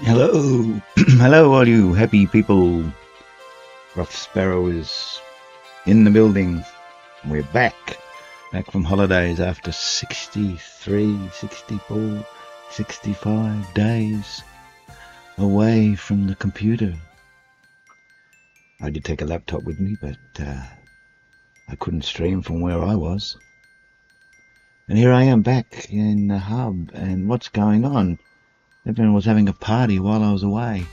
Hello, hello, all you happy people. Rough Sparrow is in the building. We're back from holidays after 63, 64, 65 days away from the computer. I did take a laptop with me, but I couldn't stream from where I was. And here I am back in the hub, and what's going on? Everyone was having a party while I was away.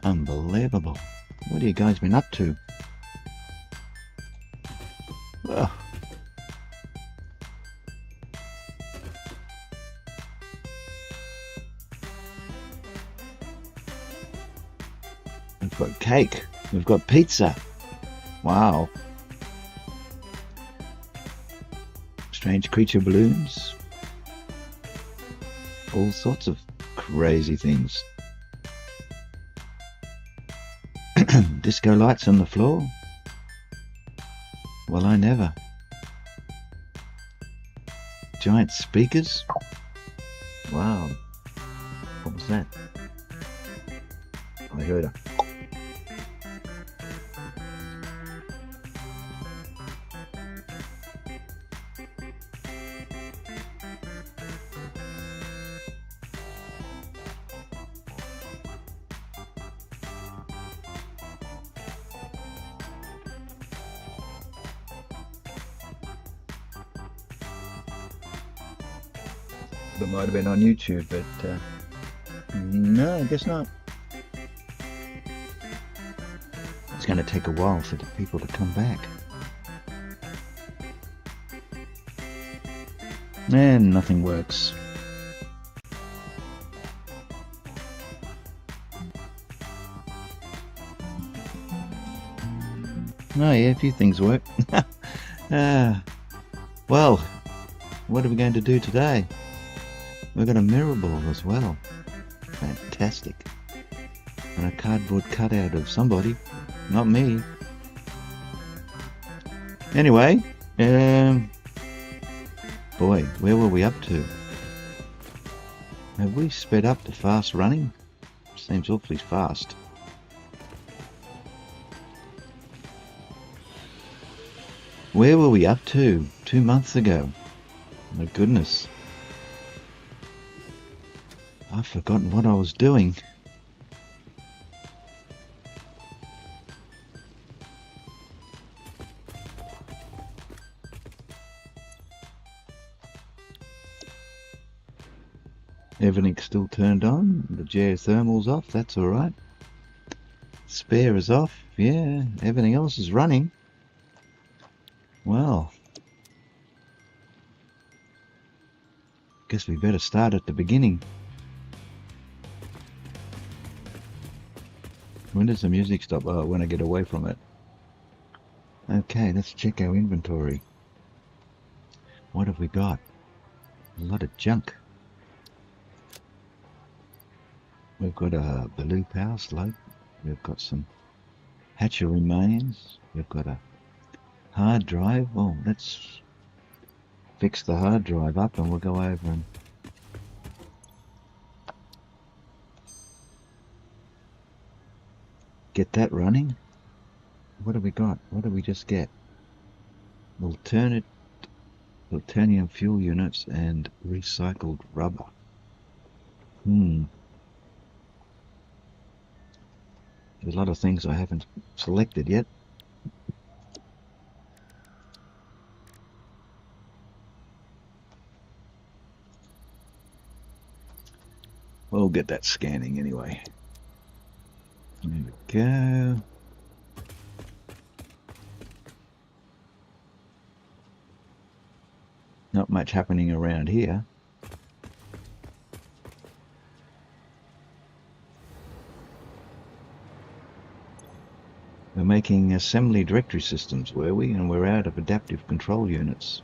Unbelievable. What have you guys been up to? Well, we've got cake. We've got pizza. Wow. Strange creature balloons. All sorts of crazy things. Disco lights on the floor? Well, I never. Giant speakers? Wow. What was that? I heard a... It might have been on YouTube, but no, I guess not. It's going to take a while for the people to come back. And nothing works. Oh yeah, a few things work. Well, what are we going to do today? We've got a mirror ball as well. Fantastic. And a cardboard cutout of somebody, not me. Anyway, boy, where were we up to? Have we sped up to fast running? Seems awfully fast. Where were we up to 2 months ago? My goodness. I've forgotten what I was doing. Everything's still turned on. The geothermal's off, that's alright. Spare is off, yeah. Everything else is running. Well, guess we better start at the beginning. When does the music stop? Oh, when I get away from it. Okay, let's check our inventory. What have we got? A lot of junk. We've got a blue power slope. We've got some hatcher remains. We've got a hard drive. Well, let's fix the hard drive up and we'll go over and get that running. What have we got? What did we just get? Alternate plutonium fuel units and recycled rubber. There's a lot of things I haven't selected yet. We'll get that scanning anyway. There we go. Not much happening around here. We're making assembly directory systems, were we? And we're out of adaptive control units.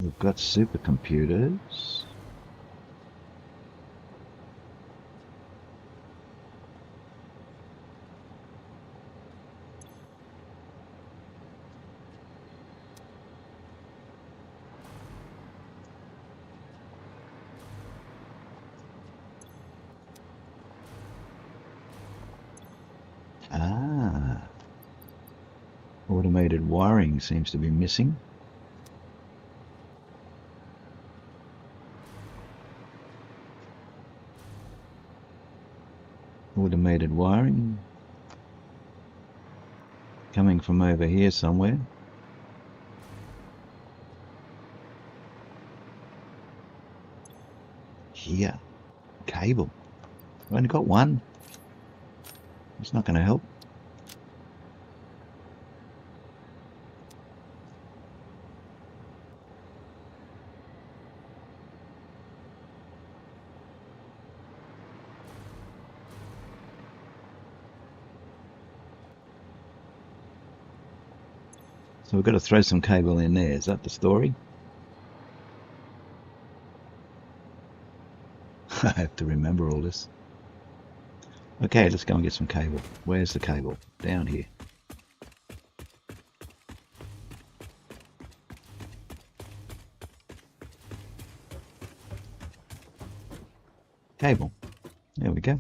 We've got supercomputers. Automated wiring seems to be missing. Automated wiring coming from over here somewhere. Here, cable. I've only got one. It's not going to help. So we've got to throw some cable in there. Is that the story? I have to remember all this. Okay, let's go and get some cable. Where's the cable? Down here. Cable. There we go.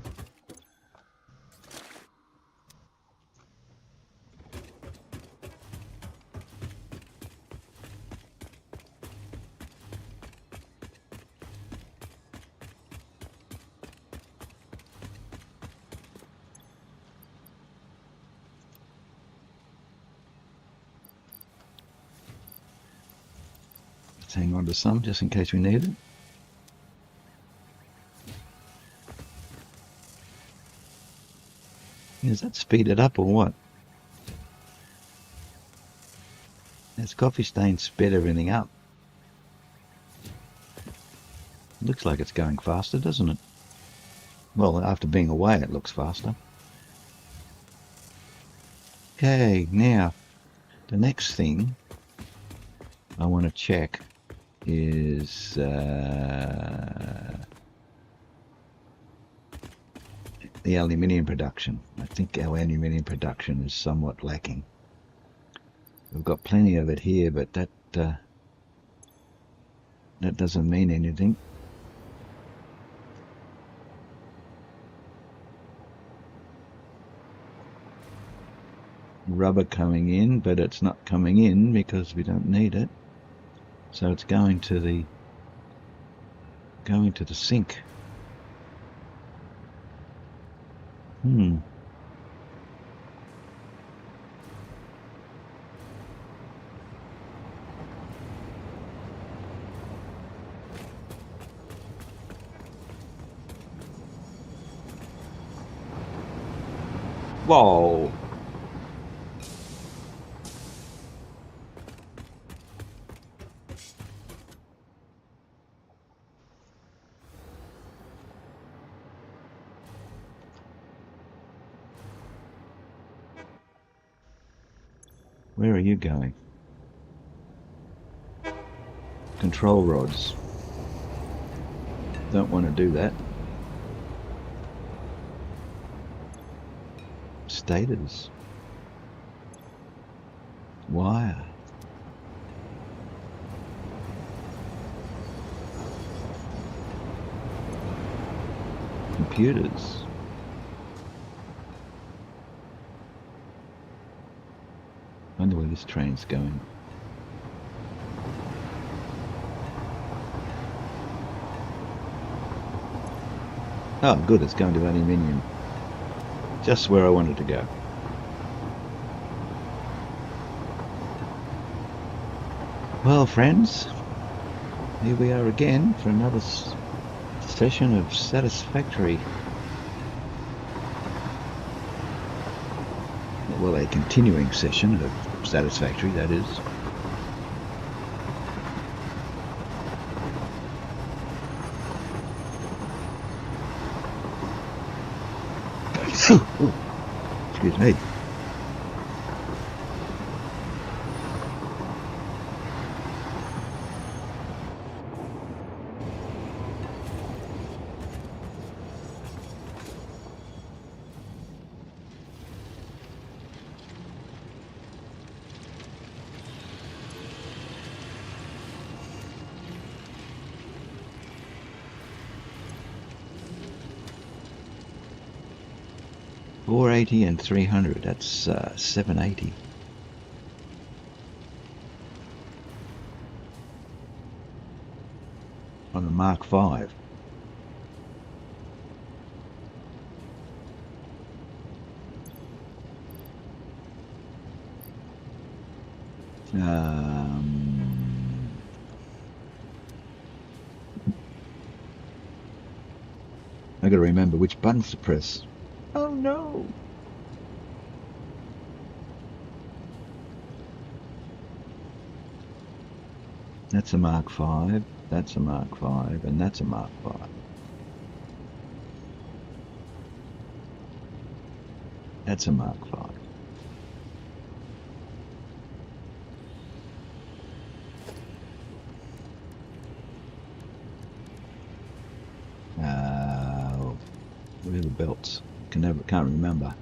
Let's hang on to some just in case we need it. Does that speed it up or what? This coffee stain sped everything up. Looks like it's going faster, doesn't it? Well, after being away it looks faster. Okay, now the next thing I want to check is the aluminium production. I think our aluminium production is somewhat lacking. We've got plenty of it here, but that doesn't mean anything. Rubber coming in, but it's not coming in because we don't need it. So it's going to the sink. Whoa. Where are you going? Control rods. Don't want to do that. Stators. Wire. Computers. Wonder where this train's going. Oh, good, it's going to aluminium. Just where I wanted to go. Well, friends, here we are again for another session of Satisfactory. Well, a continuing session of Satisfactory, that is. Excuse me. $480 and $300. That's $780. on the Mark 5. I got to remember which buttons to press. Oh no! That's a Mark 5, that's a Mark 5, and that's a Mark 5. That's a Mark 5. Where are the belts? Can't remember.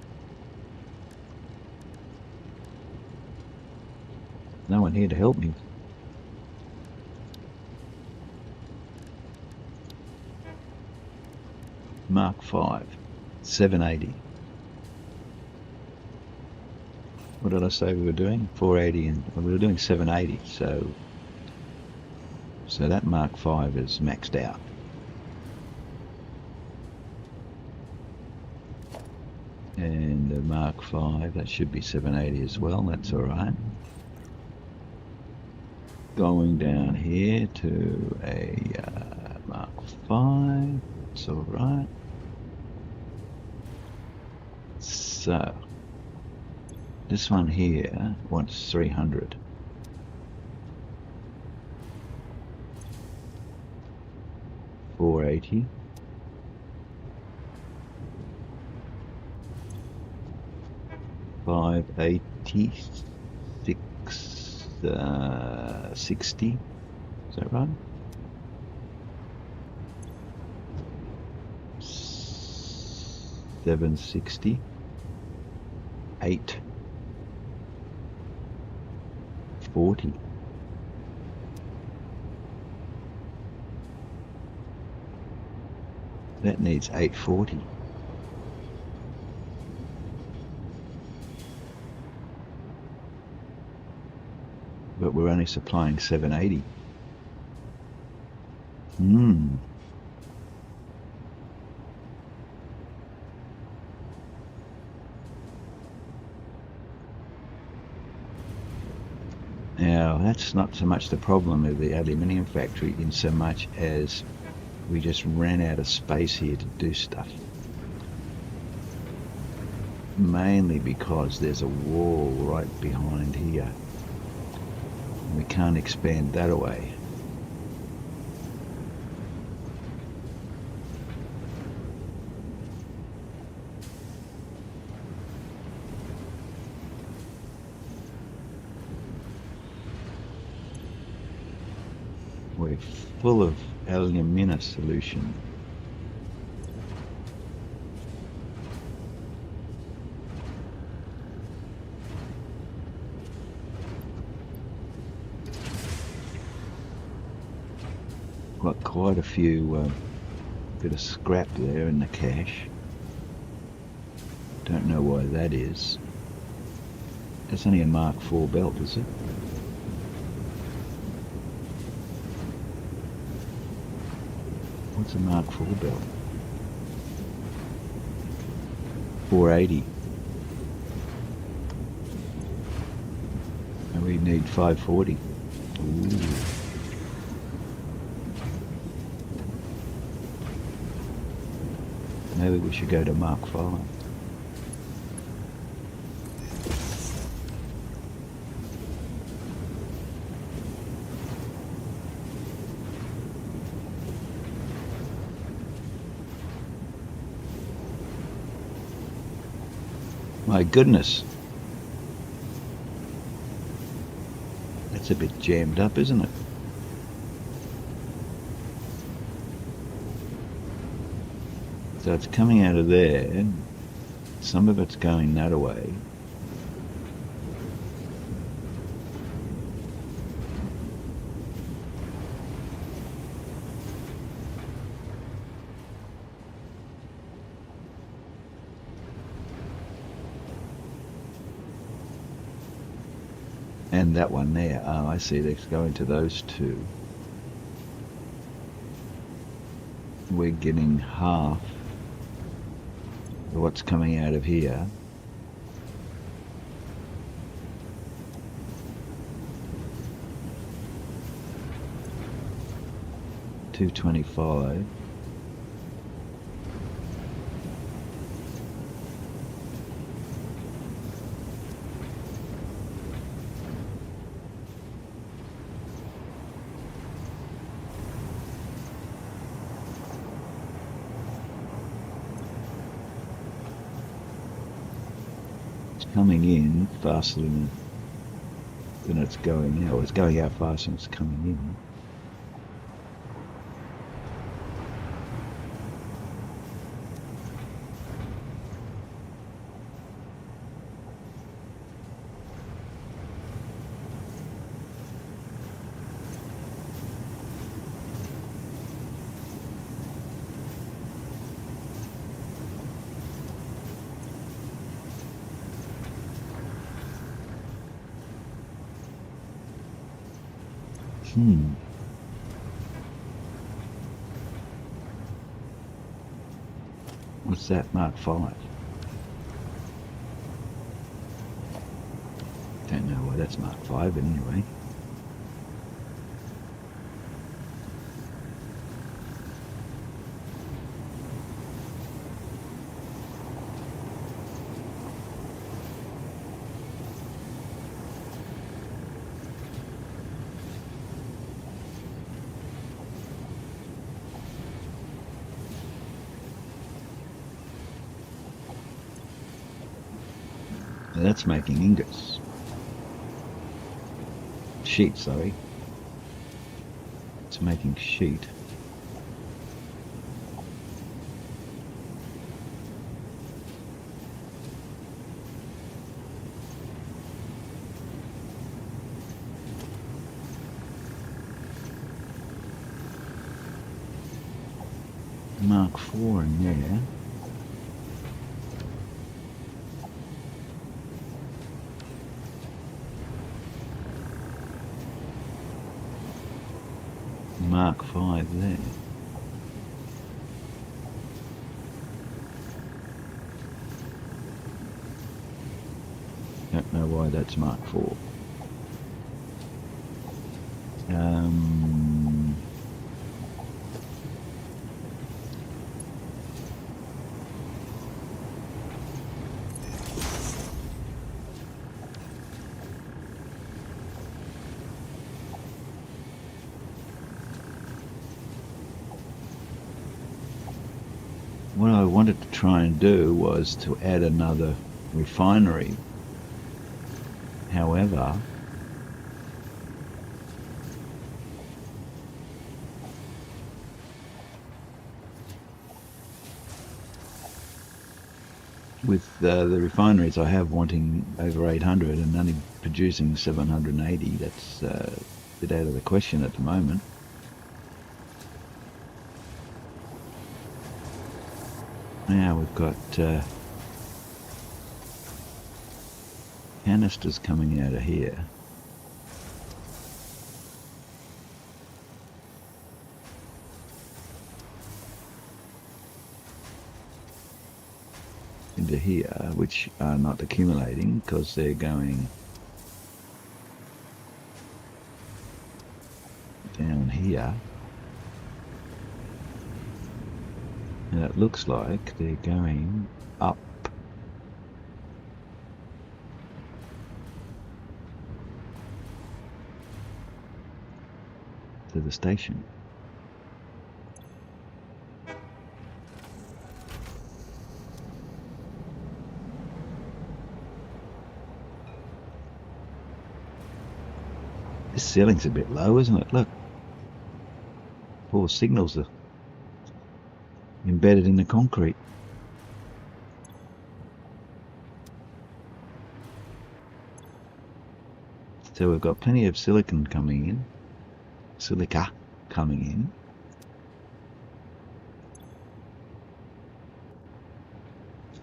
No one here to help me. Mark 5, 780. What did I say we were doing? 480, and we were doing 780. So that Mark 5 is maxed out. And the Mark 5, that should be 780 as well. That's all right. Going down here to a Mark 5. It's all right. So this one here wants 300. $480. $580. 660. Is that right? 760. 840. That needs 840. But we're only supplying 780. Now, that's not so much the problem of the aluminium factory in so much as we just ran out of space here to do stuff. Mainly because there's a wall right behind here. We can't expand that away. We're full of alumina solution. Got quite a few bit of scrap there in the cache. Don't know why that is. That's only a Mark IV belt, is it? What's a Mark IV belt? 480. And we need 540. Ooh. Maybe we should go to Mark V. My goodness. That's a bit jammed up, isn't it? So it's coming out of there. Some of it's going that way. And that one there. Oh, I see. They're going to those two. we're getting half of what's coming out of here. $225. Coming in faster than it's going out. It's going out faster than it's coming in. What's that, Mark 5? Don't know why that's Mark 5, but anyway. That's making ingots. Sheet, sorry. It's making sheet. Mark 4 in there. Mark 5 there. Don't know why that's Mark 4. What I wanted to try and do was to add another refinery. However, with the refineries I have wanting over 800 and only producing 780, that's a bit out of the question at the moment. Now we've got canisters coming out of here. Into here, which are not accumulating because they're going down here. And it looks like they're going up to the station. This ceiling's a bit low, isn't it? Look, poor signals are embedded in the concrete. So we've got plenty of silicon coming in, silica coming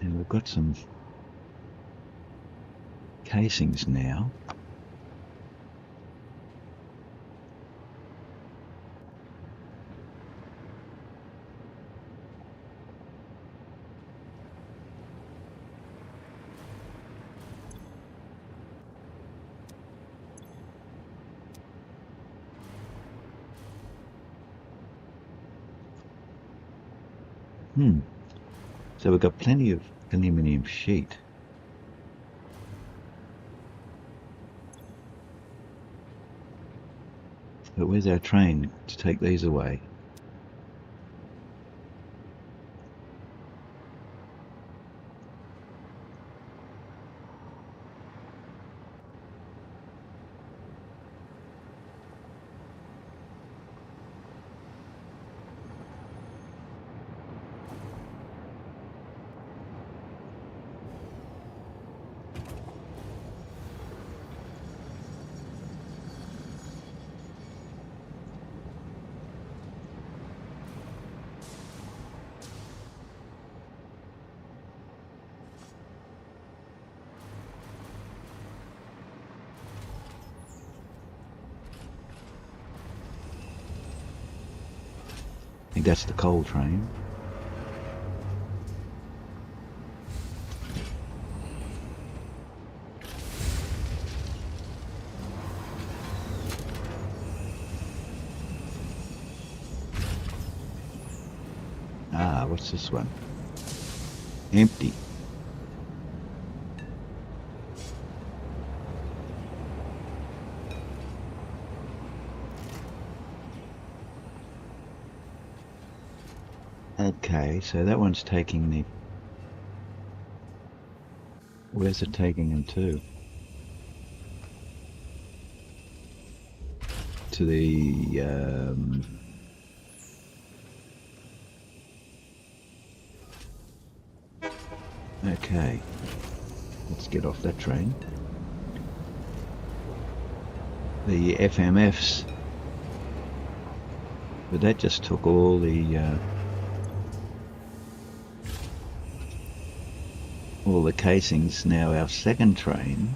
in. And we've got some casings now. So we've got plenty of aluminium sheet. But where's our train to take these away? I think that's the coal train. Ah, what's this one? Empty. Okay, so that one's taking the... Where's it taking them to? To the... Okay, let's get off that train. The FMFs, but that just took all the casings. Now our second train,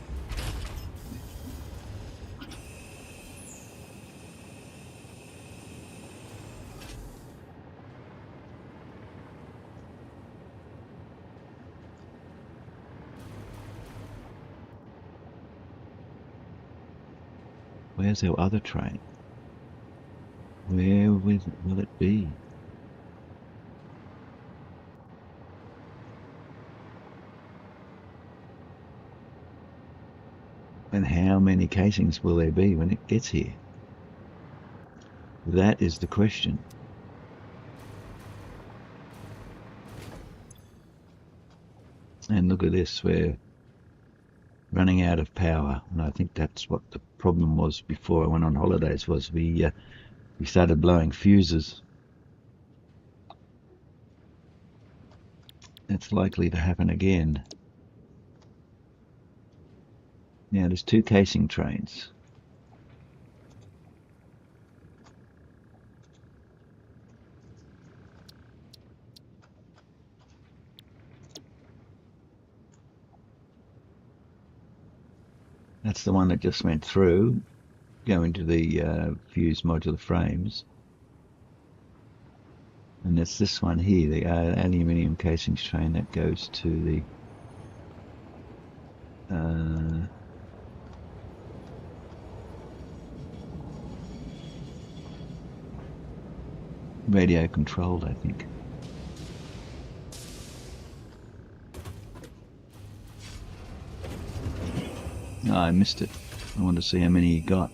where's our other train? Where will it be? And how many casings will there be when it gets here? That is the question. And look at this, we're running out of power, and I think that's what the problem was before I went on holidays, was we started blowing fuses. That's likely to happen again. Now there's 2 casing trains. That's the one that just went through, going to the fused modular frames. And it's this one here, the aluminium casings train that goes to the radio controlled, I think. No, I missed it. I want to see how many you got.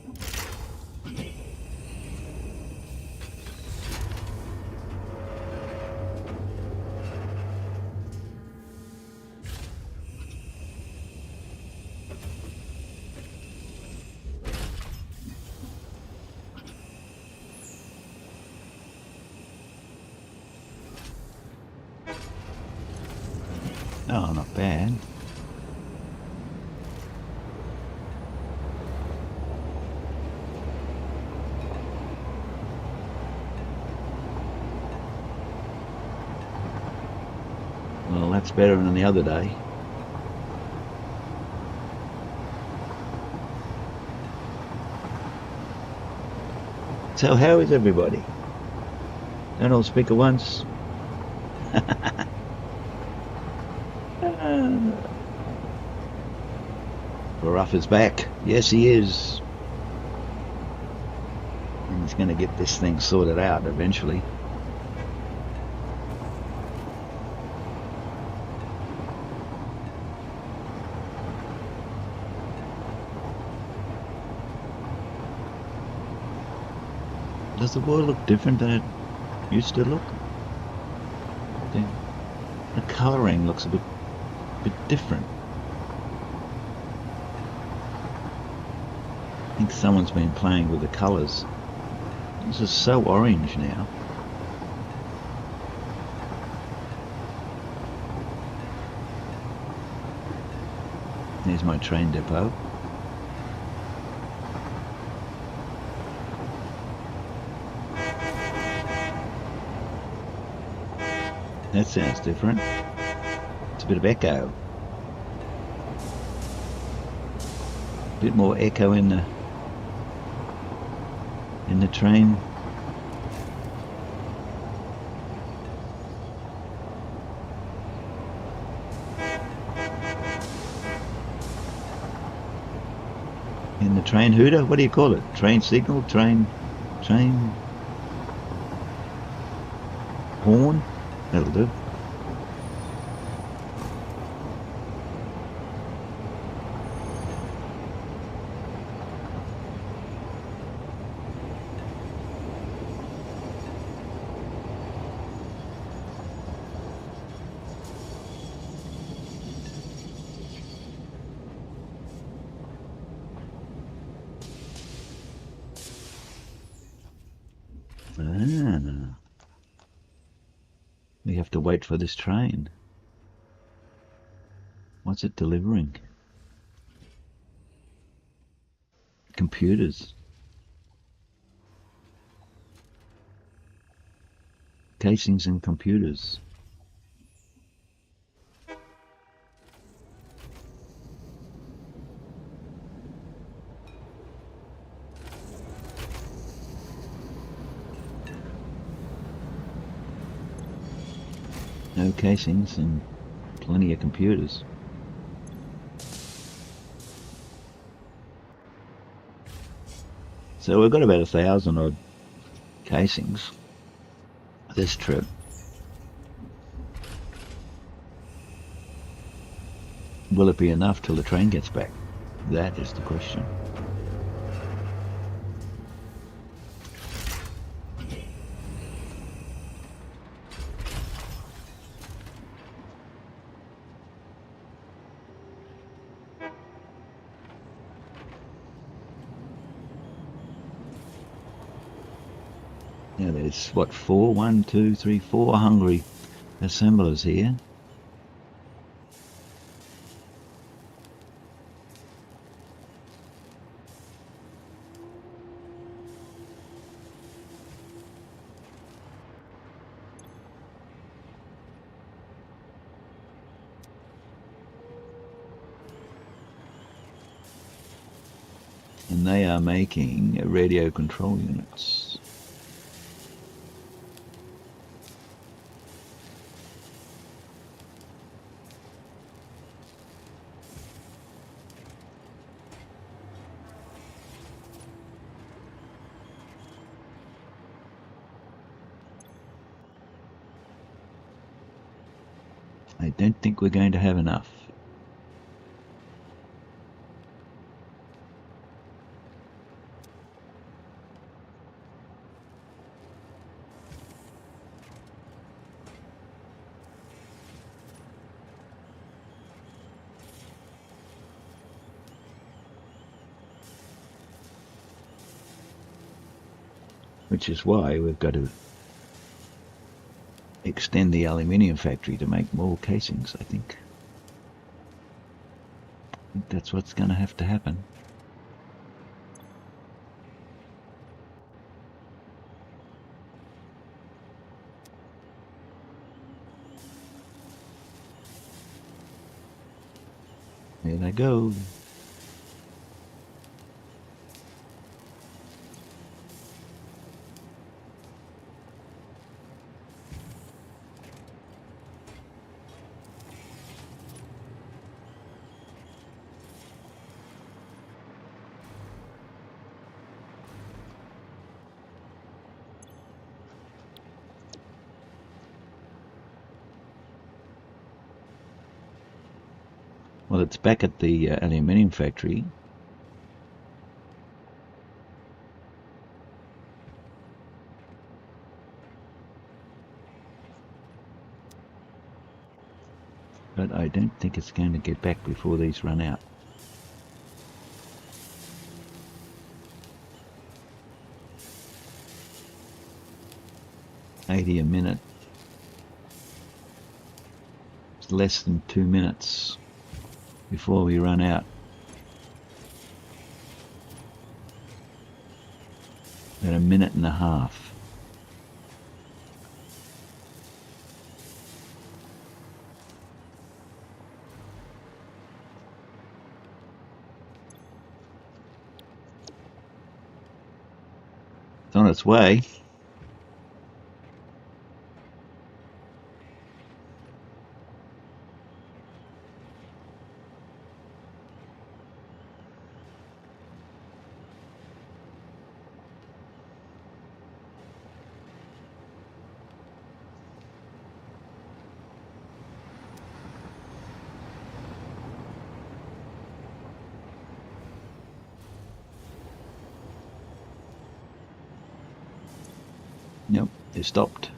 Oh, not bad. Well, that's better than the other day. So how is everybody? Don't all speak at once. Ruff is back. Yes, he is. And he's going to get this thing sorted out eventually. Does the world look different than it used to look? The colouring looks a bit different. I think someone's been playing with the colours. This is so orange now. There's my train depot. That sounds different. It's a bit of echo. A bit more echo in the train. In the train hooter? What do you call it? Train signal? Train horn? That'll do. We have to wait for this train. What's it delivering? Computers. Casings and computers. No casings and plenty of computers. So we've got about 1,000 odd casings this trip. Will it be enough till the train gets back? That is the question. Now there's, what, 4 hungry assemblers here. And they are making radio control units. I don't think we're going to have enough. Which is why we've got to extend the aluminium factory to make more casings, I think. That's what's going to have to happen. There they go. Well, it's back at the aluminium factory. but I don't think it's going to get back before these run out. $80 a minute. It's less than 2 minutes before we run out. At a minute and a half. It's on its way. Nope, they stopped.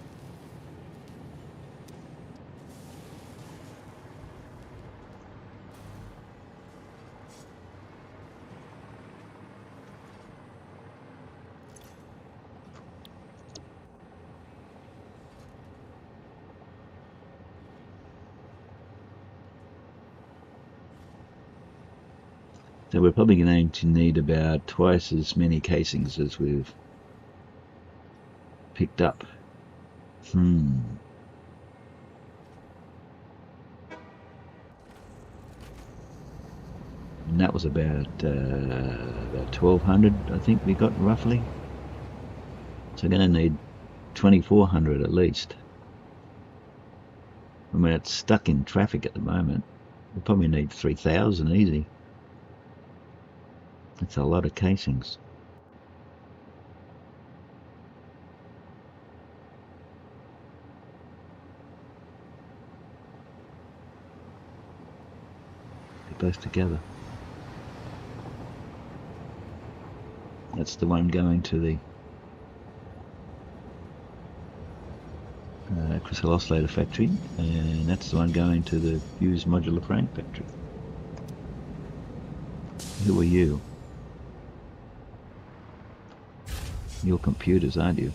So we're probably going to need about twice as many casings as we've picked up. And that was about 1,200, I think we got roughly. So we're going to need 2,400 at least. I mean, it's stuck in traffic at the moment. We probably need 3,000 easy. That's a lot of casings. They're both together. That's the one going to the crystal oscillator factory, and that's the one going to the fused modular frame factory. Who are you? You're computers, aren't you?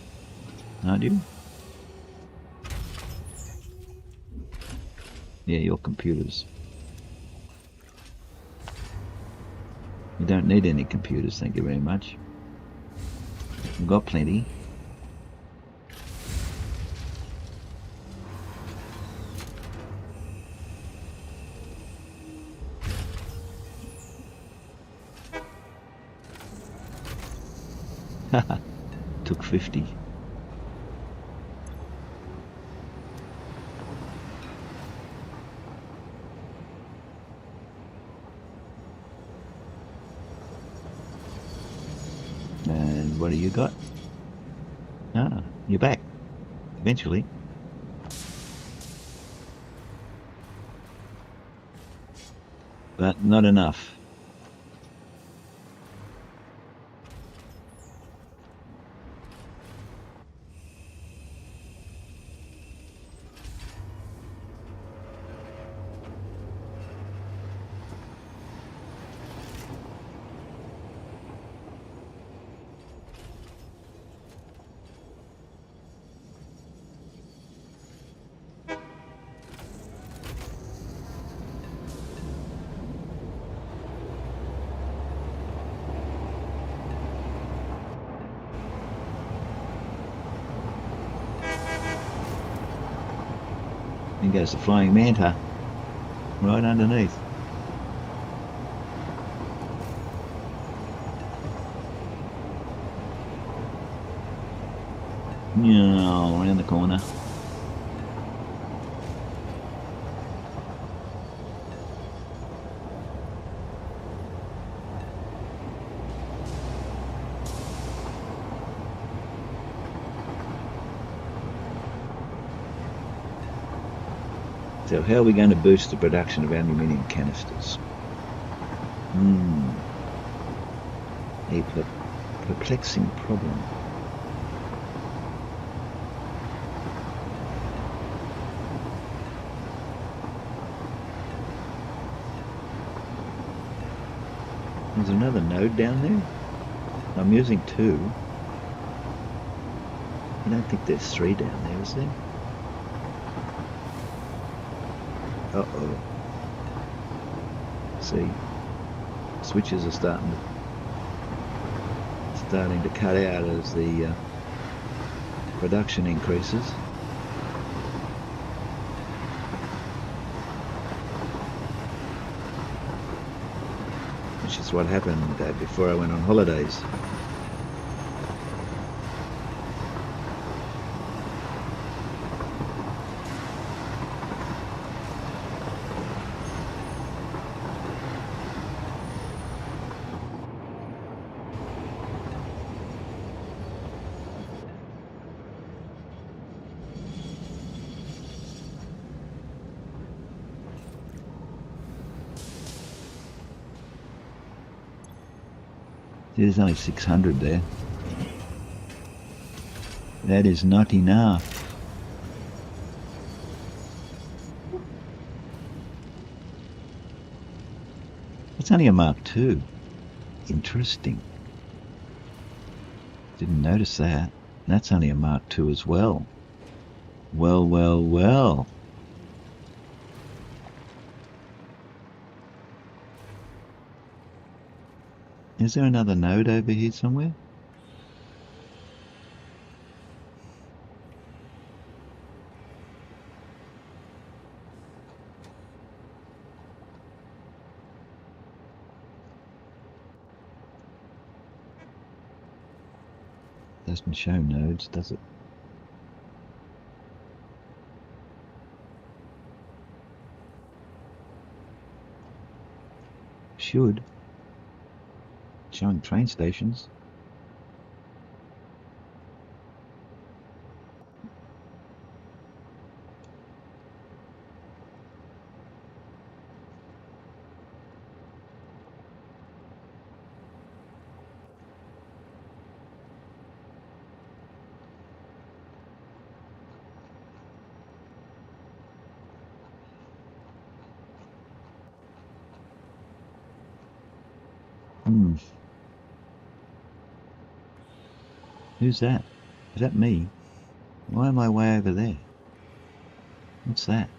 Aren't you? Yeah, you're computers. You don't need any computers, thank you very much. We've got plenty. Took 50. And what do you got? Ah, you're back. Eventually. But not enough. Then goes the flying manta right underneath. No, around the corner. So how are we going to boost the production of aluminium canisters? A perplexing problem. There's another node down there. I'm using 2. I don't think there's 3 down there, is there? Uh-oh. See, switches are starting to cut out as the production increases. Which is what happened before I went on holidays. There's only 600 there. That is not enough. It's only a Mark II. Interesting. Didn't notice that. That's only a Mark II as well. Well, well, well. Is there another node over here somewhere? Doesn't show nodes, does it? Should. Showing train stations. Who's that? Is that me? Why am I way over there? What's that?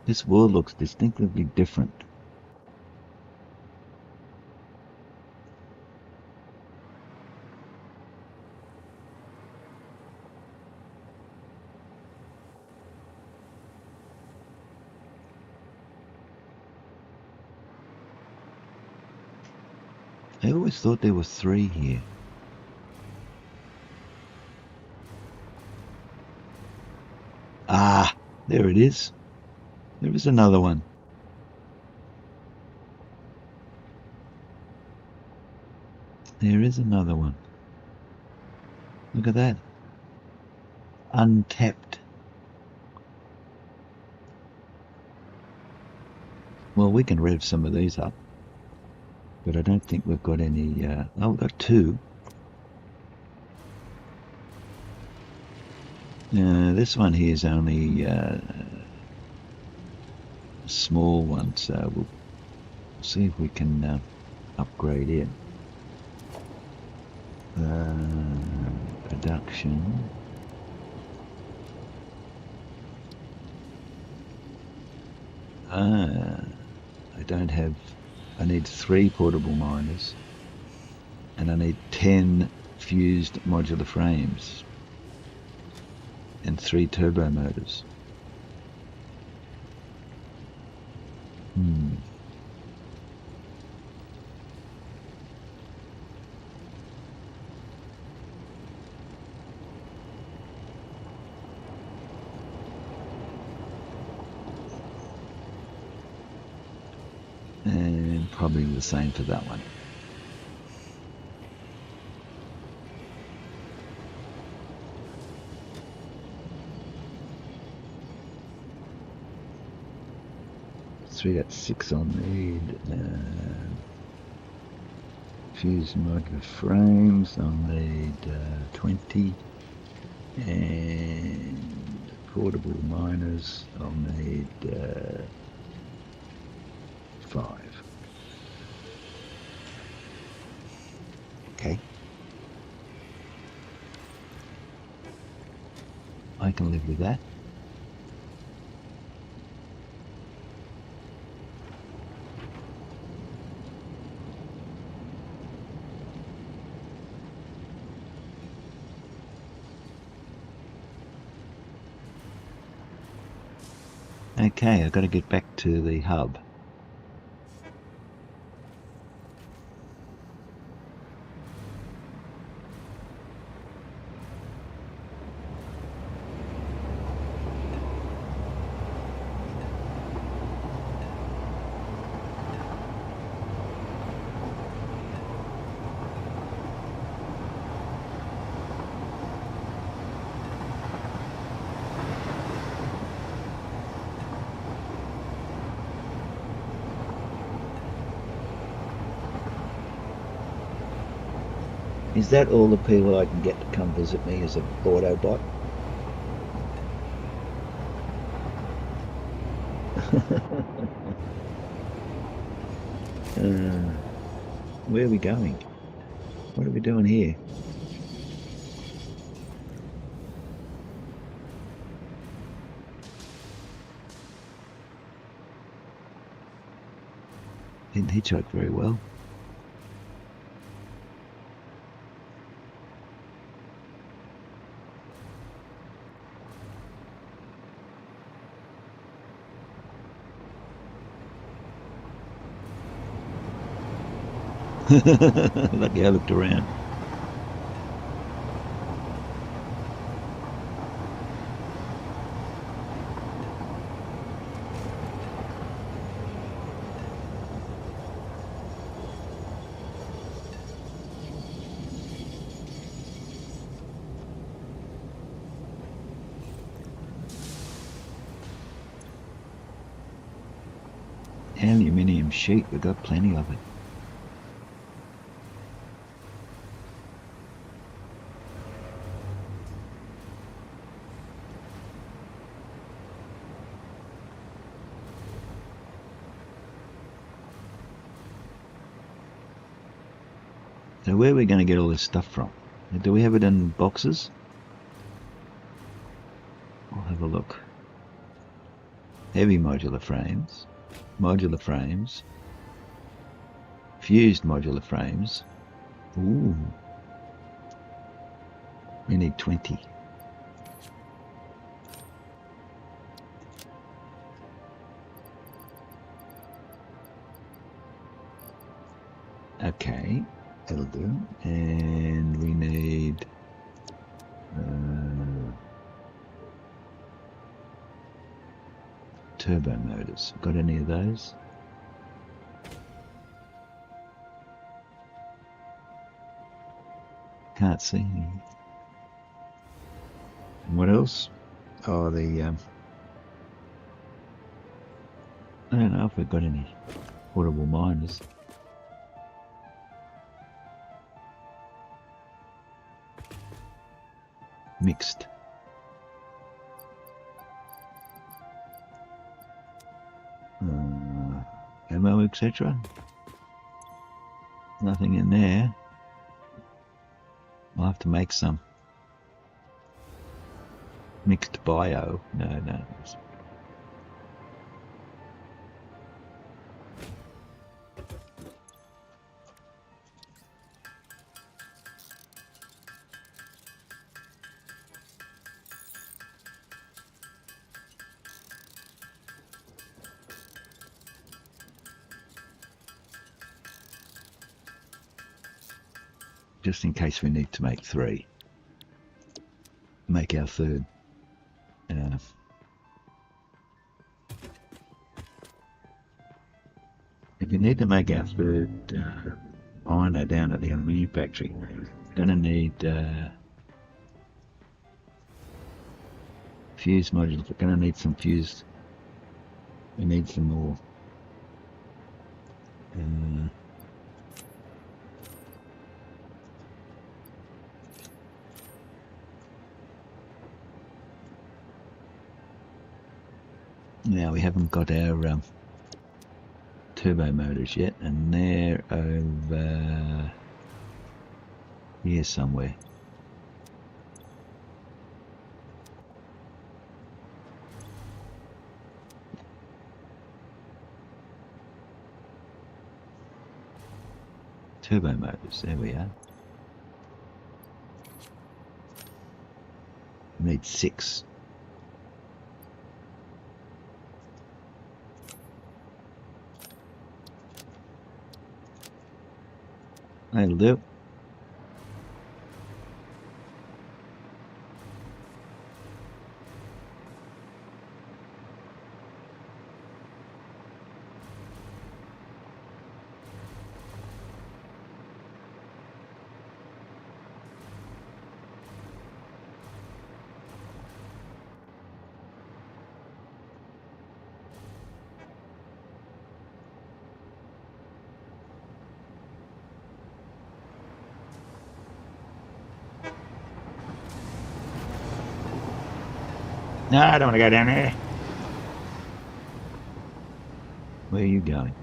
This world looks distinctively different. I always thought there were 3 here. Ah, there it is. There is another one. There is another one. Look at that. Untapped. Well, we can rev some of these up. But I don't think we've got any... oh, we've got 2. This one here is only a small one, so we'll see if we can upgrade it. Production. I don't have... I need 3 portable miners, and I need 10 fused modular frames and 3 turbo motors. Probably the same for that one. So we got 6 I'll need. Fused modular frames, I'll need 20. And portable miners, I'll need 5. Okay. I can live with that. Okay, I've got to get back to the hub. Is that all the people I can get to come visit me as an Autobot? Where are we going? What are we doing here? Didn't hitchhike very well. Lucky I looked around. Aluminium sheet, we've got plenty of it. So where are we going to get all this stuff from? Do we have it in boxes? I'll have a look. Heavy modular frames, fused modular frames. Ooh, we need 20. Okay, that'll do. And we need turbo motors. Got any of those? Can't see any. And what else? Oh, I don't know if we've got any portable miners. Mixed. Ammo, etc. Nothing in there. I'll have to make some. Mixed bio. No. Just in case we need to make 3. Make our 3rd. If you need to make our third ironer down at the aluminium factory, we're going to need fuse modules. We're going to need some fuse. We need some more. Now we haven't got our turbo motors yet, and they're over here somewhere. Turbo motors, there we are. We need 6. That'll do. No, I don't want to go down there. Where are you going?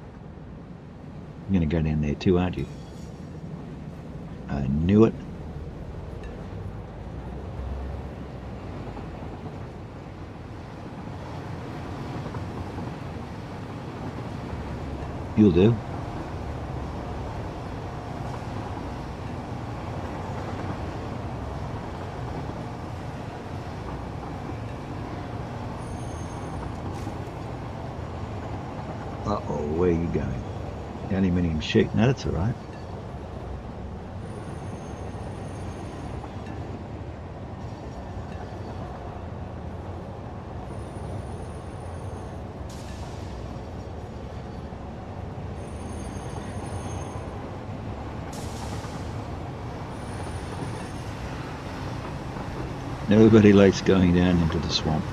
You're going to go down there too, aren't you? I knew it. You'll do. Uh-oh, where are you going? Aluminium sheet. No, that's all right. Everybody likes going down into the swamp.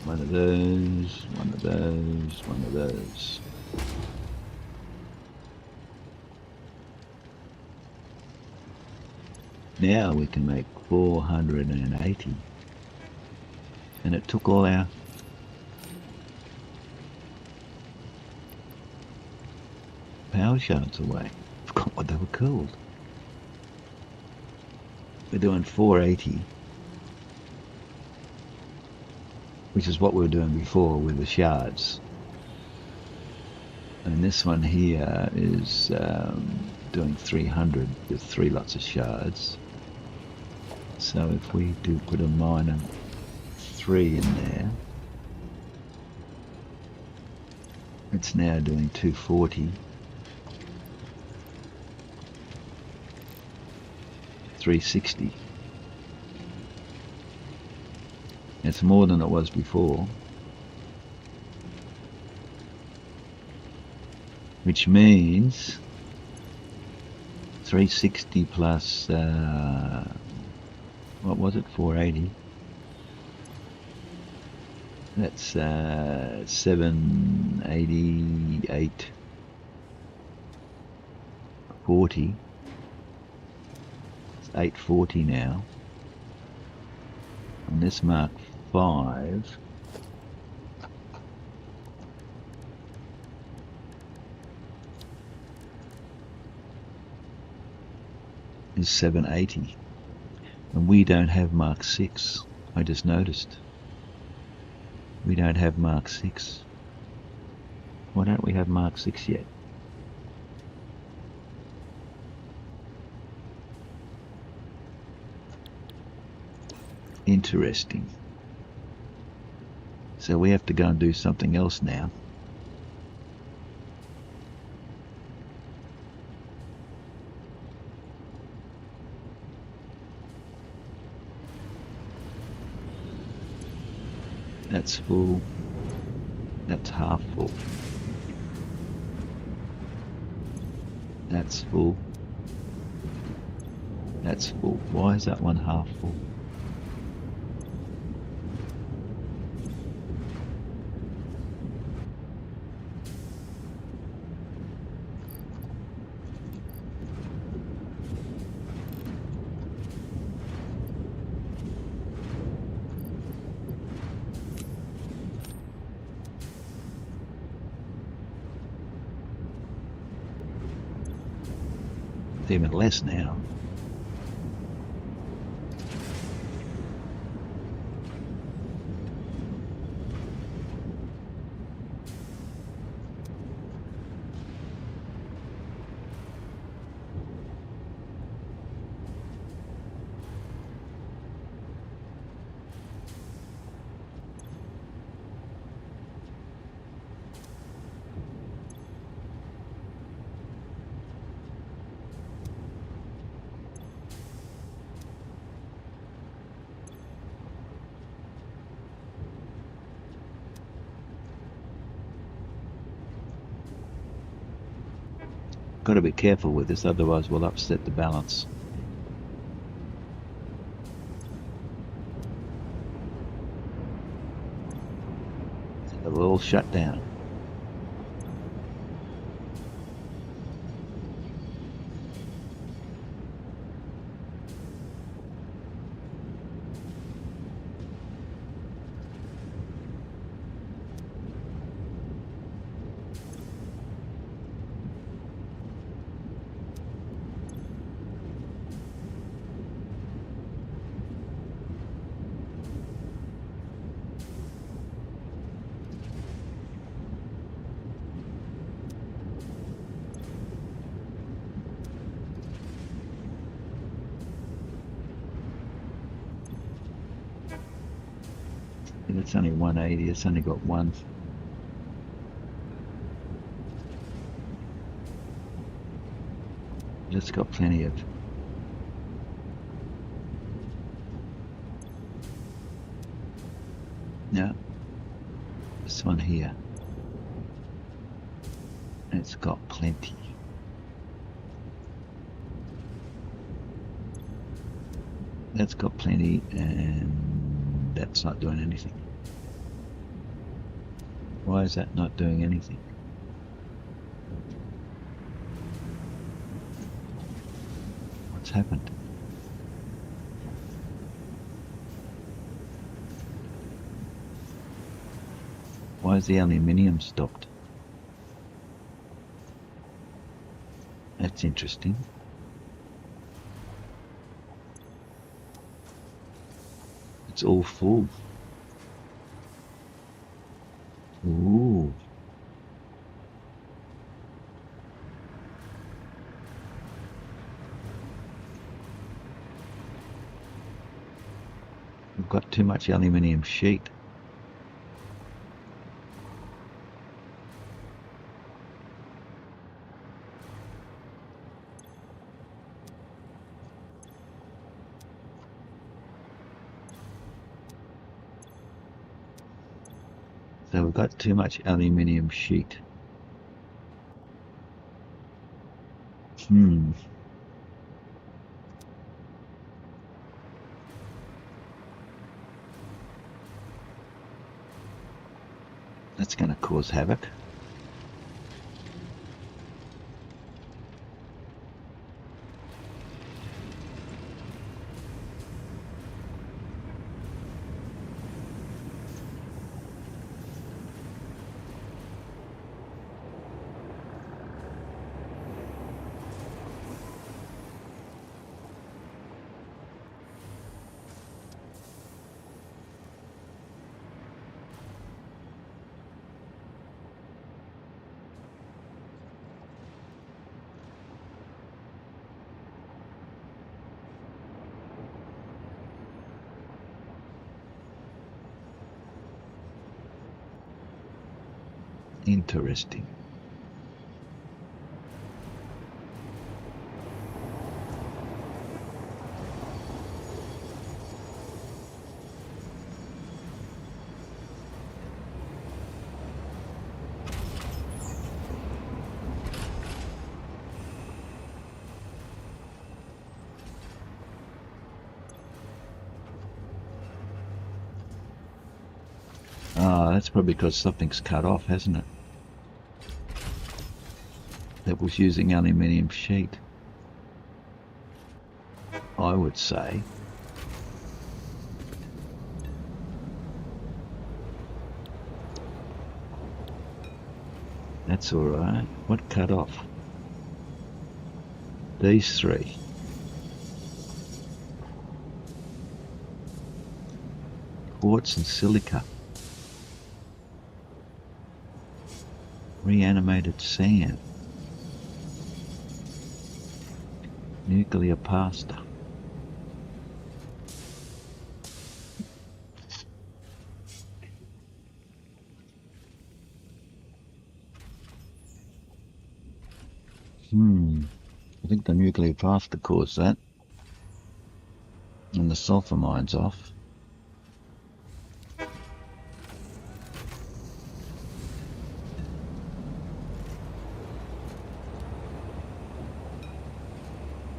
One of those, one of those, one of those. Now we can make 480. And it took all our power shafts away. Forgot what they were called. We're doing 480. Which is what we were doing before with the shards. And this one here is doing 300 with 3 lots of shards. So if we do put a minor 3 in there, it's now doing 240. 360. It's more than it was before, which means 360 plus what was it, 480? That's 788 40. It's 840 now, and this Mark 5 is 780, and we don't have Mark 6. I just noticed we don't have Mark 6. Why don't we have Mark 6 yet? Interesting. So we have to go and do something else now. That's full. That's half full. That's full. That's full. Why is that one half full? It's even less now. Got to be careful with this, otherwise we'll upset the balance. They're all shut down. And it's only 180, it's only got one. It's got plenty of. No, this one here. It's got plenty. That's got plenty, and that's not doing anything. Why is that not doing anything? What's happened? Why is the aluminium stopped? That's interesting. It's all full. Ooh. We've got too much aluminium sheet. So we've got too much aluminium sheet. That's going to cause havoc. Interesting. Ah, that's probably because something's cut off, hasn't it? That was using aluminium sheet, I would say. That's all right. What cut off? These three. Quartz and silica. Reanimated sand. Nuclear pasta. I think the nuclear pasta caused that. And the sulfur mine's off.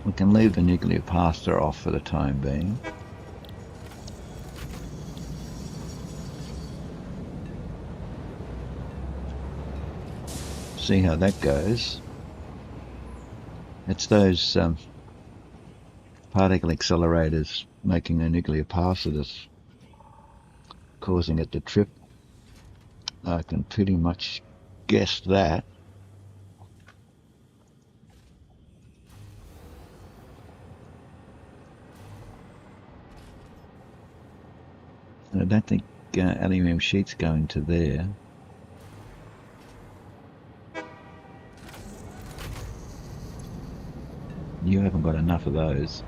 We can leave the nuclear pasta off for the time being. See how that goes. It's those particle accelerators making a nuclear pasta that's causing it to trip. I can pretty much guess that. I don't think aluminium sheet's going to there. You haven't got enough of those.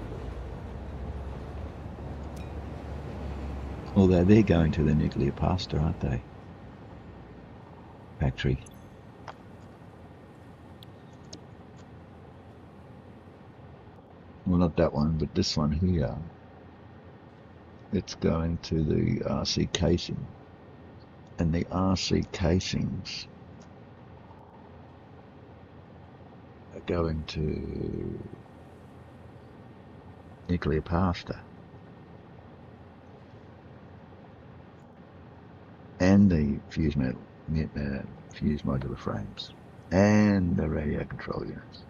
Although they're going to the nuclear pasta, aren't they? Factory. Well, not that one, but this one here. It's going to the RC casing. And the RC casings are going to nuclear pasta. And the fuse modular frames. And the radio control units.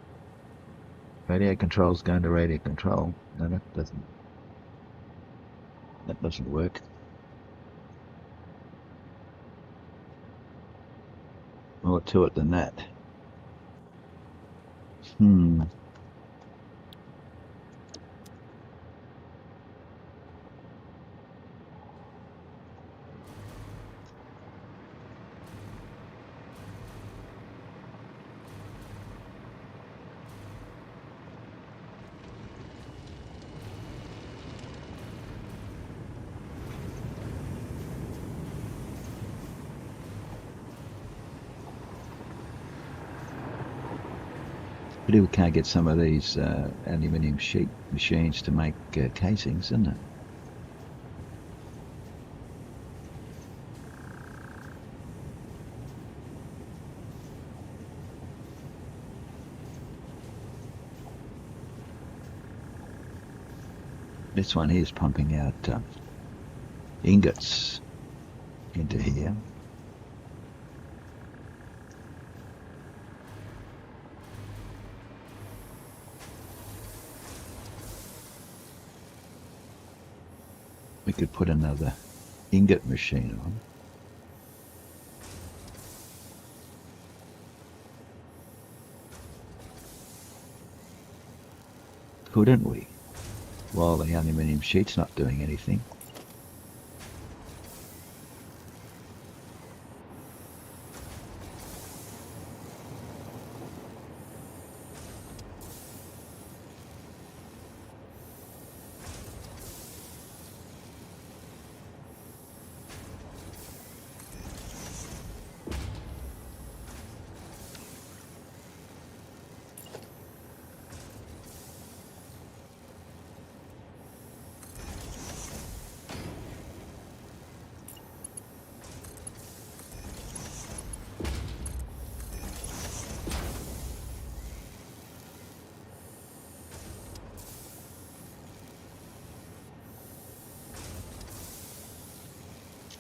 Radio control's going to radio control. No, that doesn't work. More to it than that. Pity we can't get some of these aluminium sheet machines to make casings, isn't it? This one here is pumping out ingots into here. We could put another ingot machine on. Couldn't we? While the aluminium sheet's not doing anything.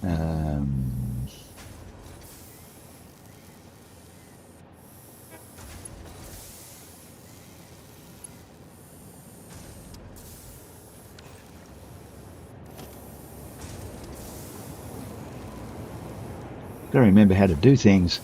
Um, Gotta remember how to do things.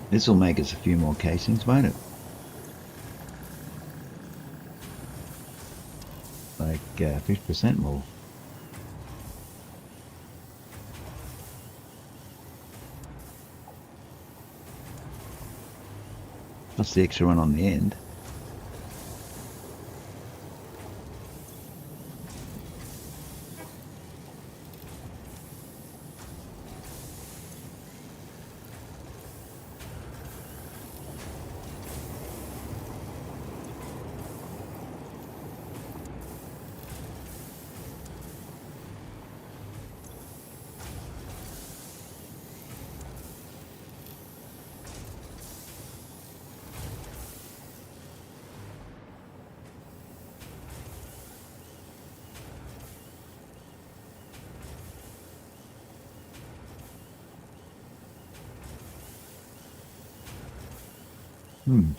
This will make us a few more casings, won't it? Like 50% more. Plus the extra one on the end. Hmm.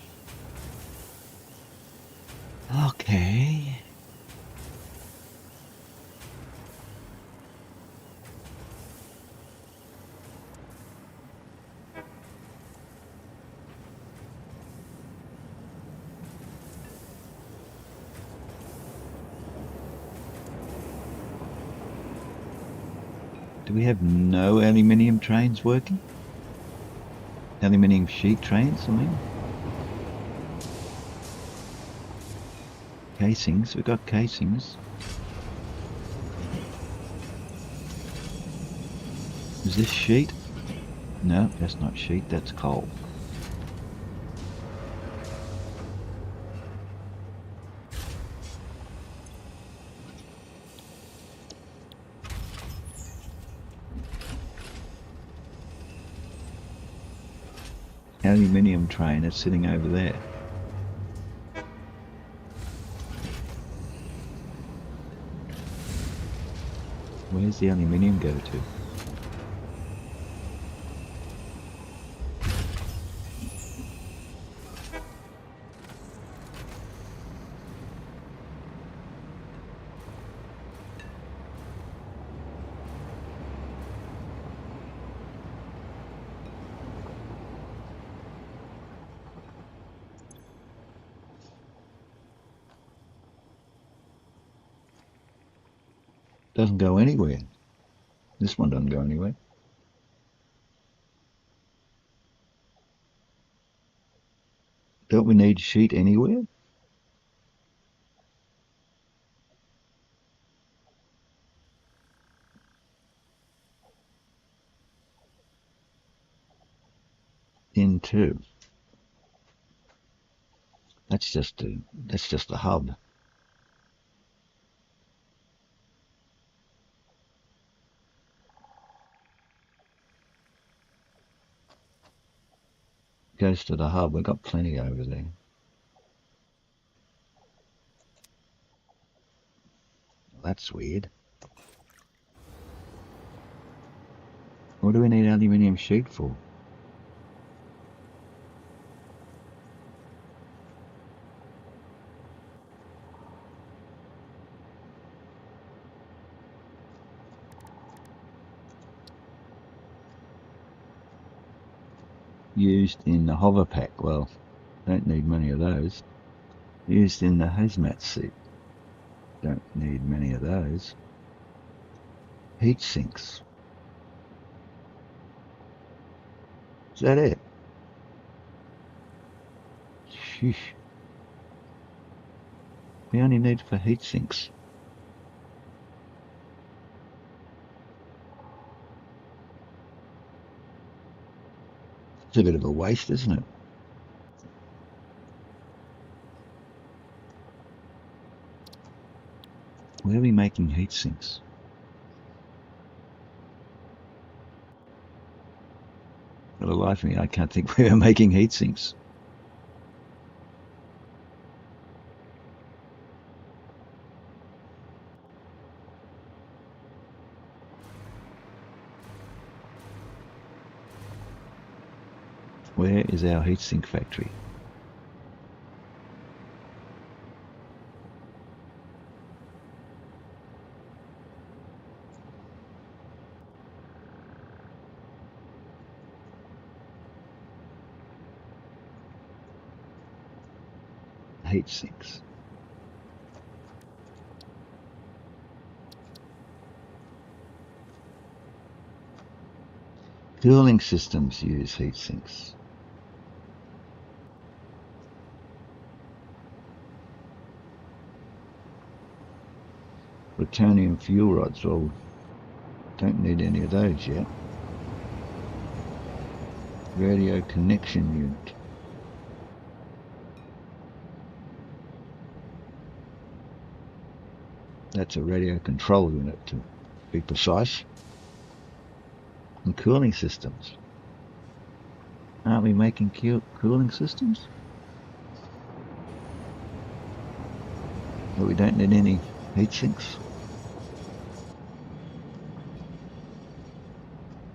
Okay. Do we have no aluminium trains working? Aluminium sheet trains, I mean? Casings, we've got casings. Is this sheet? No, that's not sheet, that's coal. Aluminium train is sitting over there. Where's the aluminium go to? Doesn't go anywhere. This one doesn't go anywhere. Don't we need sheet anywhere? Into. That's just a hub. Goes to the hub. We've got plenty over there. That's weird. What do we need aluminium sheet for? Used in the hover pack. Well, don't need many of those. Used in the hazmat suit. Don't need many of those. Heat sinks. Is that it? Sheesh. We only need for heat sinks. It's a bit of a waste, isn't it? Where are we making heat sinks? For the life of me, I can't think where we're making heat sinks. Where is our heatsink factory? Heat sinks. Cooling systems use heat sinks. Plutonium fuel rods, well, don't need any of those yet. Radio connection unit. That's a radio control unit to be precise. And cooling systems. Aren't we making cooling systems? But we don't need any heat sinks.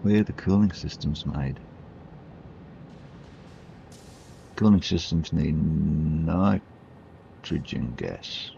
Where are the cooling systems made? Cooling systems need nitrogen gas.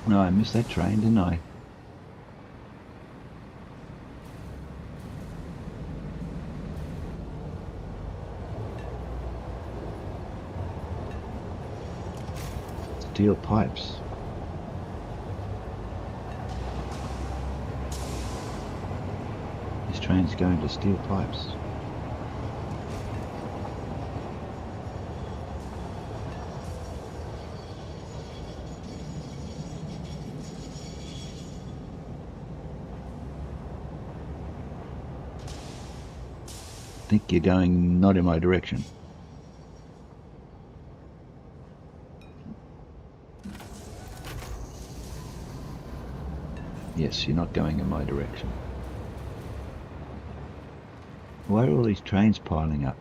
No, I missed that train, didn't I? Steel pipes. This train's going to steel pipes. I think you're going not in my direction. Yes, you're not going in my direction. Why are all these trains piling up?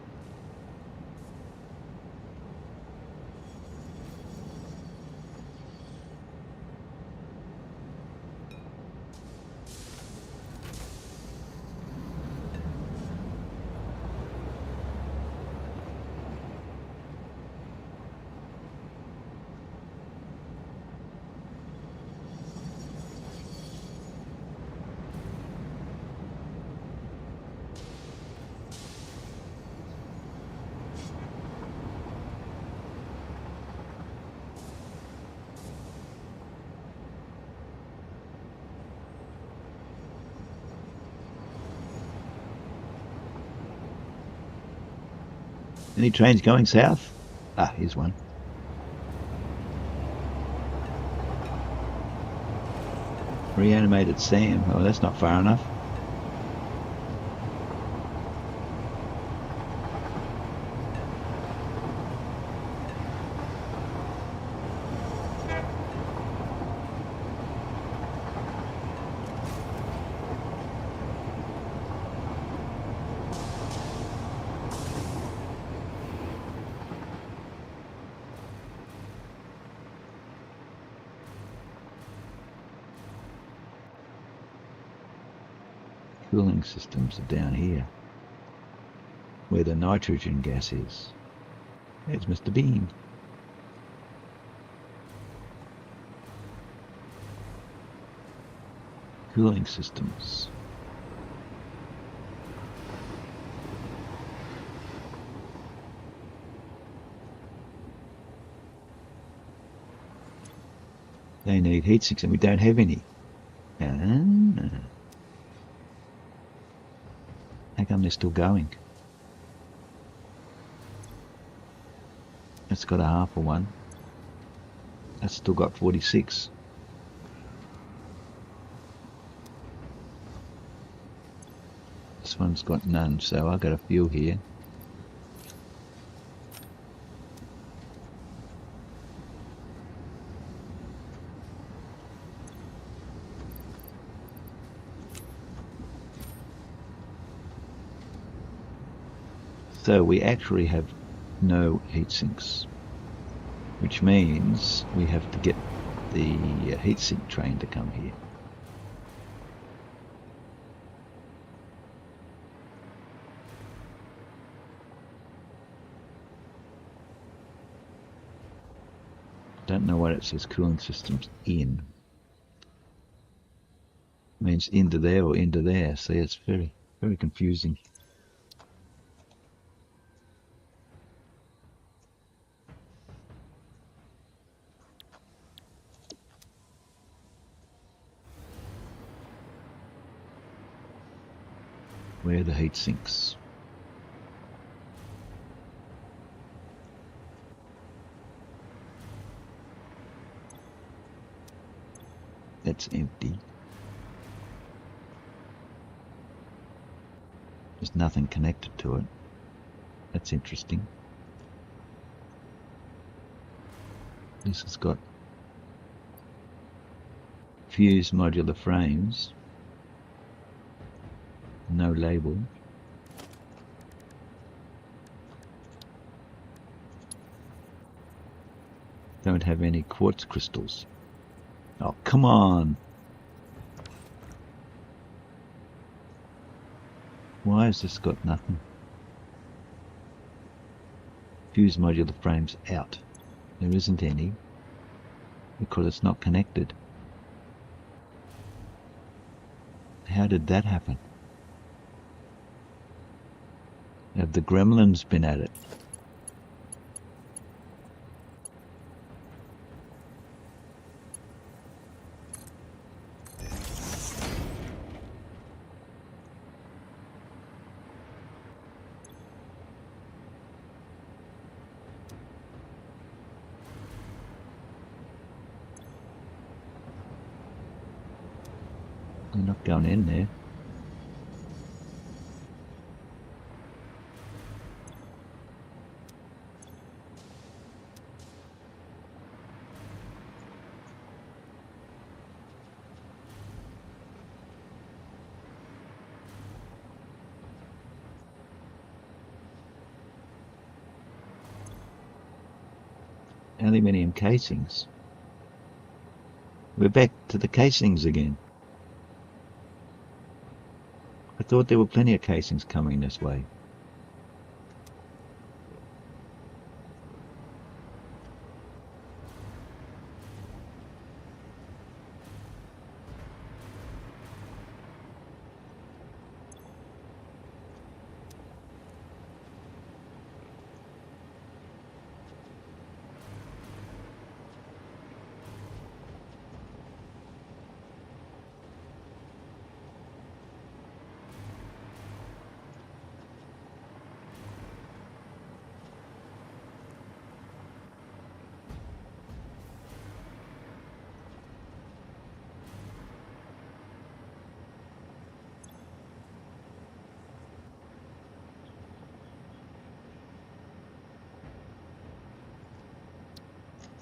Any trains going south? Ah, here's one. Reanimated Sam. Oh, that's not far enough. Cooling systems are down here, where the nitrogen gas is. There's Mr. Bean. Cooling systems. They need heat sinks and we don't have any. How come they're still going? That's got a half of one. That's still got 46. This one's got none, so I've got a few here. So we actually have no heat sinks, which means we have to get the heatsink train to come here. Don't know what it says cooling systems in. It means into there or into there. See, it's very, very confusing. Where are the heat sinks? That's empty. There's nothing connected to it. That's interesting. This has got fused modular frames. No label. Don't have any quartz crystals. Oh, come on! Why has this got nothing? Fuse modular frames out. There isn't any because it's not connected. How did that happen? Have the gremlins been at it? They're not going in there. aluminium casings. We're back to the casings again. I thought there were plenty of casings coming this way.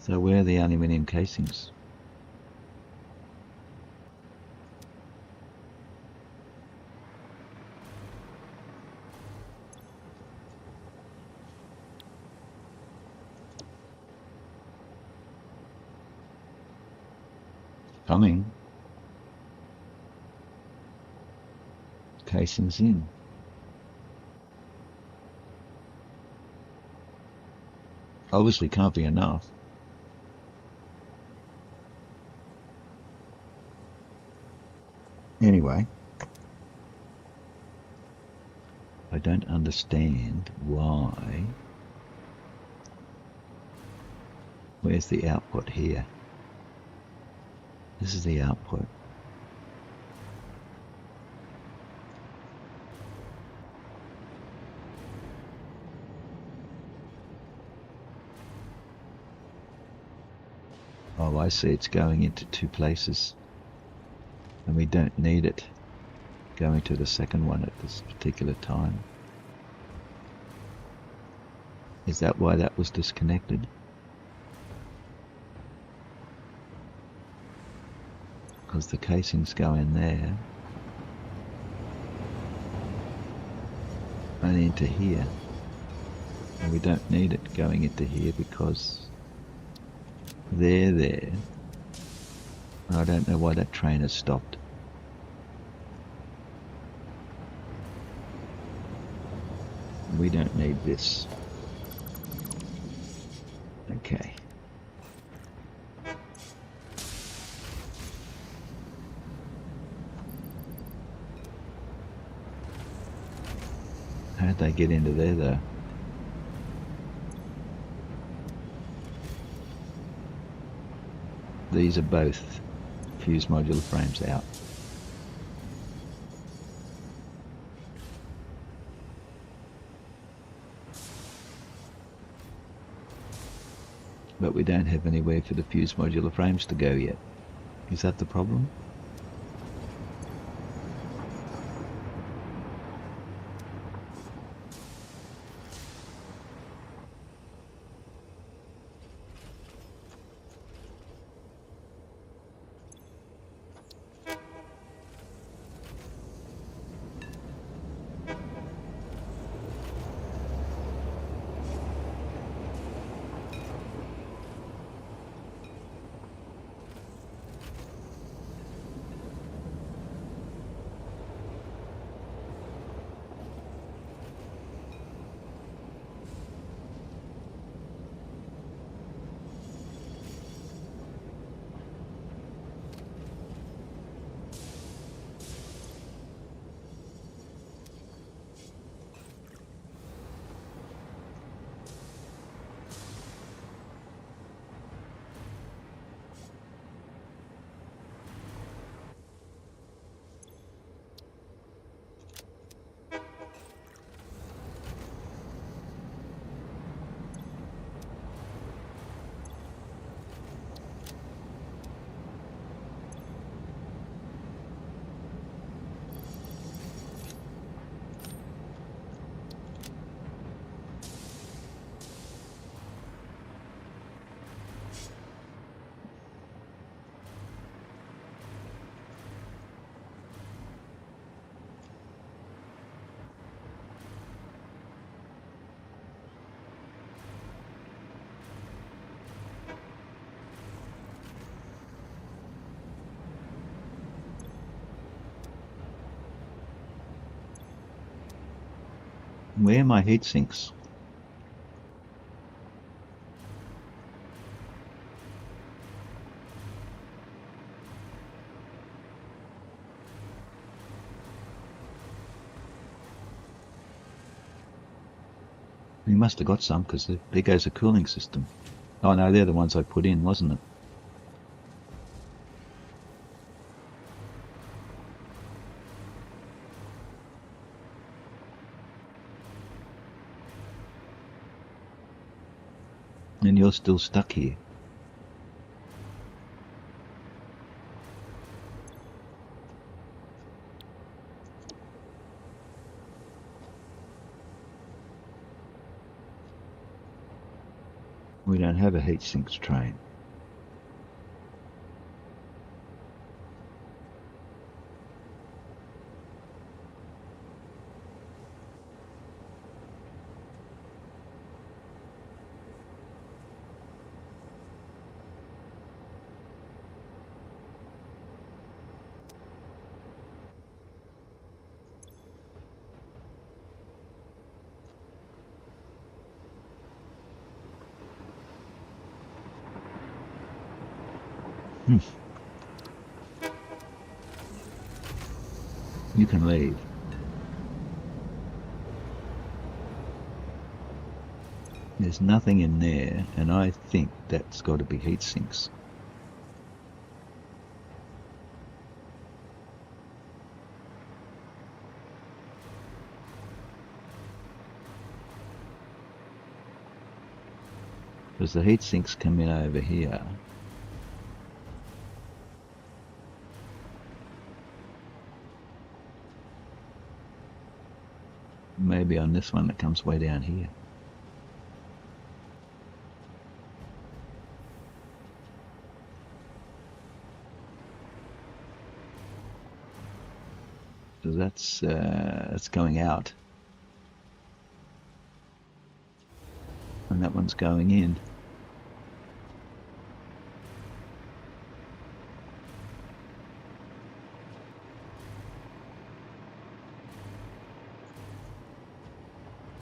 So where are the aluminium casings? Coming. Casings in. Obviously can't be enough. Anyway, I don't understand why. Where's the output here? This is the output. Oh, I see, it's going into two places. And we don't need it going to the second one at this particular time. Is that why that was disconnected? Because the casings go in there and into here, and we don't need it going into here because they're there. I don't know why that train has stopped. We don't need this. Okay. How'd they get into there though? These are both fuse modular frames out. But we don't have anywhere for the fuse modular frames to go yet. Is that the problem? Where are my heat sinks? You must have got some, because there goes a cooling system. Oh no, they're the ones I put in, wasn't it? And you're still stuck here. We don't have a heat sinks train. You can leave. There's nothing in there, and I think that's got to be heat sinks. Because the heat sinks come in over here. Maybe on this one that comes way down here. So that's going out. And that one's going in.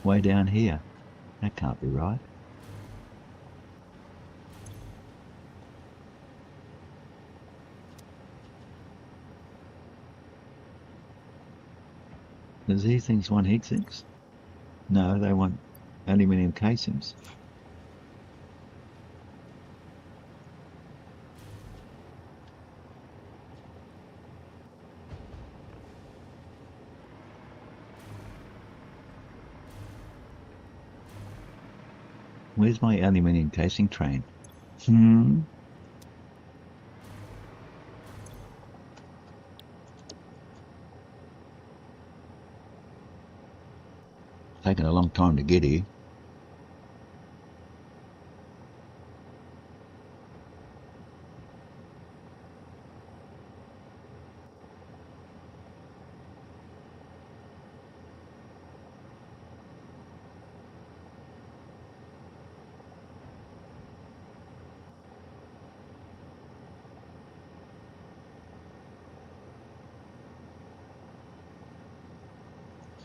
Way down here. That can't be right. Does these things want heat sinks? No, they want aluminium casings. Where's my aluminium casing train? Taken a long time to get here.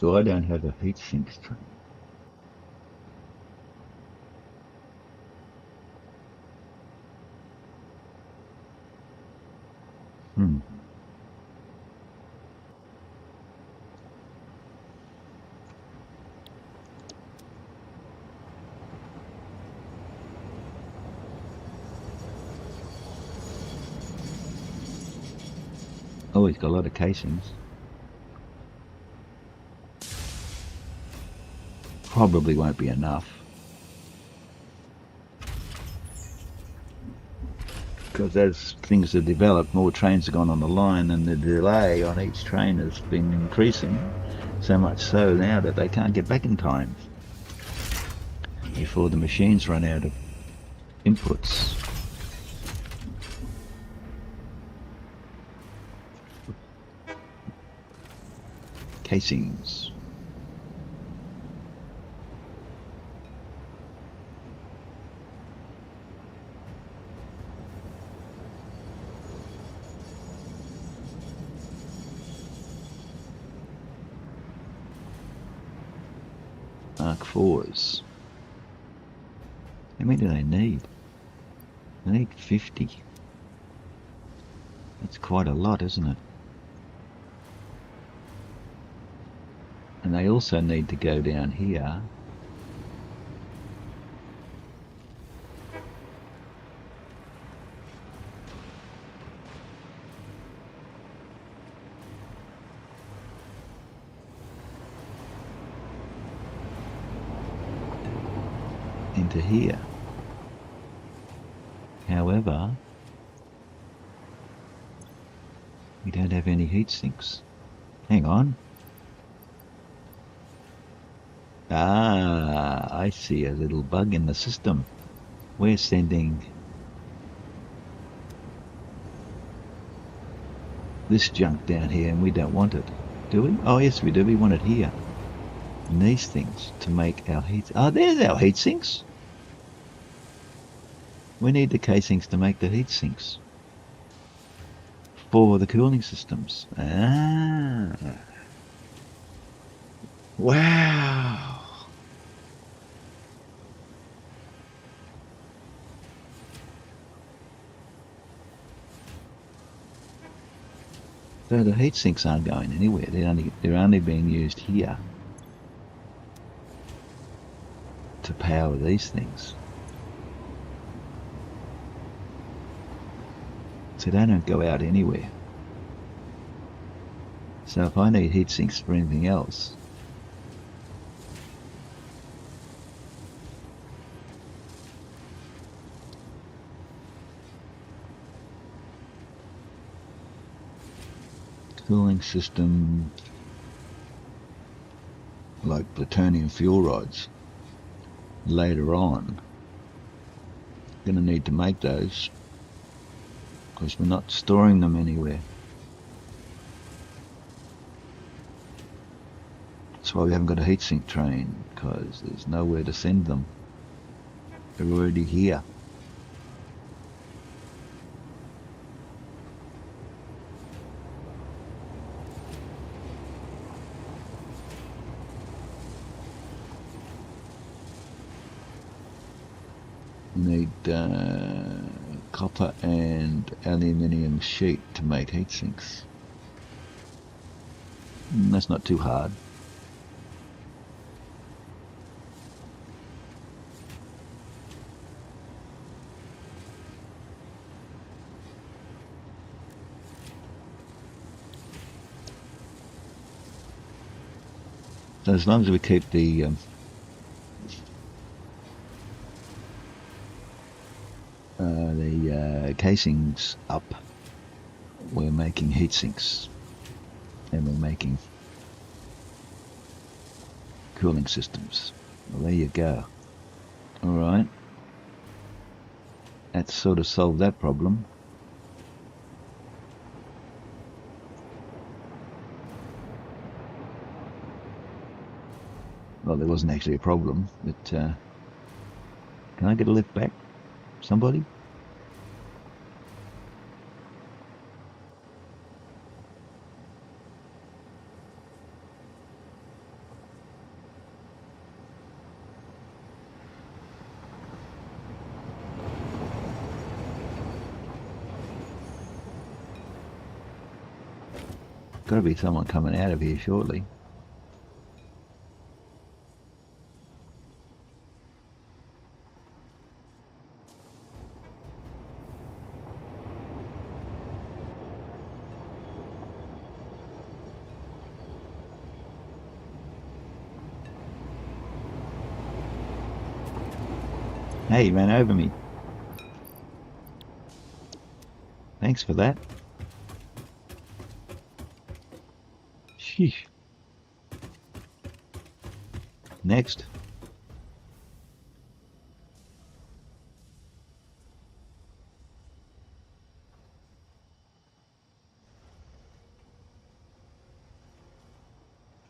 So I don't have a heat sinks train. Oh, he's got a lot of casings. Probably won't be enough. Because as things have developed, more trains have gone on the line and the delay on each train has been increasing. So much so now that they can't get back in time before the machines run out of inputs. Casings. Mark IVs. How many do they need? They need 50. That's quite a lot, isn't it? And they also need to go down here. Into here. However, we don't have any heat sinks. Hang on. Ah, I see a little bug in the system. We're sending this junk down here and we don't want it, do we? Oh yes we do, we want it here. And these things to make our heat. Oh, there's our heat sinks. We need the casings to make the heat sinks for the cooling systems. Ah. Wow. So the heat sinks aren't going anywhere. They're only being used here to power these things. So they don't go out anywhere. So if I need heat sinks for anything else, cooling system like plutonium fuel rods later on, going to need to make those because we're not storing them anywhere. That's why we haven't got a heatsink train, because there's nowhere to send them. They're already here. Need copper and aluminium sheet to make heat sinks. That's not too hard. So as long as we keep the casings up, we're making heat sinks and we're making cooling systems. Well, there you go. Alright, that's sort of solved that problem. Well, there wasn't actually a problem, but can I get a lift back? Somebody? Got to be someone coming out of here shortly. Hey, he ran over me. Thanks for that. Sheesh. Next.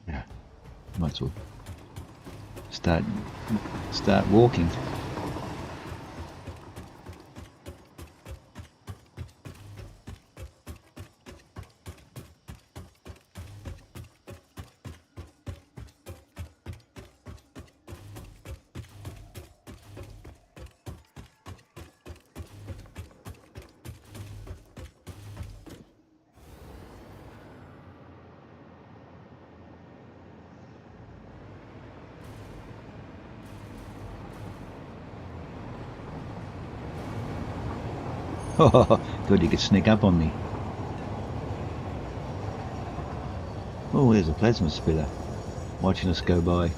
Yeah, might as well start walking. Good, you could sneak up on me. Oh, there's a plasma spitter watching us go by.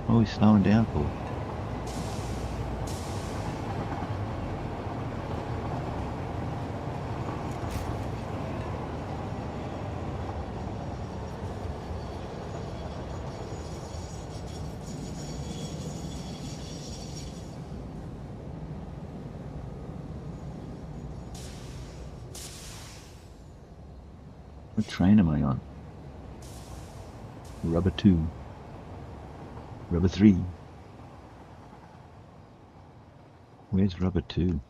Oh, he's slowing down for. What train am I on? Rubber 2. Rubber 3. Where's rubber 2?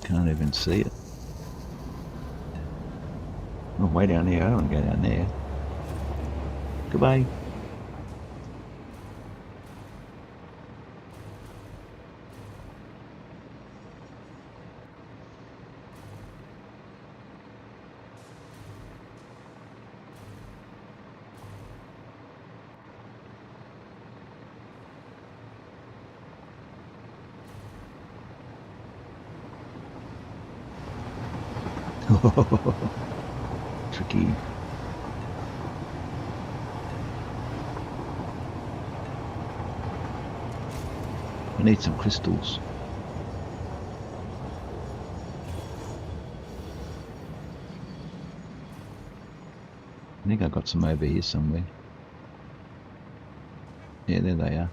Can't even see it. Oh, way down there. I don't want to go down there. Goodbye. Tricky. I need some crystals. I think I got some over here somewhere. Yeah, there they are.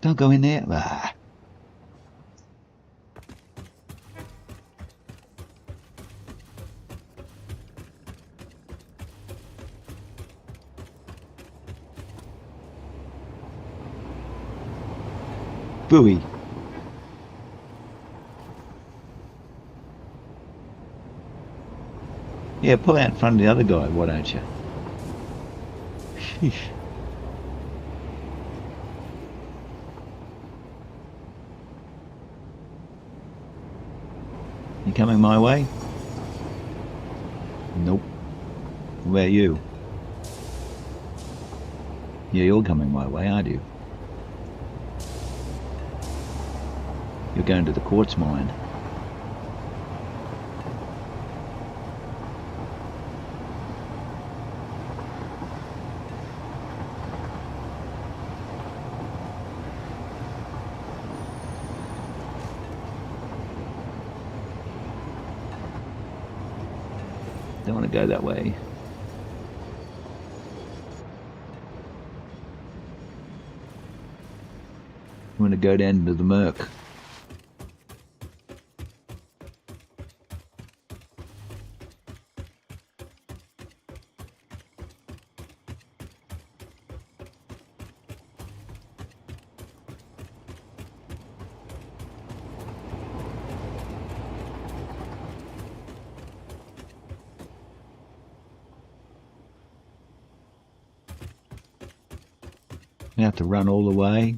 Don't go in there. Ah. Booey. Yeah, pull out in front of the other guy, why don't you? Sheesh. You coming my way? Nope. Where are you? Yeah, you're coming my way, aren't you? You're going to the quartz mine. Don't want to go that way. I want to go down into the murk. You have to run all the way.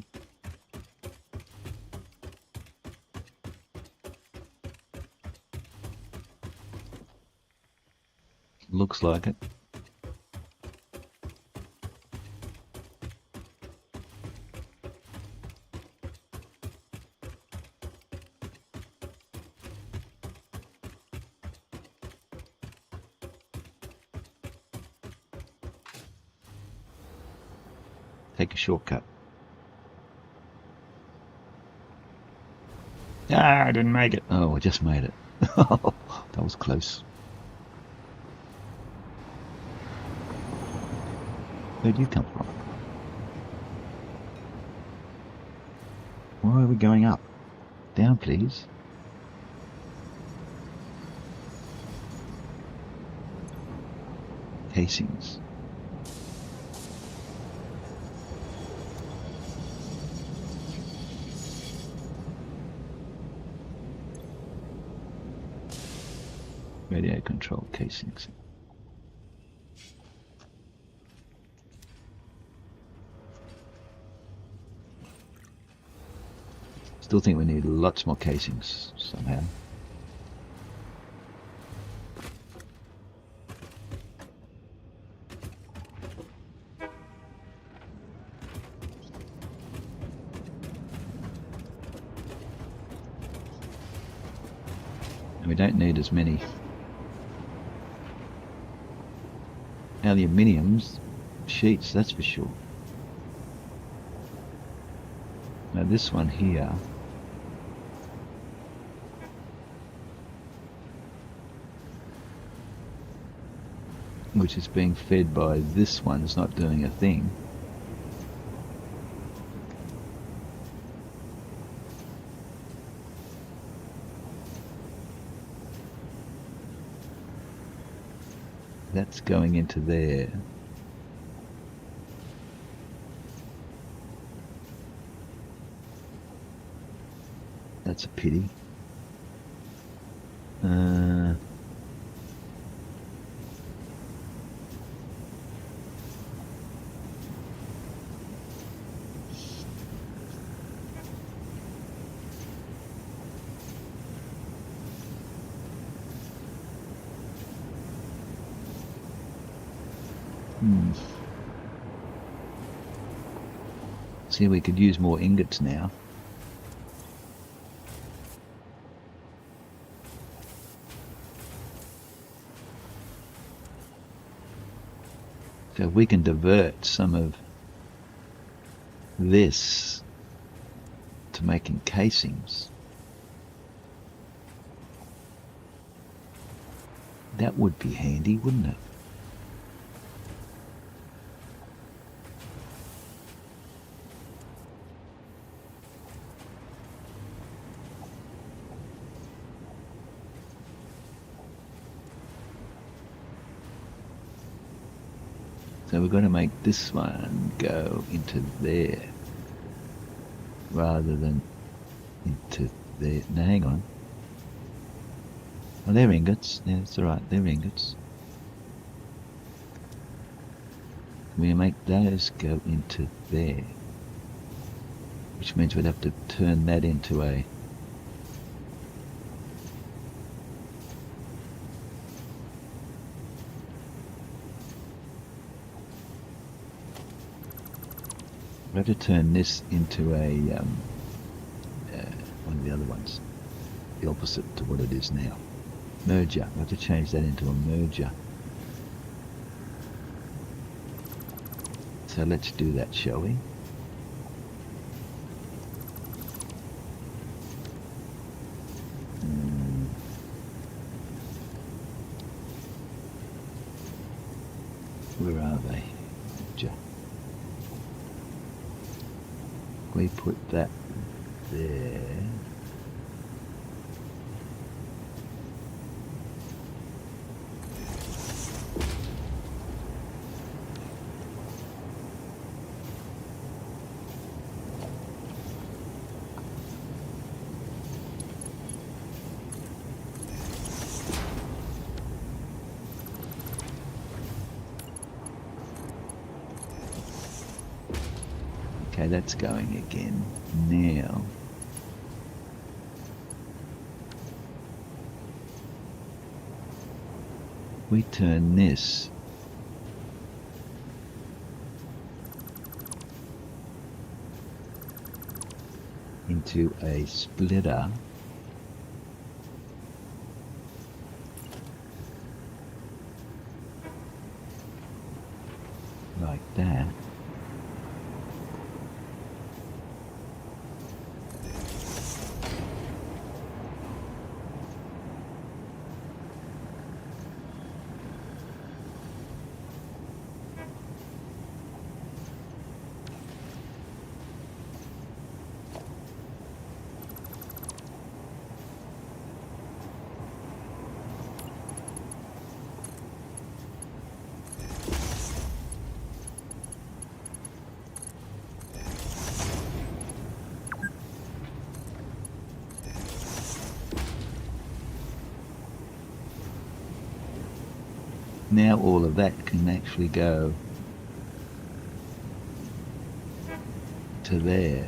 Looks like it. Take a shortcut. Ah, I didn't make it. Oh, I just made it. That was close. Where'd you come from? Why are we going up? Down, please. Casings. Radio control casings. Still think we need lots more casings somehow. And we don't need as many aluminiums sheets, that's for sure. Now this one here, which is being fed by this one, is not doing a thing. That's going into there. That's a pity. See, we could use more ingots now. So we can divert some of this to making casings. That would be handy, wouldn't it? So we're going to make this one go into there rather than into there. Now hang on. Oh, they're ingots. Yeah, it's alright, they're ingots. We make those go into there, which means we'd have to turn that into a we have to turn this into a one of the other ones, the opposite to what it is now. Merger. We have to change that into a merger. So let's do that, shall we? Where are they? Merger. We put that there. Okay, that's going again. Now we turn this into a splitter like that. Now all of that can actually go to there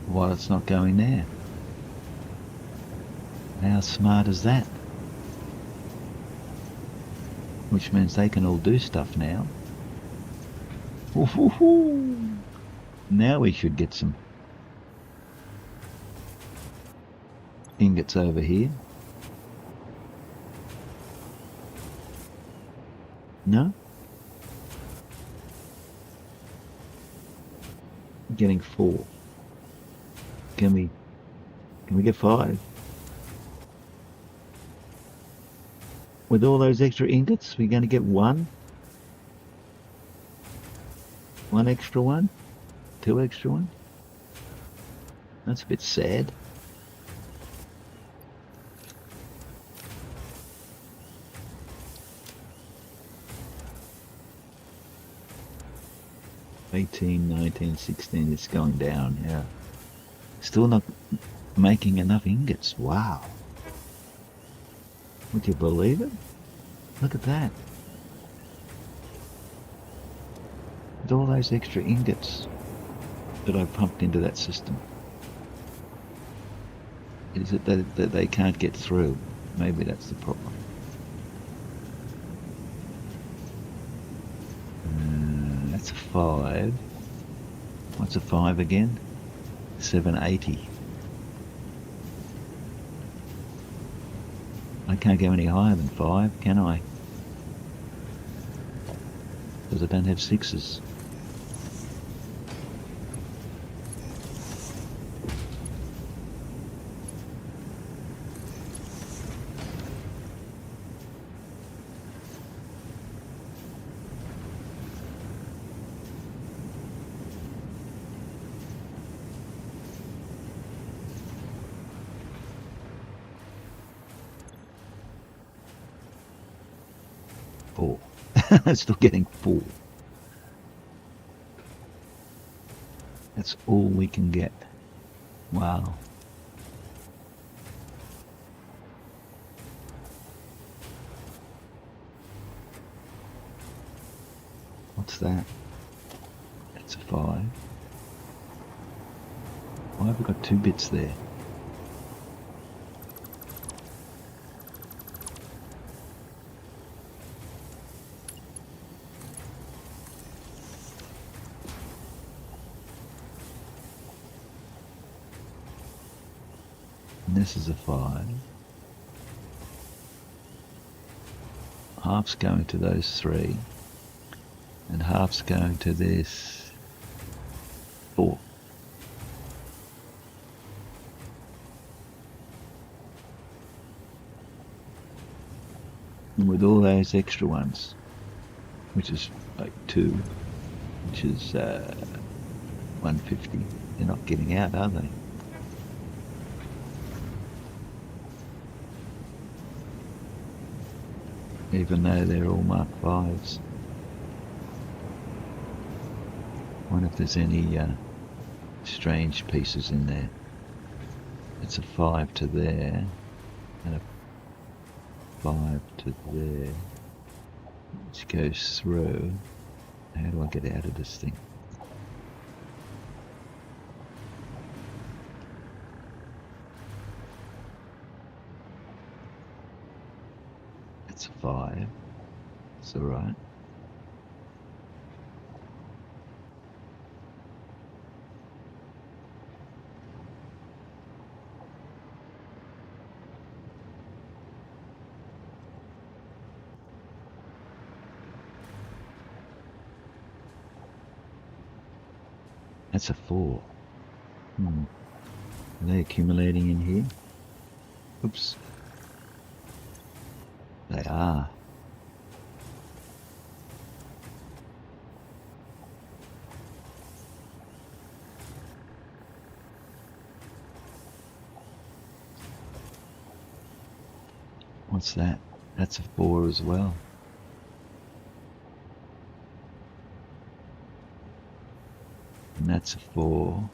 while it's not going there. How smart is that? Which means they can all do stuff now. Ooh, now we should get some ingots over here. No? I'm getting 4. Can we get 5? With all those extra ingots, we're going to get 1? 1 extra one? 2 extra one? That's a bit sad. $18, $19, $16, it's going down, yeah. Still not making enough ingots. Wow. Would you believe it? Look at that. With all those extra ingots that I pumped into that system. Is it that they can't get through? Maybe that's the problem. That's a 5. What's a 5 again? 780. I can't go any higher than 5, can I? Because I don't have 6s. Still getting 4. That's all we can get. Wow. What's that? That's a 5. Why have we got 2 bits there? And this is a 5. Half's going to those 3. And half's going to this 4. And with all those extra ones, which is like 2, which is 150, they're not getting out, are they? Even though they're all Mark 5s. Wonder if there's any strange pieces in there. It's a 5 to there, and a 5 to there, which goes through. How do I get out of this thing? It's a 5. It's alright. That's a 4. Are they accumulating in here? Oops. They are. What's that? That's a 4 as well. And that's a 4.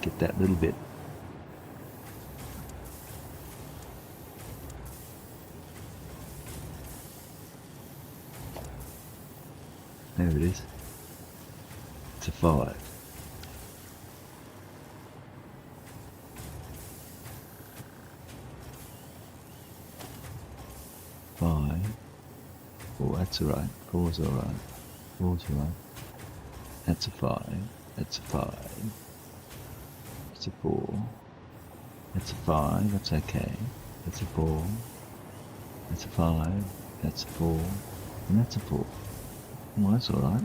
get that little bit. There it is. It's a 5. Five. Oh, that's alright. 4's alright. 4's alright. That's a 5. That's a 5. That's a 4. That's a 5. That's okay. That's a 4. That's a 5. That's a 4. And that's a 4. Well, that's alright.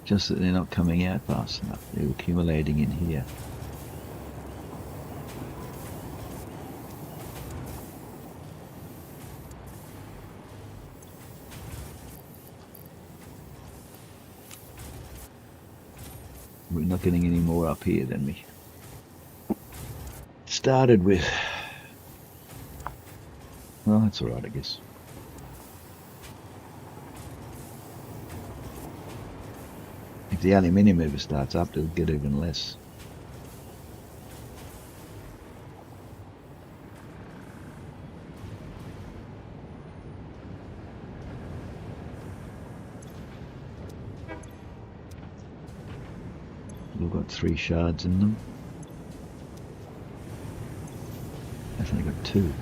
Just that they're not coming out fast enough. They're accumulating in here. We're not getting any more up here than we started with. Well, that's alright, I guess. If the aluminium ever starts up, it'll get even less. We've got 3 shards in them. I've only got 2.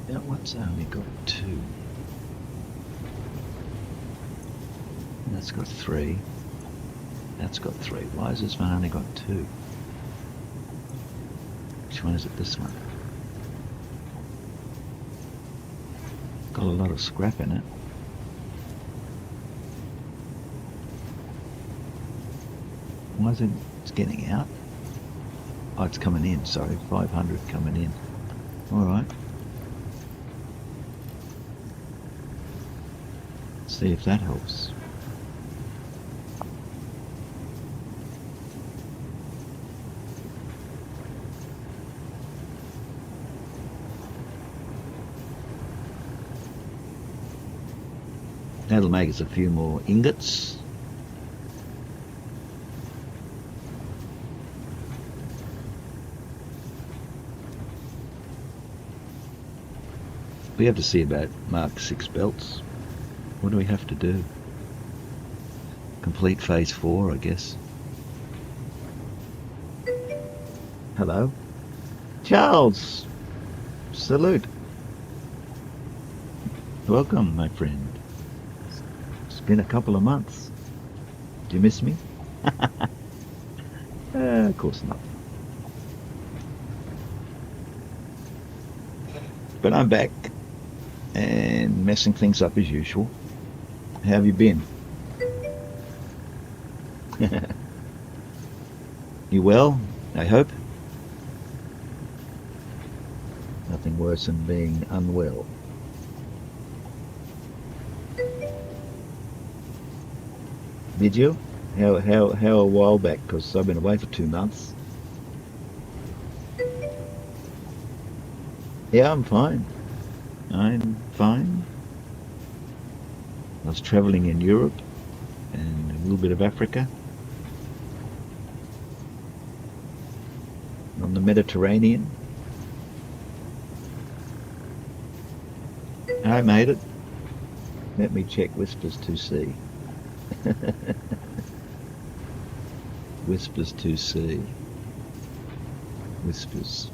That one's only got 2. And that's got 3. That's got 3. Why has this one only got 2? Which one is it? This one. Got a lot of scrap in it. Why is it? It's getting out. Oh, it's coming in. Sorry, 500 coming in. All right. Let's see if that helps. That'll make us a few more ingots. We have to see about Mark 6 belts. What do we have to do? Complete phase 4, I guess. Hello. Charles! Salute. Welcome, my friend. It's been a couple of months. Do you miss me? Of course not. But I'm back and messing things up as usual. How have you been? You well, I hope? Nothing worse than being unwell. Did you? How a while back? Because I've been away for 2 months. Yeah, I'm fine. I'm fine. I was travelling in Europe and a little bit of Africa. On the Mediterranean. I made it. Let me check Whispers 2C. Whispers 2C. Whispers.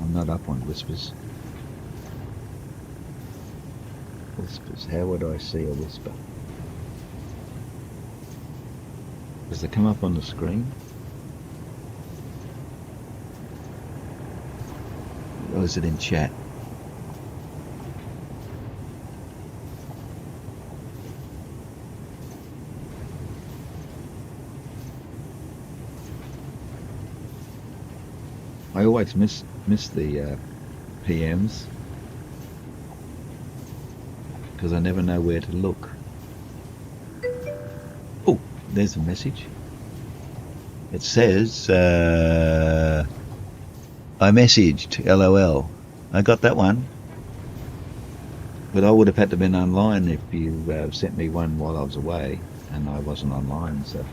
I'm not up on Whispers. Whispers. How would I see a whisper? Does it come up on the screen? Or is it in chat? I always miss the PMs because I never know where to look. Oh, there's a message. It says, I messaged, LOL. I got that one. But I would have had to have been online if you sent me one while I was away and I wasn't online, so.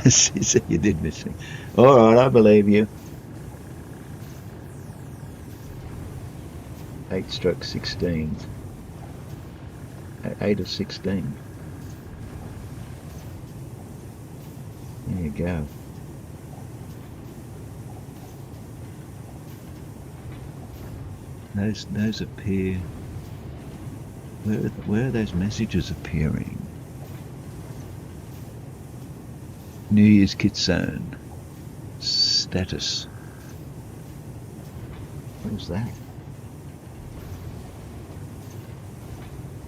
She said you did miss me. All right, I believe you. 8/16. 8 of 16. There you go. Those appear. Where are those messages appearing? New Year's Kit Zone. Status. What was that?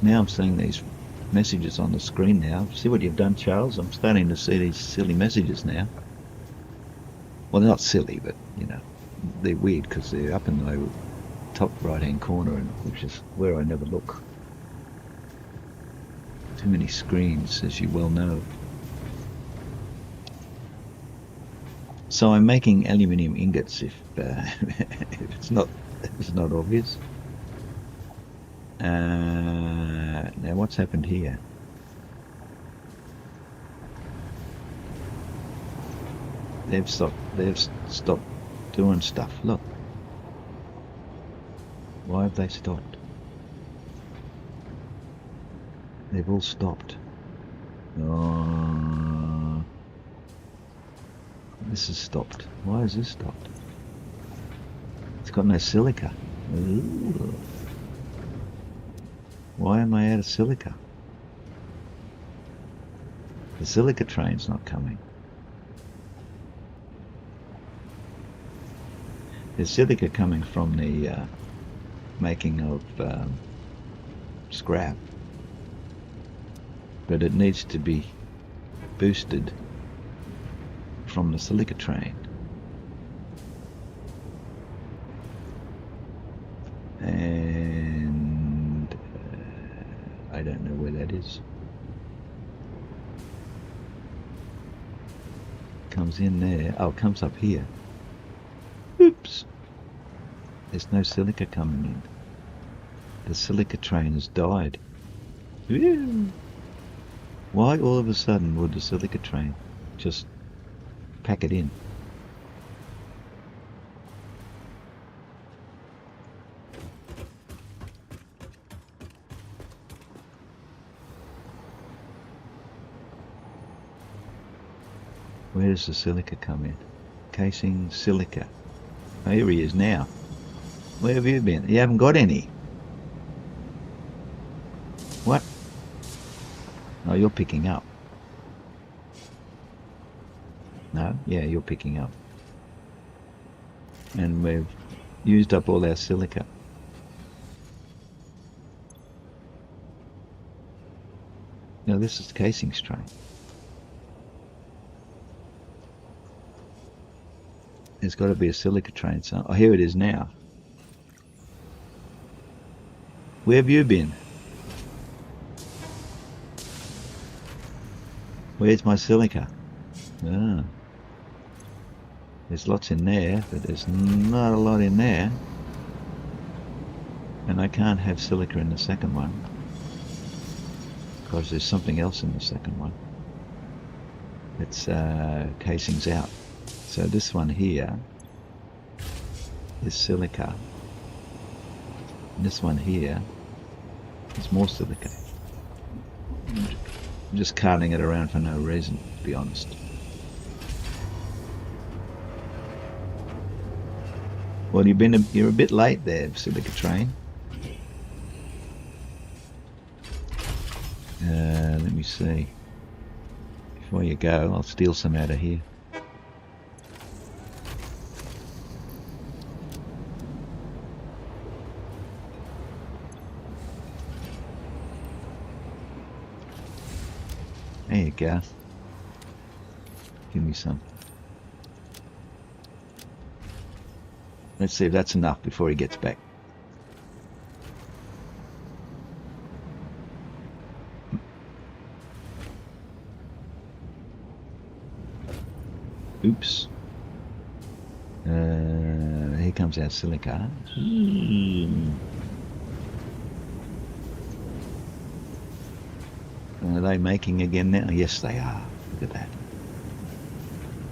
Now I'm seeing these messages on the screen now. See what you've done, Charles? I'm starting to see these silly messages now. Well, they're not silly, but, you know, they're weird because they're up in the top right-hand corner, which is where I never look. Too many screens, as you well know. So I'm making aluminium ingots if it's not obvious. Now what's happened here? They've stopped doing stuff. Look. Why have they stopped? They've all stopped. Oh, this has stopped. Why has this stopped? It's got no silica. Ooh. Why am I out of silica? The silica train's not coming. There's silica coming from the making of scrap, but it needs to be boosted from the silica train. And I don't know where that is. Comes in there. Oh, it comes up here. Oops. There's no silica coming in. The silica train has died. Why all of a sudden would the silica train just pack it in? Where does the silica come in? Casing silica. Oh, here he is now. Where have you been? You haven't got any. What? Oh, you're picking up. No? Yeah, you're picking up. And we've used up all our silica. Now this is casing strain. There's got to be a silica train. So, oh, here it is now. Where have you been? Where's my silica? Ah. There's lots in there, but there's not a lot in there. And I can't have silica in the second one, because there's something else in the second one. It's casings out. So this one here is silica. And this one here is more silica. I'm just carting it around for no reason, to be honest. Well, you're a bit late there, silica train. Let me see. Before you go, I'll steal some out of here. There you go. Give me some. Let's see if that's enough before he gets back. Oops. Here comes our silica. Are they making again now? Yes, they are. Look at that.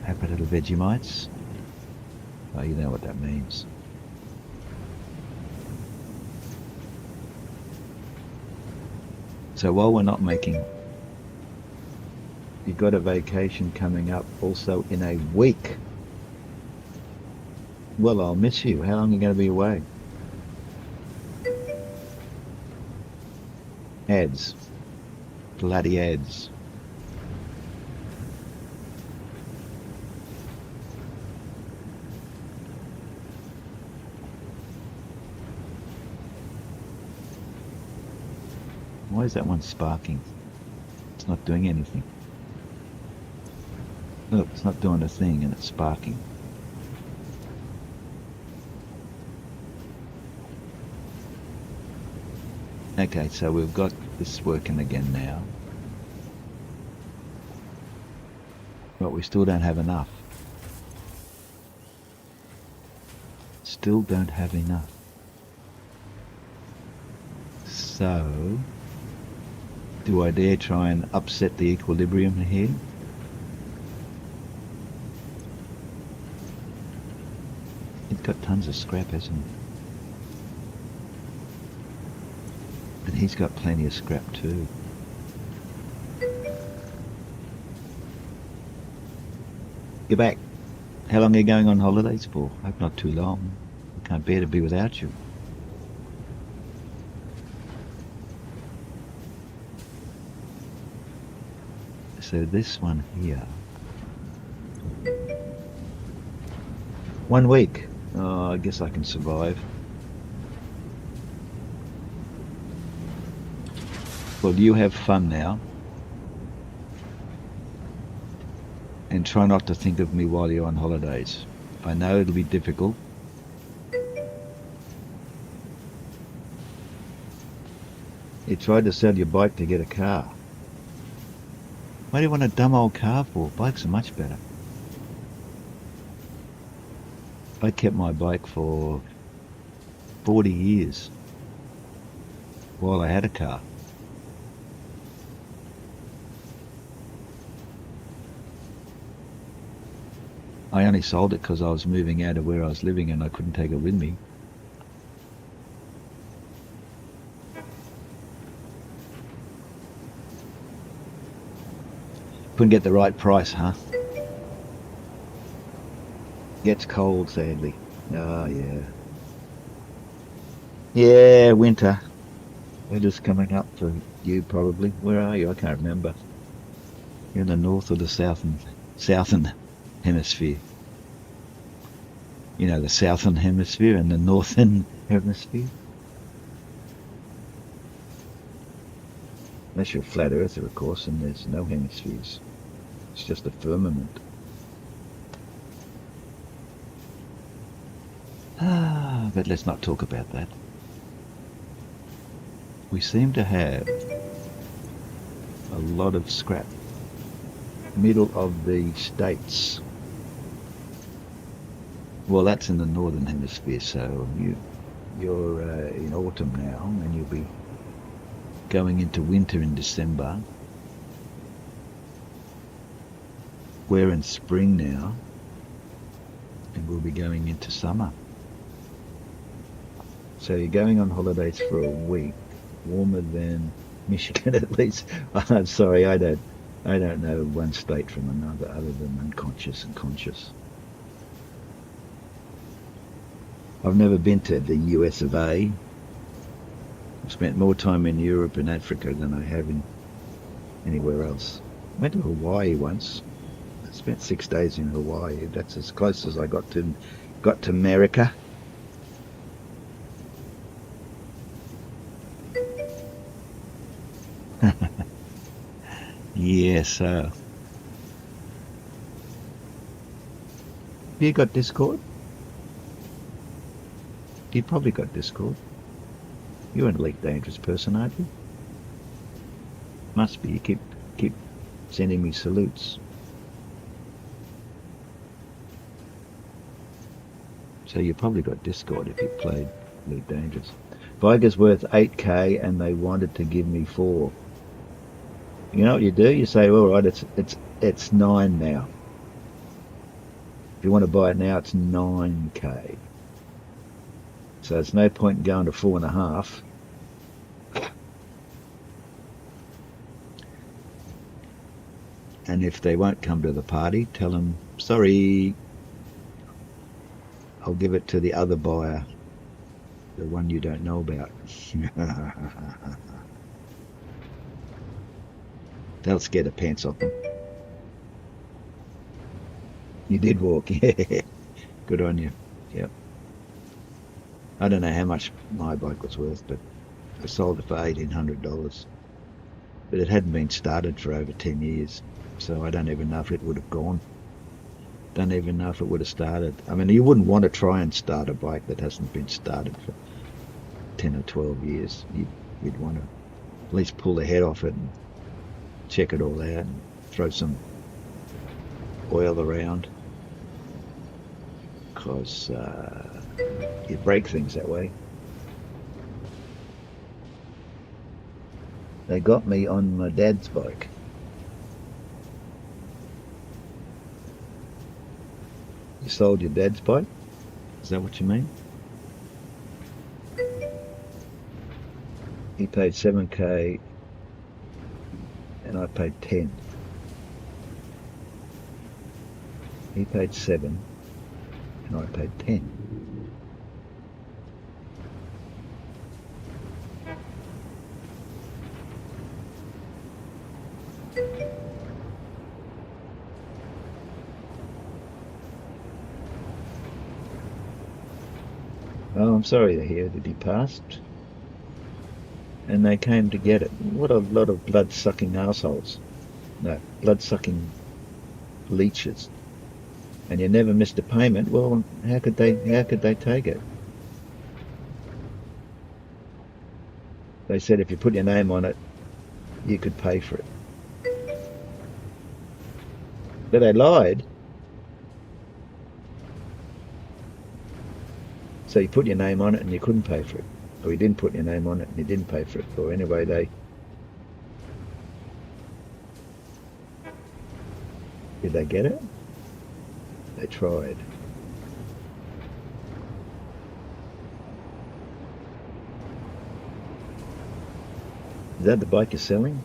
Happy little Vegemites. Oh, you know what that means. So while we're not making, you've got a vacation coming up also in a week. Well, I'll miss you. How long are you going to be away? Ads. Bloody ads. Why is that one sparking? It's not doing anything. Look, it's not doing a thing and it's sparking. Okay, so we've got this working again now. But we still don't have enough. Still don't have enough. So, do I dare try and upset the equilibrium here? It's got tons of scrap, hasn't it? And he's got plenty of scrap too. You're back. How long are you going on holidays for? Hope not too long. I can't bear to be without you. So this one here. 1 week. Oh, I guess I can survive. Well, you have fun now. And try not to think of me while you're on holidays. I know it'll be difficult. You tried to sell your bike to get a car. What do you want a dumb old car for? Bikes are much better. I kept my bike for 40 years while I had a car. I only sold it because I was moving out of where I was living and I couldn't take it with me. Couldn't get the right price, huh? Gets cold, sadly. Oh, yeah. Yeah, winter. Winter's coming up for you, probably. Where are you? I can't remember. You're in the north or the southern hemisphere. You know, the southern hemisphere and the northern hemisphere. Unless you're a flat earther, of course, and there's no hemispheres. It's just a firmament. But let's not talk about that. We seem to have a lot of scrap. Middle of the States. Well, that's in the northern hemisphere, so you're in autumn now, and you'll be going into winter in December. We're in spring now, and we'll be going into summer. So you're going on holidays for a week, warmer than Michigan at least. I'm sorry, I don't know one state from another other than unconscious and conscious. I've never been to the US of A. I've spent more time in Europe and Africa than I have in anywhere else. I went to Hawaii once. I spent 6 days in Hawaii. That's as close as I got to America. Yes. Have you got Discord? You probably got Discord. You're an elite dangerous person, aren't you? Must be. You keep sending me salutes. So you probably got Discord if you played Elite Dangerous. Bike is worth 8k and they wanted to give me 4. You know what you do? You say, all right, it's 9 now. If you want to buy it now, it's 9k. So there's no point in going to 4.5. And if they won't come to the party, tell them, sorry, I'll give it to the other buyer, the one you don't know about. They'll scare the pants off them. You did walk, yeah. Good on you. Yep. I don't know how much my bike was worth, but I sold it for $1,800. But it hadn't been started for over 10 years, so I don't even know if it would have gone. Don't even know if it would have started. I mean, you wouldn't want to try and start a bike that hasn't been started for 10 or 12 years. You'd want to at least pull the head off it and check it all out and throw some oil around, because you break things that way. They got me on my dad's bike. You sold your dad's bike? Is that what you mean? He paid 7k and I paid 10. He paid 7 and I paid 10. Oh, I'm sorry to hear that he passed. And they came to get it. What a lot of blood-sucking assholes. No, blood-sucking leeches. And you never missed a payment. Well, how could they take it? They said if you put your name on it, you could pay for it. But they lied. So you put your name on it and you couldn't pay for it. Or you didn't put your name on it and you didn't pay for it. Or anyway, did they get it? They tried. Is that the bike you're selling?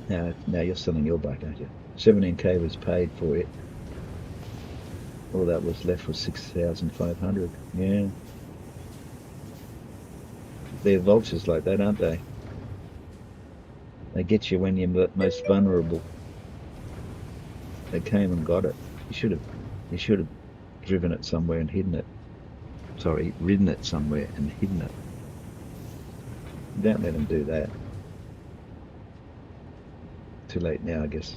No, you're selling your bike, aren't you? 17k was paid for it. All that was left was 6,500. Yeah. They're vultures like that, aren't they? They get you when you're most vulnerable. They came and got it. You should have driven it somewhere and hidden it. Sorry, ridden it somewhere and hidden it. Don't let them do that. Too late now, I guess.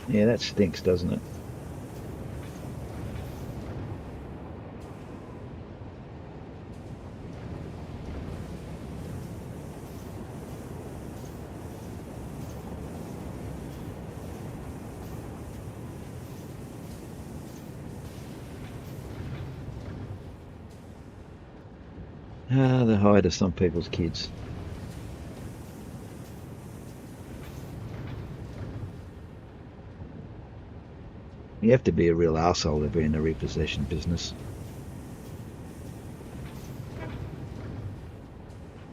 Yeah, that stinks, doesn't it? Ah, the hide of some people's kids. You have to be a real arsehole to be in the repossession business. I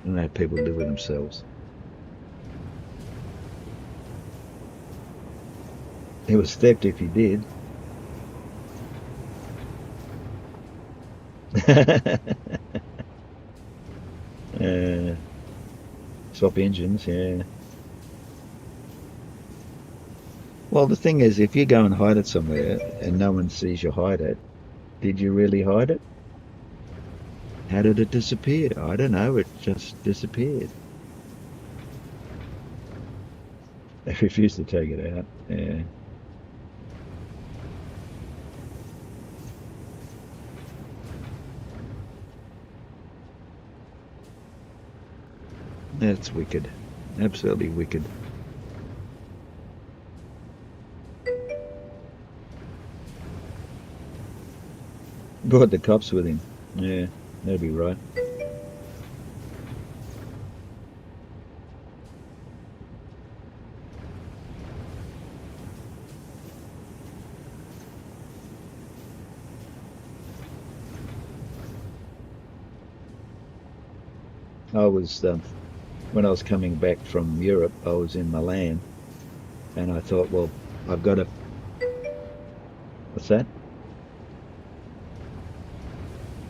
don't know how people live with themselves. He was theft if he did. Swap engines, yeah. Well, the thing is, if you go and hide it somewhere and no one sees you hide it, did you really hide it? How did it disappear? I don't know, it just disappeared. They refused to take it out, yeah. That's wicked. Absolutely wicked. Brought the cops with him. Yeah, that'd be right. I was when I was coming back from Europe, I was in Milan, and I thought, well, I've got to. What's that?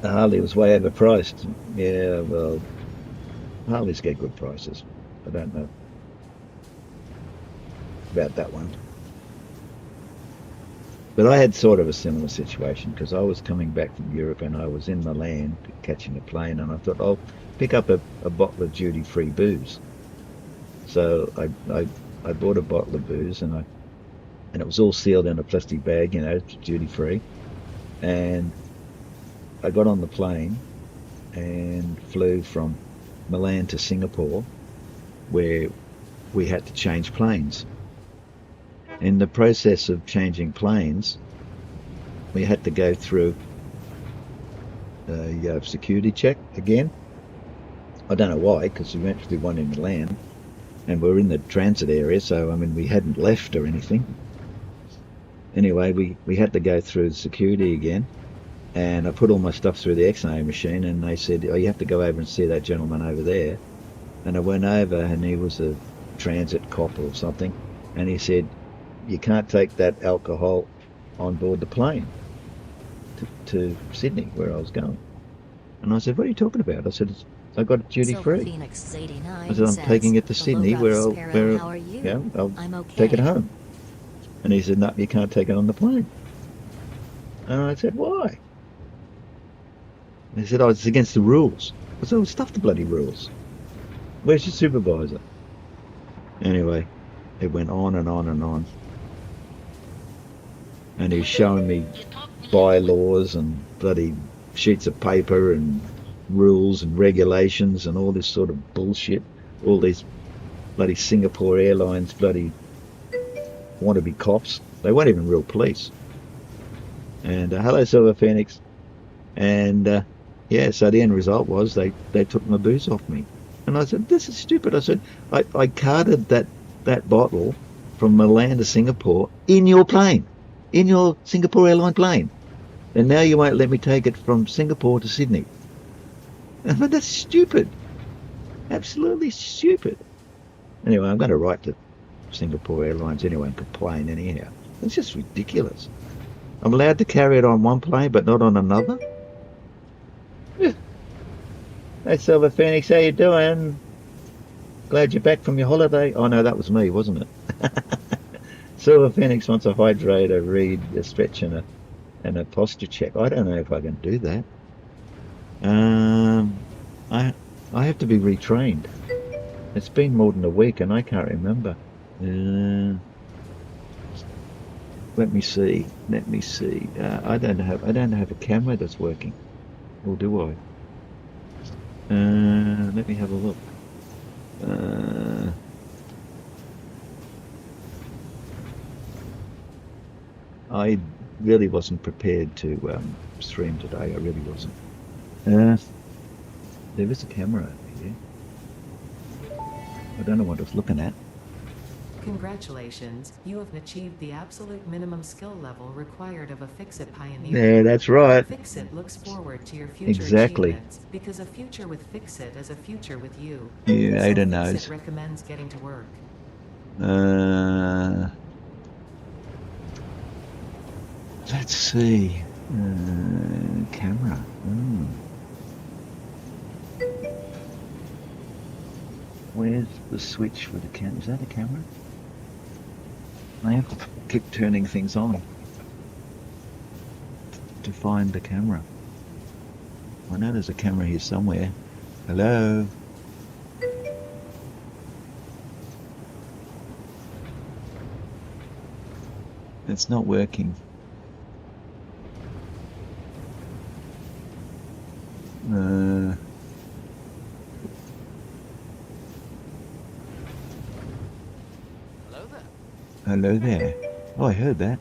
The Harley was way overpriced. Yeah, well, Harleys get good prices. I don't know about that one. But I had sort of a similar situation because I was coming back from Europe and I was in Milan catching a plane, and I thought I'll pick up a bottle of duty-free booze. So I bought a bottle of booze, and it was all sealed in a plastic bag, duty-free. And I got on the plane and flew from Milan to Singapore, where we had to change planes. In the process of changing planes, we had to go through a security check again. I don't know why, because we went through one in Milan, and we were in the transit area, so I mean we hadn't left or anything. Anyway, we had to go through the security again, and I put all my stuff through the X-ray machine, and they said, "Oh, you have to go over and see that gentleman over there." And I went over, and he was a transit cop or something, and he said, "You can't take that alcohol on board the plane to Sydney, where I was going." And I said, "What are you talking about?" I said, "I got it duty free." I said, "I'm taking it to Sydney, I'll take it home." And he said, "No, you can't take it on the plane." And I said, "Why?" And he said, "Oh, it's against the rules." I said, "Oh, stuff the bloody rules. Where's your supervisor?" Anyway, it went on and on and on. And he's showing me bylaws and bloody sheets of paper and rules and regulations and all this sort of bullshit. All these bloody Singapore Airlines bloody wannabe cops. They weren't even real police. And hello, Silver Phoenix. And yeah, so the end result was they took my booze off me. And I said, "This is stupid." I said, I carded that bottle from Milan to Singapore in your plane, in your Singapore airline plane. And now you won't let me take it from Singapore to Sydney. I mean, that's stupid. Absolutely stupid. Anyway, I'm going to write to Singapore Airlines anyway and complain anyhow. It's just ridiculous. I'm allowed to carry it on one plane but not on another? Yeah. Hey, Silver Phoenix, how you doing? Glad you're back from your holiday. Oh no, that was me, wasn't it? Silver Phoenix wants a hydrate, a read, a stretch, and a posture check. I don't know if I can do that. Um, I I have to be retrained. It's been more than a week and I can't remember. Uh, Let me see. Let me see. I don't have a camera that's working, or do I? Let me have a look. Uh, I really wasn't prepared to stream today. I really wasn't. Uh, there is a camera over here. I don't know what I was looking at. Congratulations, you have achieved the absolute minimum skill level required of a Fix-It pioneer. Yeah, that's right. Fix-It looks forward to your future Exactly. achievements, because a future with Fix-It is a future with you. Yeah, So Ada Fix-It knows. recommends getting to work. Uh, let's see. Camera. Where's the switch for the camera? Is that a camera? I have to keep turning things on to find the camera. I know there's a camera here somewhere. Hello? It's not working. Uh, Hello there. Hello there. Oh, I heard that.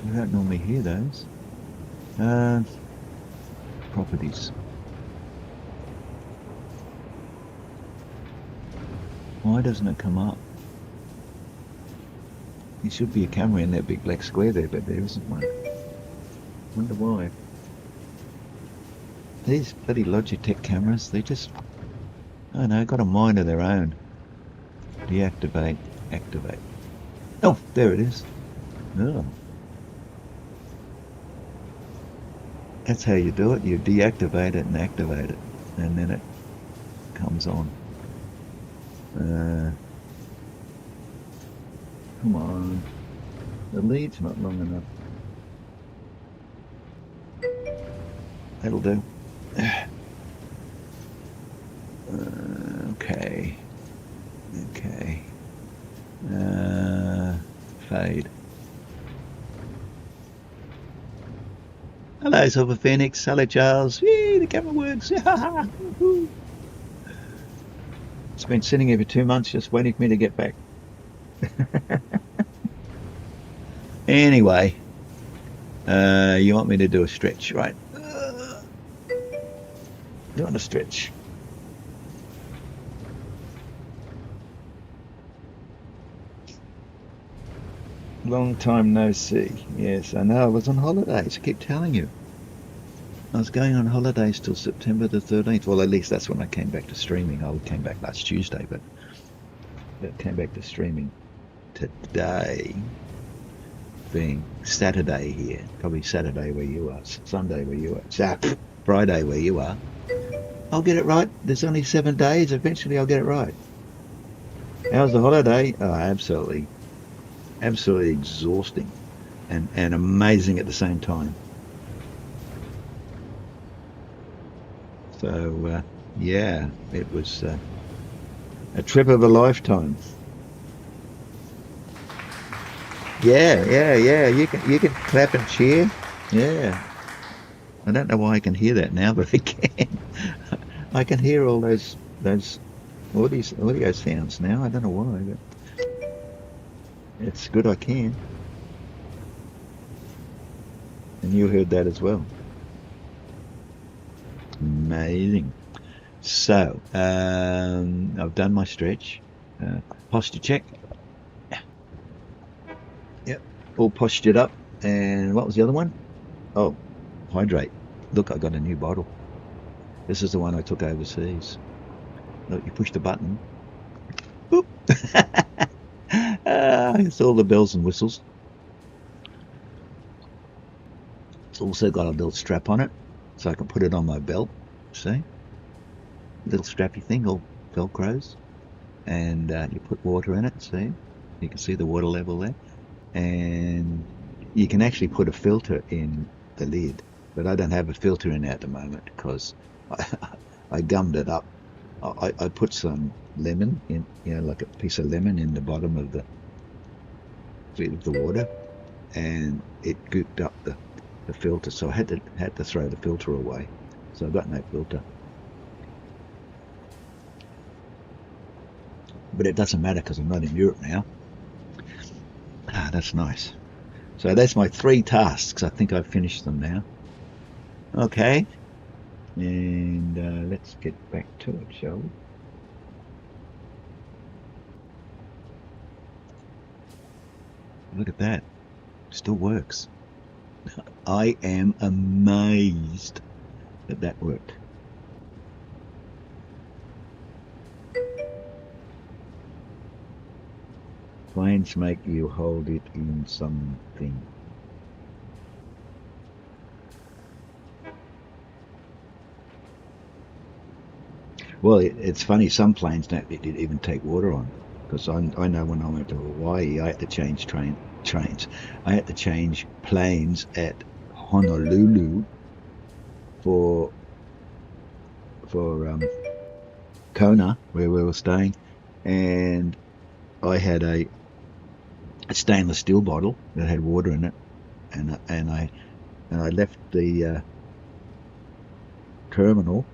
You don't normally hear those. Uh, properties. Why doesn't it come up? There should be a camera in that big black square there, but there isn't one. Wonder why. These bloody Logitech cameras, they just, I don't know, got a mind of their own. Deactivate, activate. Oh, there it is. Oh. That's how you do it. You deactivate it and activate it, and then it comes on. Come on. The lead's not long enough. That'll do. Okay. Okay. Fade. Hello, Silver Phoenix. Hello, Charles. Yee, the camera works. It's been sitting here for 2 months just waiting for me to get back. Anyway, you want me to do a stretch, right? Doing a stretch. Long time no see. Yes, I know. I was on holidays. I keep telling you. I was going on holidays till September the 13th. Well, at least that's when I came back to streaming. I came back last Tuesday, but I came back to streaming today, being Saturday here. Probably Saturday where you are. Sunday where you are. Friday where you are. I'll get it right. There's only 7 days. Eventually I'll get it right. How's the holiday? Oh, absolutely exhausting and amazing at the same time. So yeah, it was a trip of a lifetime. Yeah. You can clap and cheer. Yeah. I don't know why I can hear that now, but I can. I can hear all those audio sounds now. I don't know why, but it's good I can. And you heard that as well. Amazing. So, I've done my stretch. Posture check. Yep, all postured up. And what was the other one? Oh, hydrate. Look, I got a new bottle. This is the one I took overseas. Look, you push the button. Boop. It's all the bells and whistles. It's also got a little strap on it, so I can put it on my belt. See? Little strappy thing, all velcros. And you put water in it, see? You can see the water level there. And you can actually put a filter in the lid, but I don't have a filter in there at the moment because I gummed it up. I put some lemon in, like a piece of lemon in the bottom of the water, and it gooped up the filter, so I had to throw the filter away. So I've got no filter. But it doesn't matter because I'm not in Europe now. That's nice. So that's my 3 tasks. I think I've finished them now. Okay. And let's get back to it, shall we? Look at that. Still works. I am amazed that that worked. Planes make you hold it in something. Well, it's funny, some planes don't even take water on. Because I know when I went to Hawaii, I had to change trains. I had to change planes at Honolulu for Kona, where we were staying, and I had a stainless steel bottle that had water in it, and I left the terminal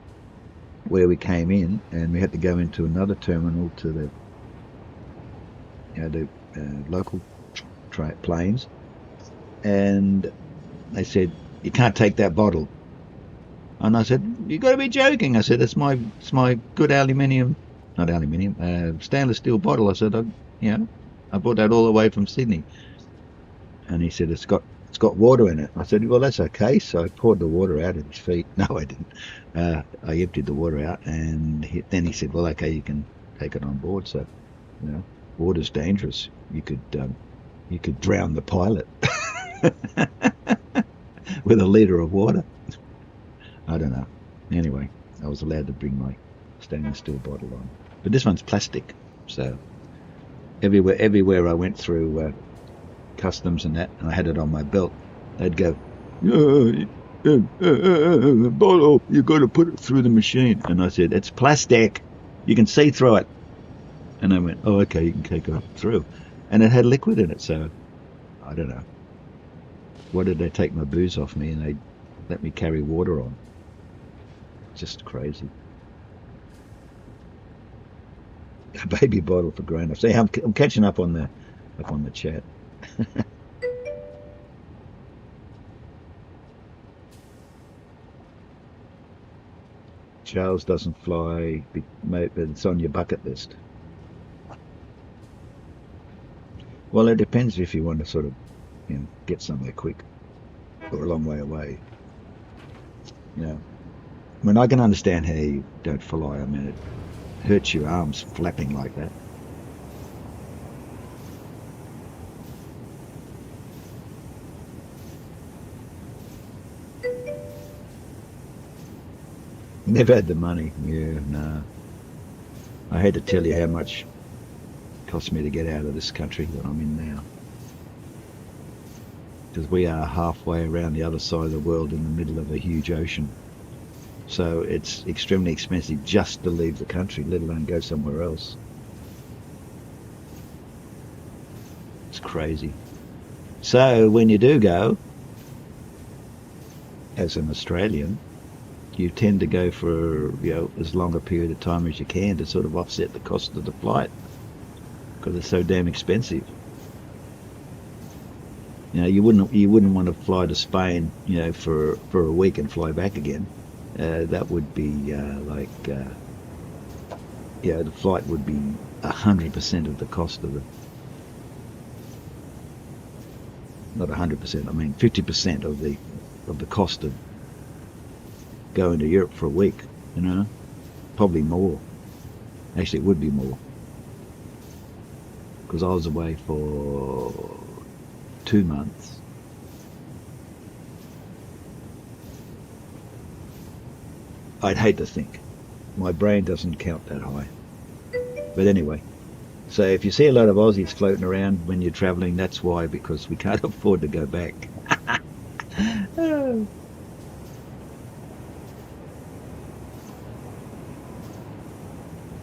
where we came in, and we had to go into another terminal to the local planes, and they said You can't take that bottle. And I said, you got to be joking. I said, it's my good aluminium, not aluminium, stainless steel bottle. I said, I bought that all the way from Sydney. And he said, it's got water in it. I said, well, that's okay. So I poured the water out at his feet. No, I didn't. I emptied the water out, and then he said, well, okay, you can take it on board. So, water's dangerous. You could drown the pilot with a liter of water. I don't know. Anyway, I was allowed to bring my stainless steel bottle on, but this one's plastic. So everywhere I went through customs and that, and I had it on my belt, they'd go, bottle, you got to put it through the machine. And I said, it's plastic. You can see through it. And I went, oh, okay, you can take it through. And it had liquid in it, so I don't know. Why did they take my booze off me and they let me carry water on? Just crazy. A baby bottle for grown-ups. See, I'm catching up on the chat. Charles doesn't fly, but it's on your bucket list. Well, it depends if you want to sort of get somewhere quick or a long way away. I mean, I can understand how you don't fly. I mean, it hurts your arms flapping like that. Never had the money. Yeah, no. I had to tell you how much it cost me to get out of this country that I'm in now. Because we are halfway around the other side of the world in the middle of a huge ocean. So it's extremely expensive just to leave the country, let alone go somewhere else. It's crazy. So when you do go, as an Australian, you tend to go for as long a period of time as you can to sort of offset the cost of the flight because it's so damn expensive. You wouldn't want to fly to Spain, for a week and fly back again. That would be the flight would be 100% of the cost of the. Not 100%. I mean 50% of the cost of going to Europe for a week. Probably more. Actually, it would be more because I was away for 2 months. I'd hate to think. My brain doesn't count that high. But anyway, so if you see a lot of Aussies floating around when you're travelling, that's why, because we can't afford to go back.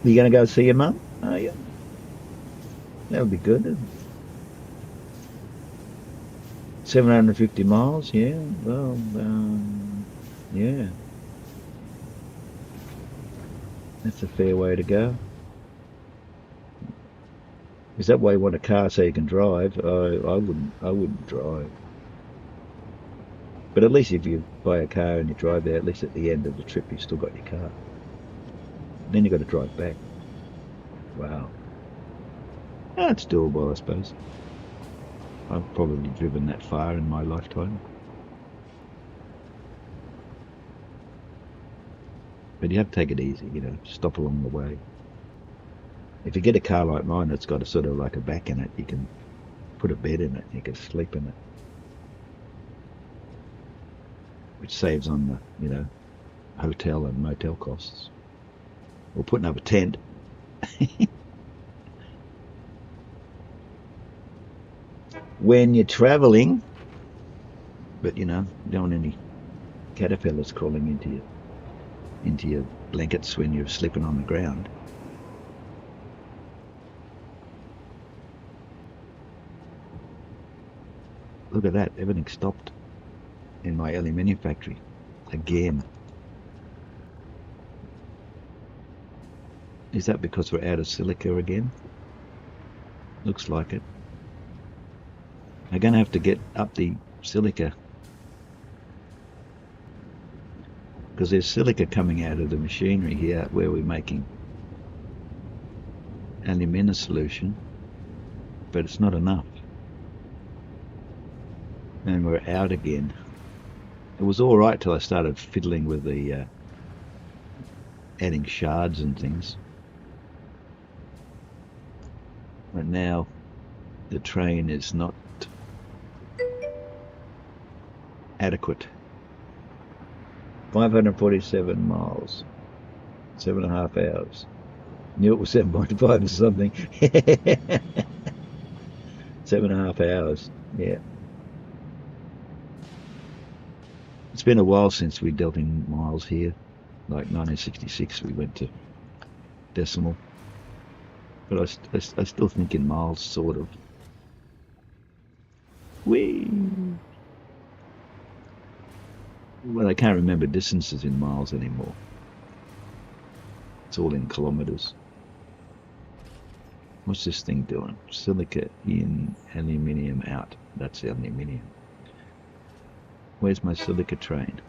You going to go see your mum? Oh, yeah. That would be good. 750 miles, yeah. Well, yeah. That's a fair way to go. Is that why you want a car so you can drive? I wouldn't drive. But at least if you buy a car and you drive there, at least at the end of the trip you've still got your car. Then you've got to drive back. Wow. It's doable, I suppose. I've probably driven that far in my lifetime. But you have to take it easy, stop along the way. If you get a car like mine that's got a sort of like a back in it, you can put a bed in it, you can sleep in it. Which saves on the, hotel and motel costs. Or putting up a tent. When you're travelling, but you don't want any caterpillars crawling into your blankets when you're sleeping on the ground. Look at that, everything stopped in my aluminium factory again. Is that because we're out of silica again? Looks like it. I'm going to have to get up the silica because there's silica coming out of the machinery here where we're making alumina solution, but it's not enough. And we're out again. It was all right till I started fiddling with the adding shards and things. But now the train is not adequate. 547 miles, 7.5 hours. Knew it was 7.5 or something. 7.5 hours, yeah. It's been a while since we dealt in miles here. Like 1966 we went to decimal. But I still think in miles, sort of. Whee! Well, I can't remember distances in miles anymore. It's all in kilometres. What's this thing doing? Silica in, aluminium out. That's the aluminium. Where's my silica train?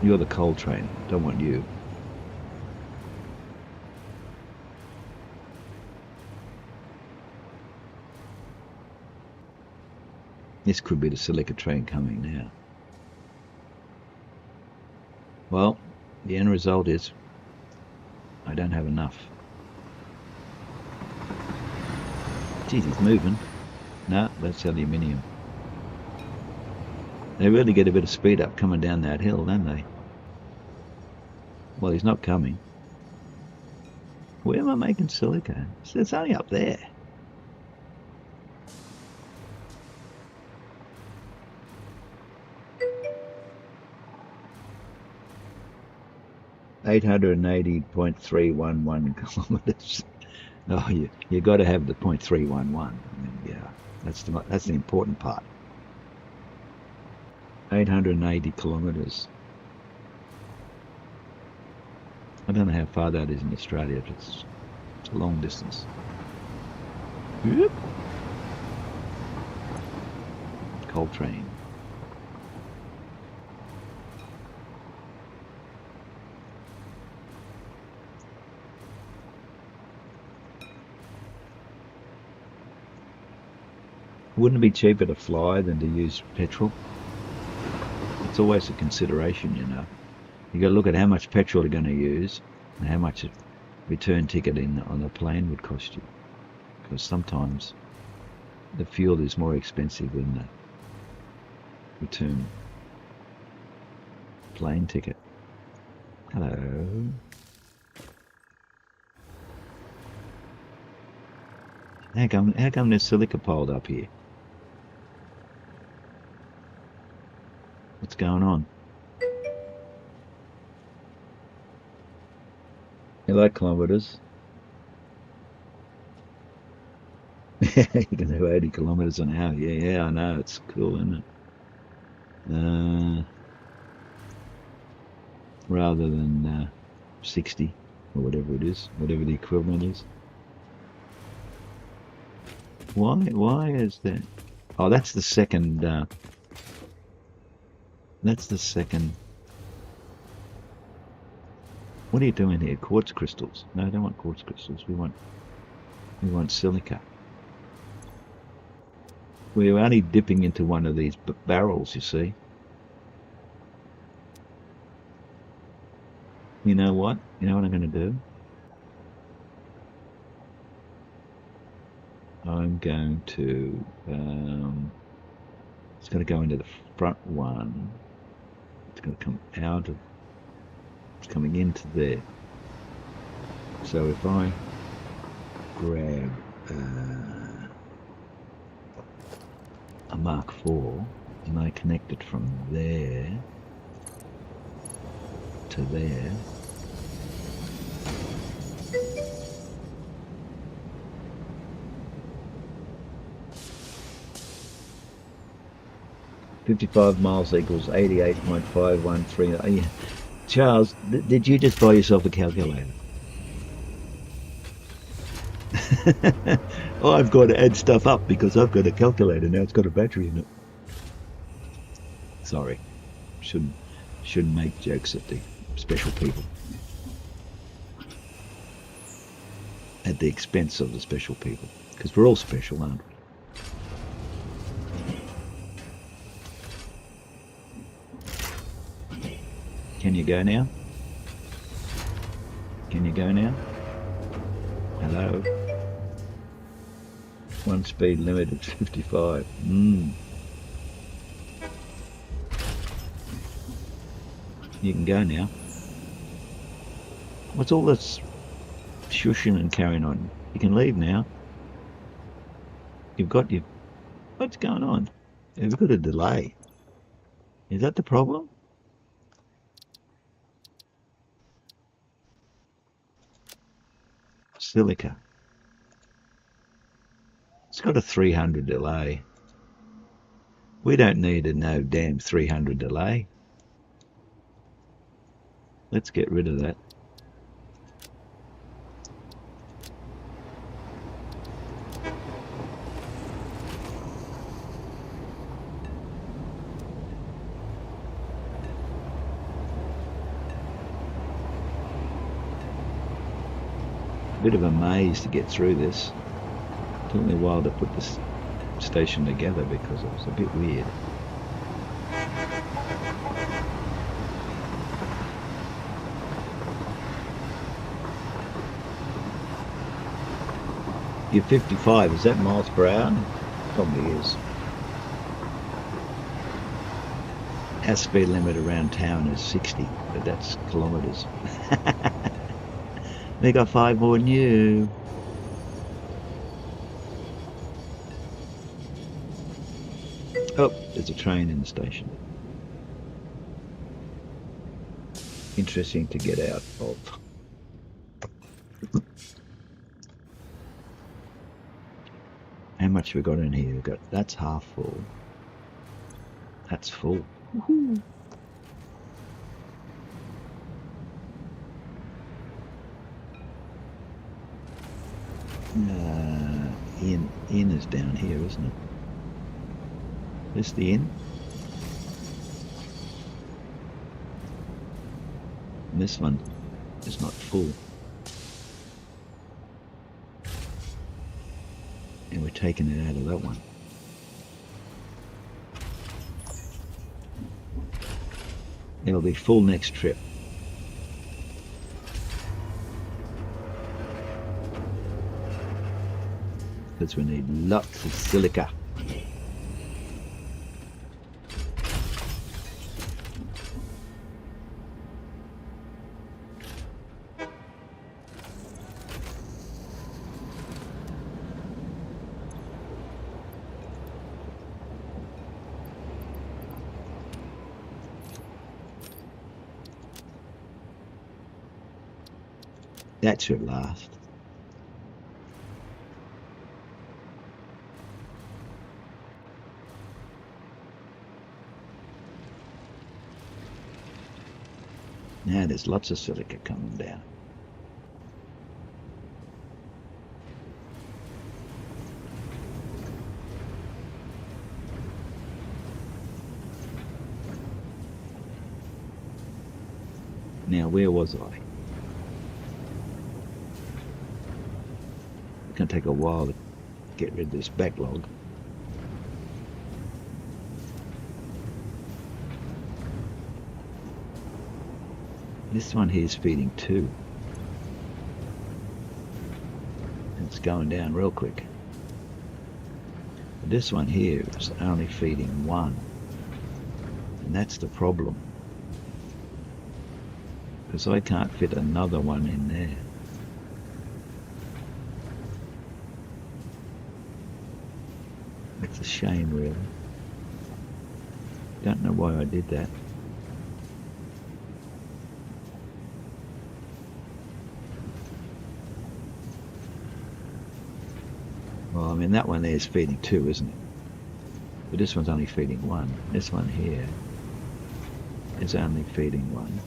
You're the coal train. Don't want you. This could be the silica train coming now. Well, the end result is I don't have enough. Geez, he's moving. No, that's aluminium. They really get a bit of speed up coming down that hill, don't they? Well, he's not coming. Where am I making silica? It's only up there. $880.311 kilometers. Oh, you got to have the 0.311. I mean, yeah, that's the important part. 880 kilometers. I don't know how far that is in Australia. It's a long distance. Yep. Coal train. Wouldn't it be cheaper to fly than to use petrol? It's always a consideration, you know. You got to look at how much petrol you're going to use and how much a return ticket on a plane would cost you. Because sometimes the fuel is more expensive than the return plane ticket. Hello. How come there's silica piled up here? What's going on? You like kilometres? You can do 80 kilometres an hour. Yeah, I know. It's cool, isn't it? Rather than 60 or whatever it is, whatever the equivalent is. Why is that? Oh, that's the second. That's the second. What are you doing here? Quartz crystals? No, I don't want quartz crystals. We want silica. We're only dipping into one of these barrels, you see. You know what? You know what I'm going to do? I'm going to, it's going to go into the front one. It's going to come out of, it's coming into there. So if I grab a Mark IV and I connect it from there to there, $55 miles equals 88.513. Yeah. Charles, did you just buy yourself a calculator? I've got to add stuff up because I've got a calculator now. It's got a battery in it. Sorry, shouldn't shouldn't make jokes at the special people at the expense of the special people, because we're all special, aren't we? Can you go now? Can you go now? Hello? One speed limit is 55. You can go now. What's all this shushing and carrying on? You can leave now. You've got your... What's going on? We've got a delay. Is that the problem? Silica. It's got a 300 delay. We don't need a no damn 300 delay. Let's get rid of that. Bit of a maze to get through this. Took me a while to put this station together because it was a bit weird. You're 55, is that miles per hour? Probably is. Our speed limit around town is 60, but that's kilometres. They got 5 more than you. Oh, there's a train in the station. Interesting to get out of. How much have we got in here? We've got, that's half full. That's full. Woohoo. Inn is down here, isn't it? This the inn? And this one is not full. And we're taking it out of that one. It'll be full next trip. Because we need lots of silica. That should last. Now there's lots of silica coming down. Now where was I? It's going to take a while to get rid of this backlog. This one here is feeding 2. It's going down real quick. But this one here is only feeding 1. And that's the problem. Because I can't fit another one in there. It's a shame, really. Don't know why I did that. Well, I mean, that one there is feeding 2, isn't it? But this one's only feeding 1. This one here is only feeding 1.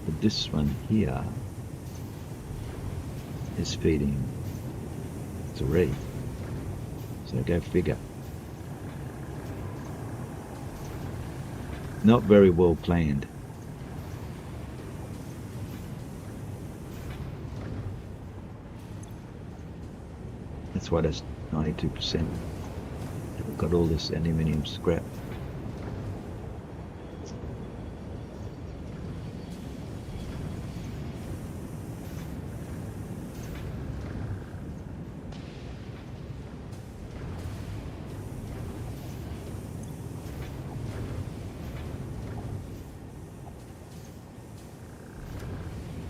But this one here is feeding 93. So go figure. Not very well planned. That's why that's 92%. We've got all this aluminium scrap.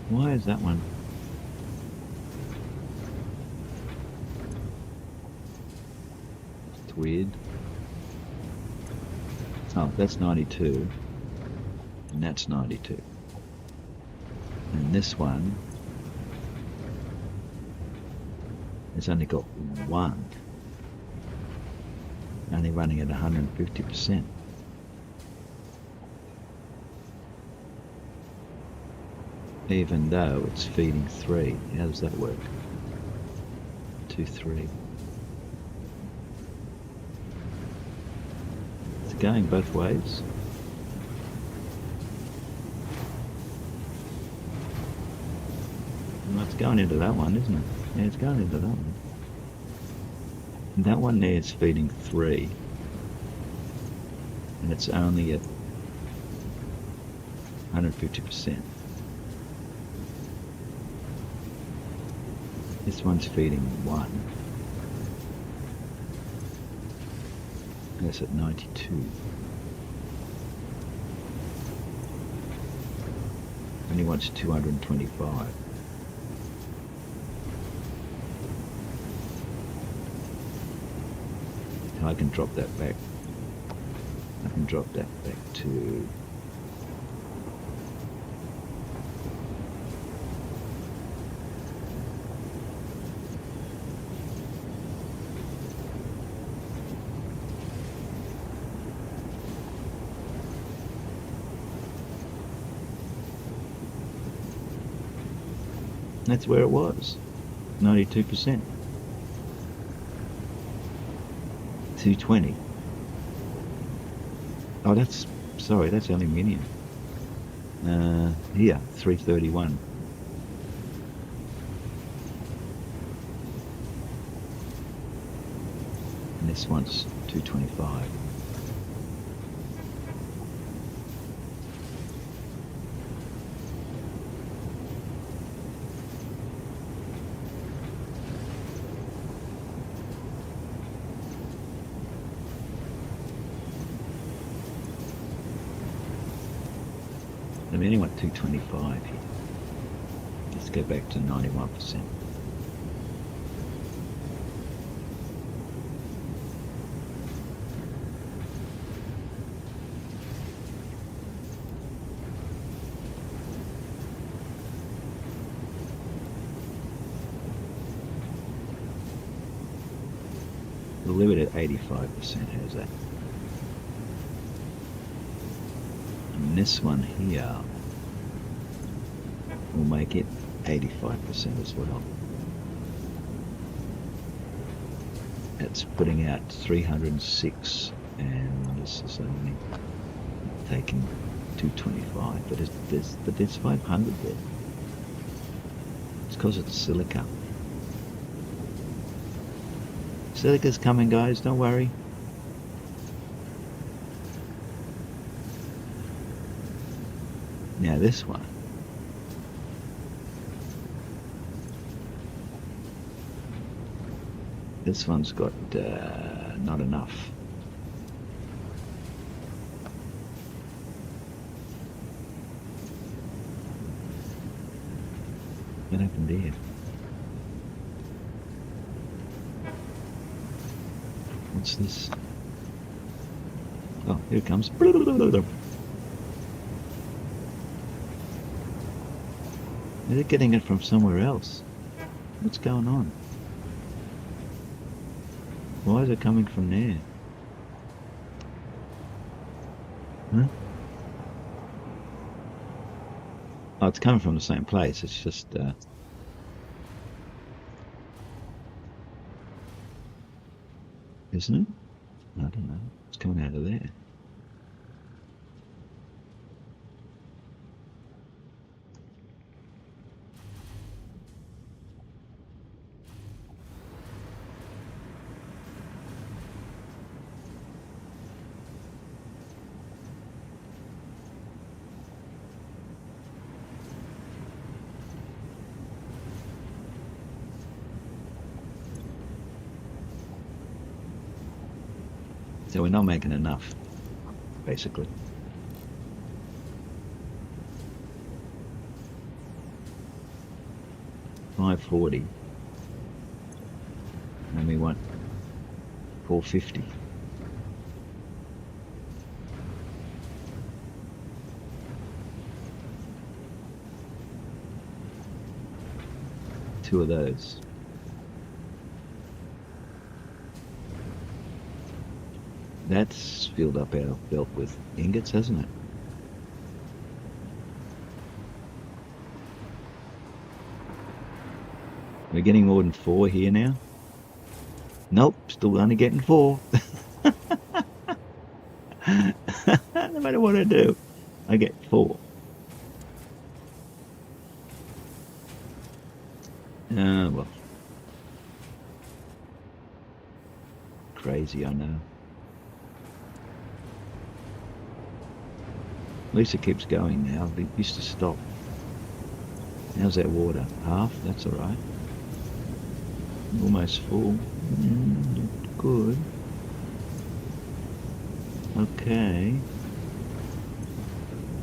Why is that one? It's weird. Oh, that's 92. And that's 92. And this one has only got one. Only running at 150%. Even though it's feeding 3. How does that work? 2, 3. It's going both ways. Well, it's going into that one, isn't it? Yeah, it's going into that one. And that one there is feeding 3. And it's only at 150%. This one's feeding 1. And it's at 92. Only wants 225. I can drop that back. I can drop that back to that's where it was. 92%. 220. Oh, that's, sorry, that's aluminium. Here, 331. And this one's 225. I mean, anyone 225 here. Let's go back to 91%. We'll leave it at 85%. How's that? And this one here will make it 85% as well. It's putting out 306, and this is only taking 225. But there's 500 there. It's because it's silica. Silica's coming, guys. Don't worry. Now this one. This one's got not enough. What happened here? What's this? Oh, here it comes. They're getting it from somewhere else. What's going on? Why is it coming from there? Huh? Oh, it's coming from the same place. It's just isn't it? I don't know. It's coming out of there. So we're not making enough, basically. $540, and we want $450. Two of those. That's filled up our belt with ingots, hasn't it? We're getting more than 4 here now. Nope, still only getting 4. No matter what I do, I get 4. Well. Crazy, I know. At least it keeps going now. It used to stop. How's that water? Half? That's all right. Almost full. Good. Okay.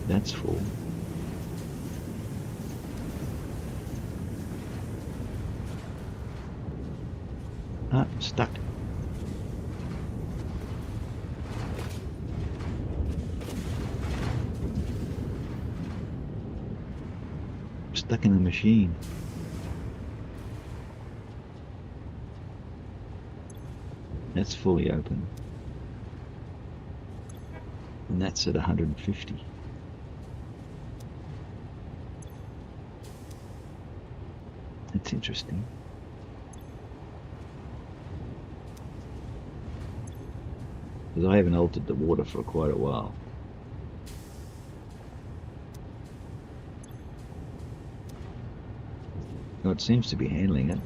That's full. Ah, stuck. Stuck in the machine. That's fully open. And that's at 150. That's interesting. Because I haven't altered the water for quite a while. Oh, it seems to be handling it.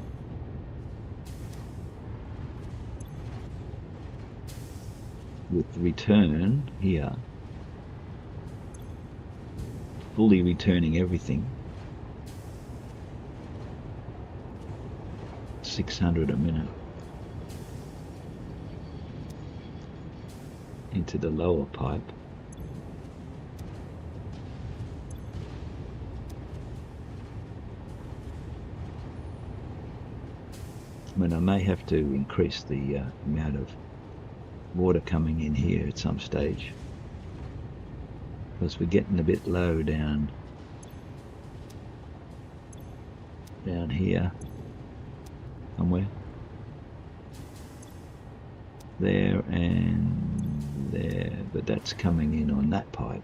With return here, fully returning everything, 600 a minute into the lower pipe. I mean, I may have to increase the amount of water coming in here at some stage, because we're getting a bit low down here somewhere, there and there, but that's coming in on that pipe.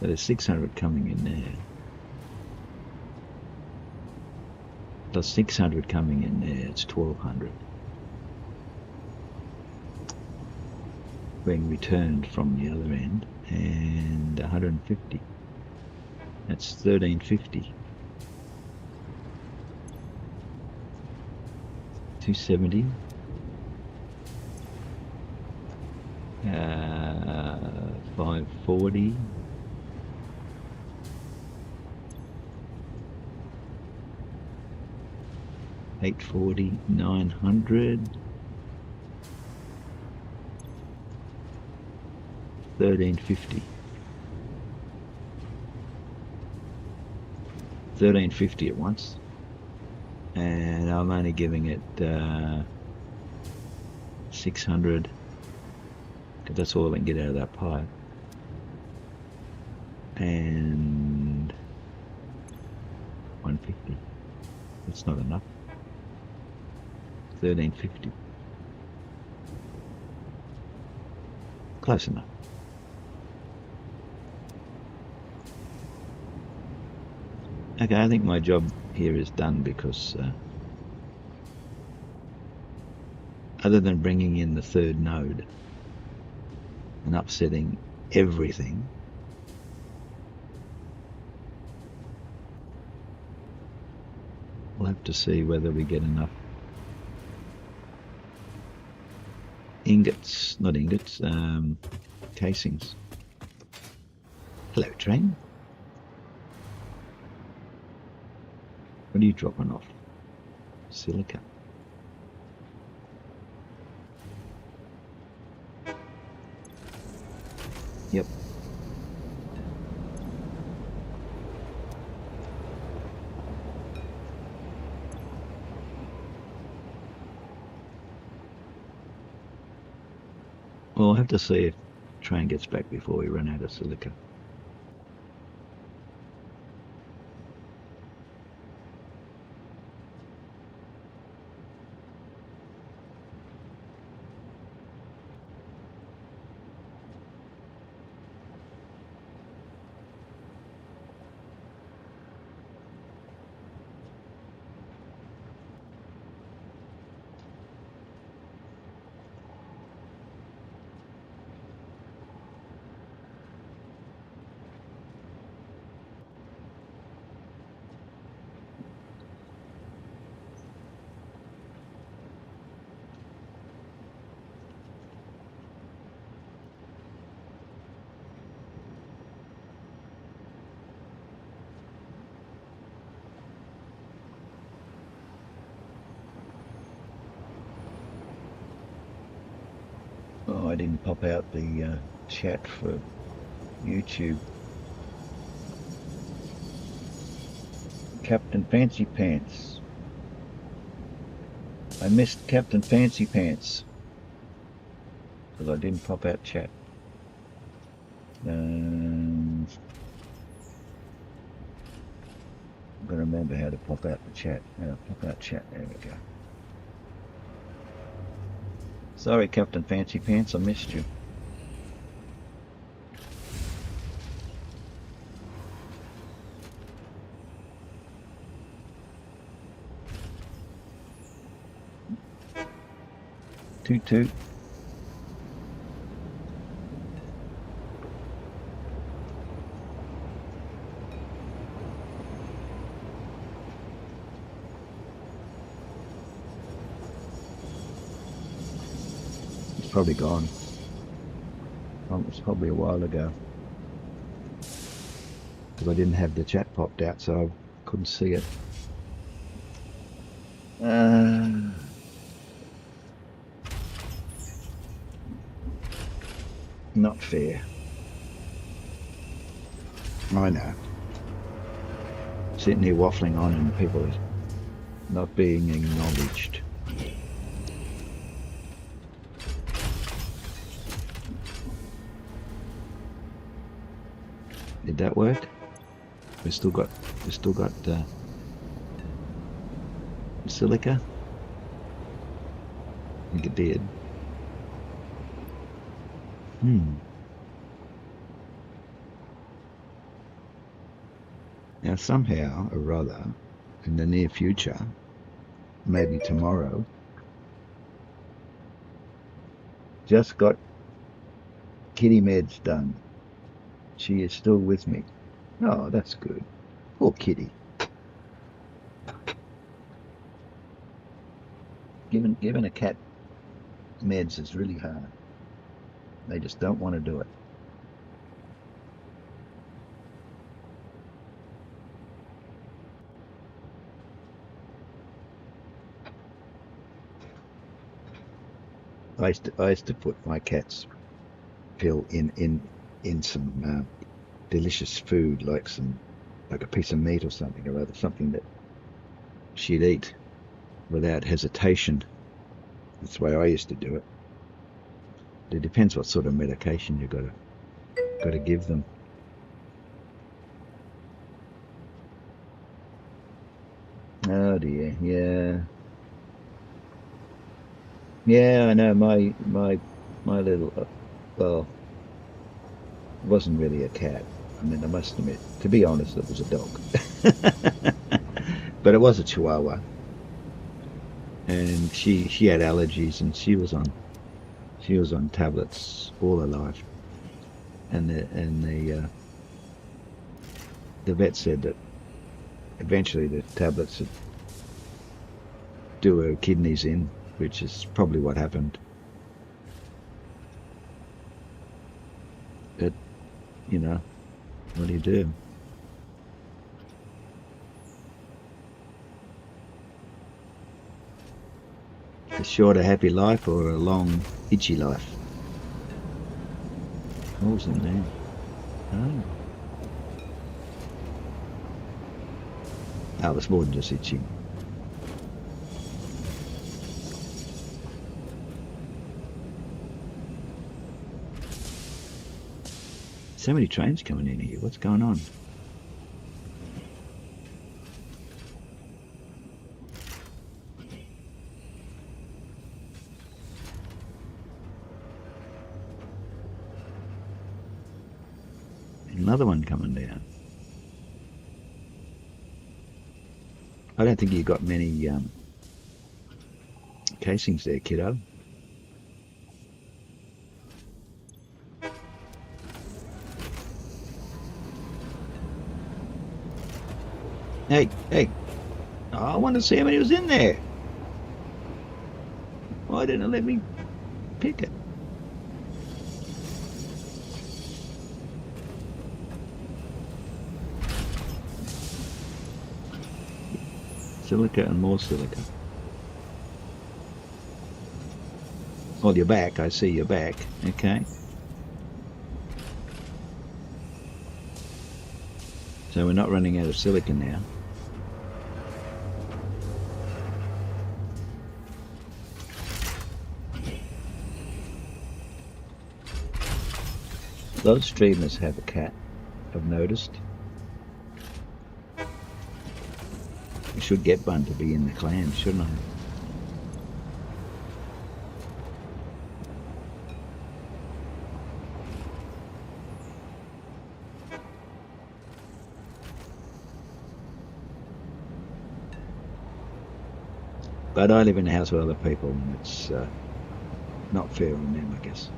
So there's 600 coming in there, plus 600 coming in there, it's 1200 being returned from the other end, and 150, that's 1350. 270, 540, 840, 900, 1350. 1350 at once, and I'm only giving it 600, because that's all I can get out of that pipe, and 150. That's not enough. 1350. Close enough. Okay, I think my job here is done, because other than bringing in the third node and upsetting everything. We'll have to see whether we get enough ingots, not ingots, casings. Hello, train. What are you dropping off? Silica. Yep. Well, I'll have to see if the train gets back before we run out of silica. Oh, I didn't pop out the chat for YouTube. Captain Fancy Pants. I missed Captain Fancy Pants because I didn't pop out chat. I'm going to remember how to pop out the chat. How to pop out chat. There we go. Sorry, Captain Fancy Pants, I missed you. Toot toot. It's probably gone. Oh, it was probably a while ago. Because I didn't have the chat popped out, so I couldn't see it. Not fair. I know. Sitting here waffling on and people are not being acknowledged. Did that work? We still got silica. I think it did. Now somehow or other, in the near future, maybe tomorrow, just got Kitty Meds done. She is still with me. Oh, that's good. Poor Kitty. Giving a cat meds is really hard. They just don't want to do it. I used to put my cat's pill in some delicious food, like a piece of meat or something or other, something that she'd eat without hesitation. That's the way I used to do it. It depends what sort of medication you've got to give them. Oh dear, yeah. Yeah, I know. My little, well, it wasn't really a cat. I mean, I must admit, to be honest, it was a dog. But it was a Chihuahua. and she had allergies, and she was on tablets all her life, and the vet said that eventually the tablets would do her kidneys in, which is probably what happened. But you know, what do you do? A short, a happy life, or a long, itchy life? What was in there? Oh. Oh, it's more than just itching. So many trains coming in here. What's going on? Another one coming down. I don't think you got many casings there, kiddo. Hey, hey. Oh, I want to see how many was in there. Why didn't it let me pick it? Silica and more silica. Well, you're back. I see you're back. Okay. So we're not running out of silica now. A lot of streamers have a cat, I've noticed. I should get one to be in the clan, shouldn't I? But I live in a house with other people, and it's not fair on them, I guess.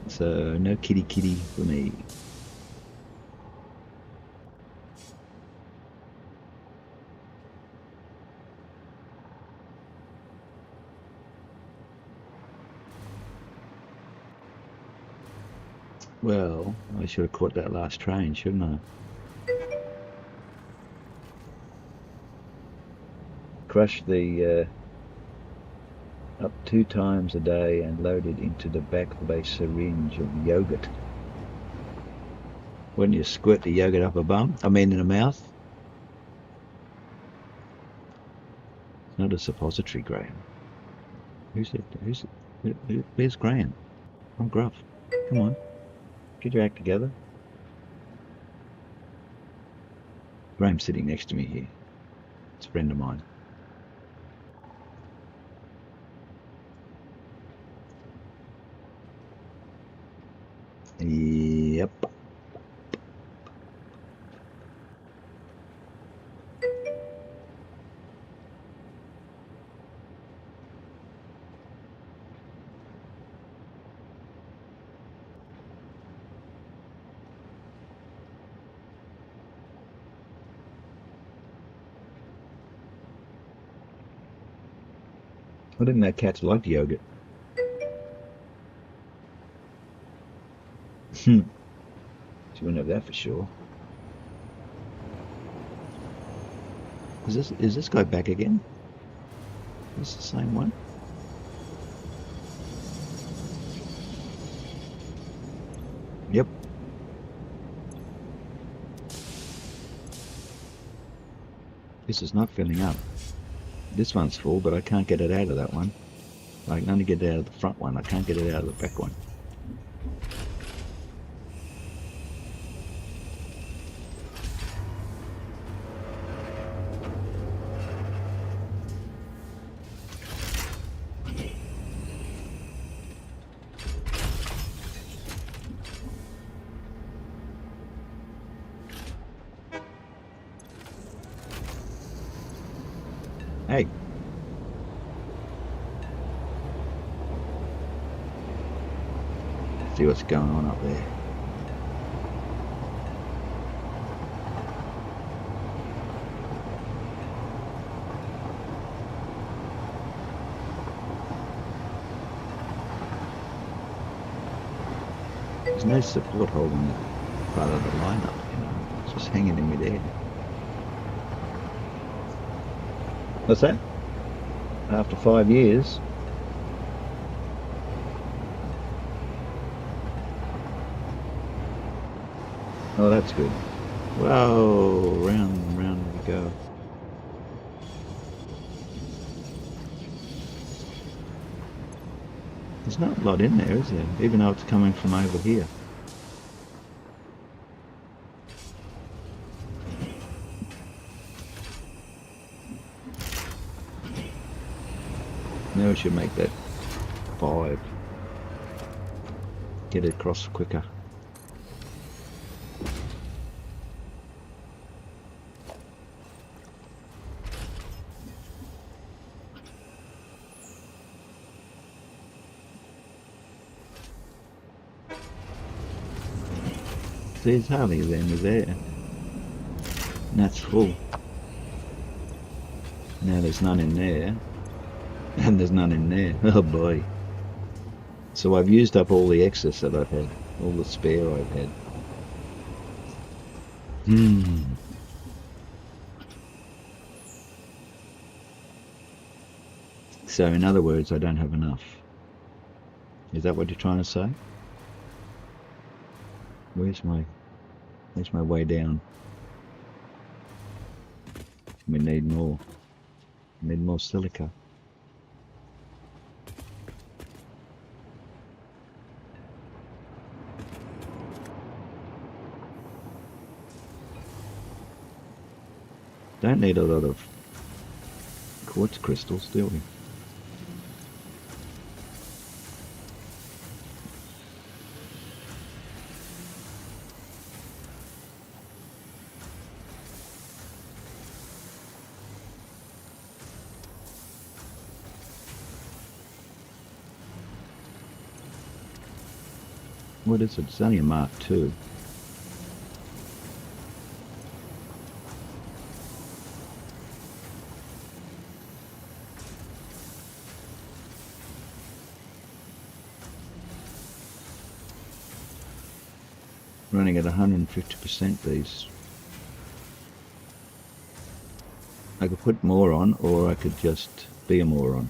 So no kitty kitty for me. Well, I should have caught that last train, shouldn't I? Crush the up 2 times a day and load it into the back of a syringe of yogurt. Wouldn't you squirt the yogurt up a bum? I mean in the mouth? It's not a suppository, Graham. Who's it? Where's Graham? I'm Gruff. Come on. Get your act together. Graham's sitting next to me here. It's a friend of mine. Yep. I didn't know cats liked yogurt. She wouldn't have that for sure. Is this guy back again? Is this the same one? Yep. This is not filling up. This one's full, but I can't get it out of that one. I can only get it out of the front one. I can't get it out of the back one. Hey. See what's going on up there. There's no support holding that part of the lineup, you know. It's just hanging in midair. What's that? After 5 years? Oh, that's good. Whoa, round and round we go. There's not a lot in there, is there? Even though it's coming from over here. Now we should make that 5. Get it across quicker. There's hardly any there. And that's full. Now there's none in there. And there's none in there. Oh boy. So I've used up all the excess that I've had. All the spare I've had. So in other words, I don't have enough. Is that what you're trying to say? Where's my way down? We need more. We need more silica. Don't need a lot of quartz crystals, do we? What is it? It's only a Mark II. Running at 150% these. I could put more on, or I could just be a moron.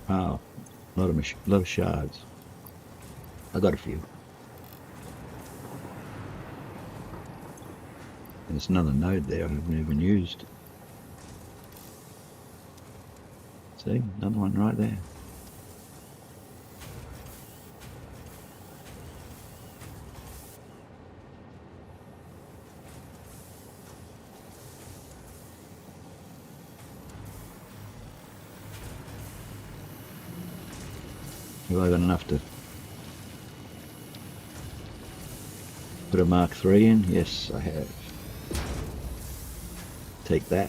Wow, a lot of shards. I got a few. There's another node there I haven't even used. See, another one right there. Have I got enough to put a Mark III in? Yes, I have. Take that.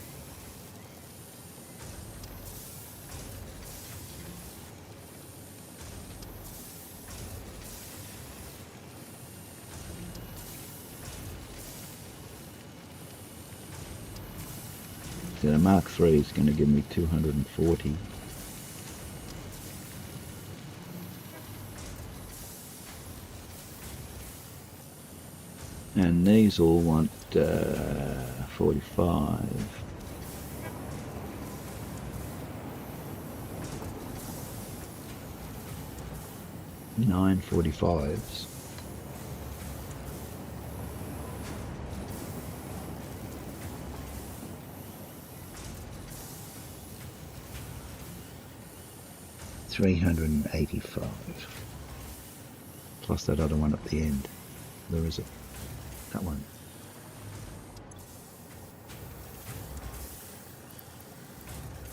So the Mark III is going to give me 240. And these all want 45. Nine 45s. $385. Plus that other one at the end. Where is it? That one.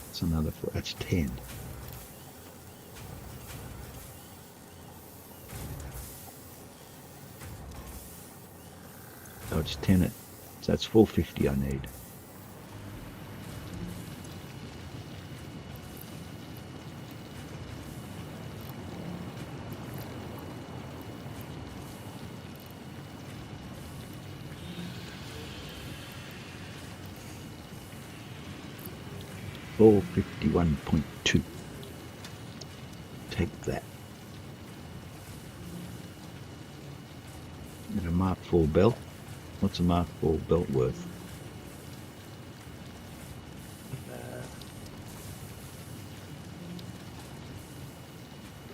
That's another. That's 10. Oh, it's 10 it. So that's 450 I need. $451.2. Take that. And a Mark IV belt. What's a Mark IV belt worth?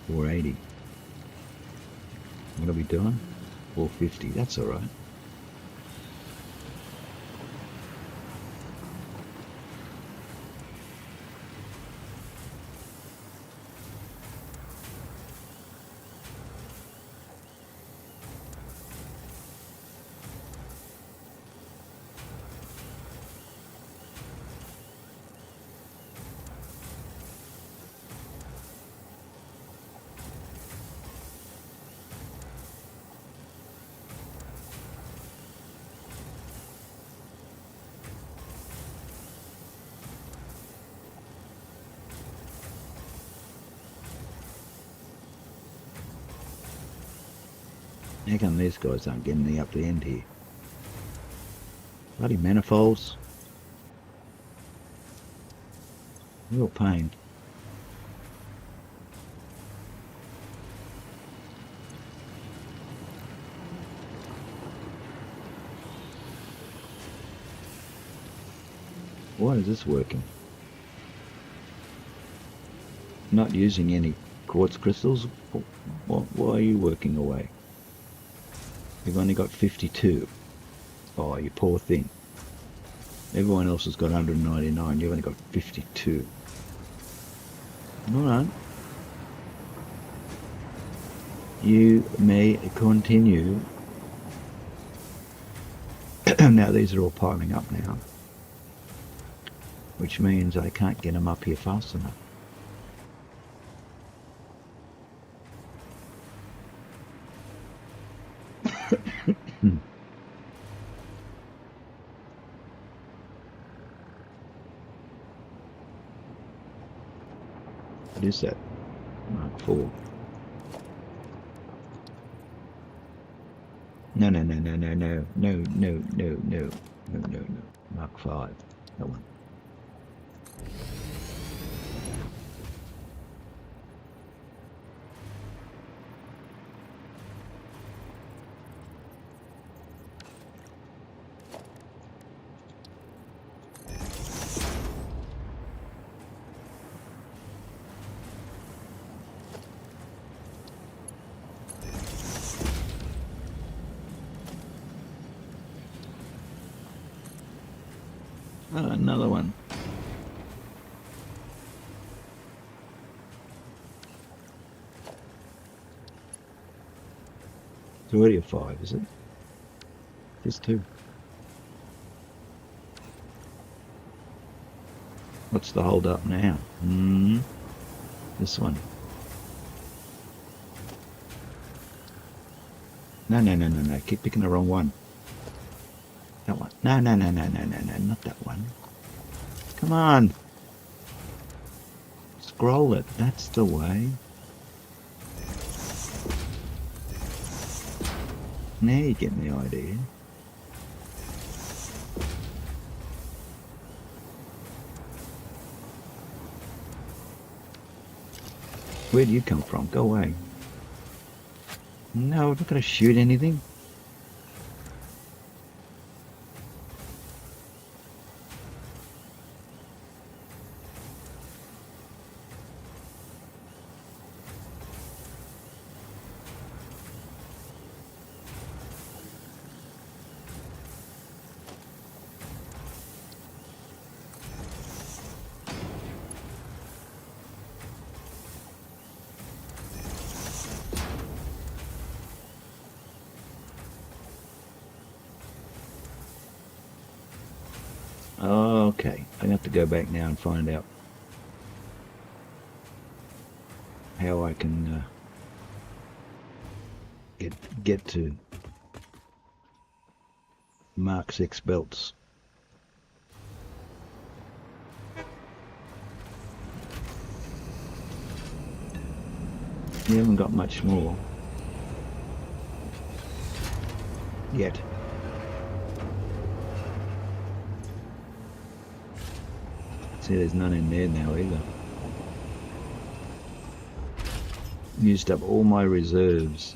$480. What are we doing? $450. That's all right. How come these guys aren't getting the upper end here? Bloody manifolds. Real pain. Why is this working? Not using any quartz crystals? Why are you working away? You've only got 52. Oh, you poor thing. Everyone else has got 199. You've only got 52. Alright. You may continue. Now these are all piling up now. Which means I can't get them up here fast enough. What is that? Mark IV. No. Mark V. That one. Oh, another one. It's already a 5, is it? Just 2. What's the hold up now? This one. No. Keep picking the wrong one. That one. No, not that one. Come on. Scroll it. That's the way. Now you're getting the idea. Where do you come from? Go away. No, we're not going to shoot anything. gonna have to go back now and find out how I can get to Mark 6 belts. We haven't got much more yet. See, there's none in there now either. Used up all my reserves.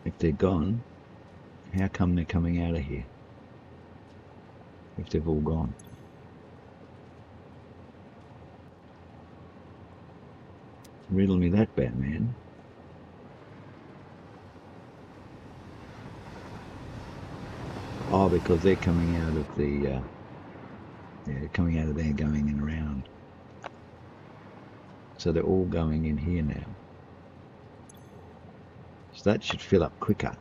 If they're gone, how come they're coming out of here? If they've all gone. Riddle me that, Batman. Oh, because they're coming out of the, yeah, they're coming out of there, going in around. So they're all going in here now. So that should fill up quicker.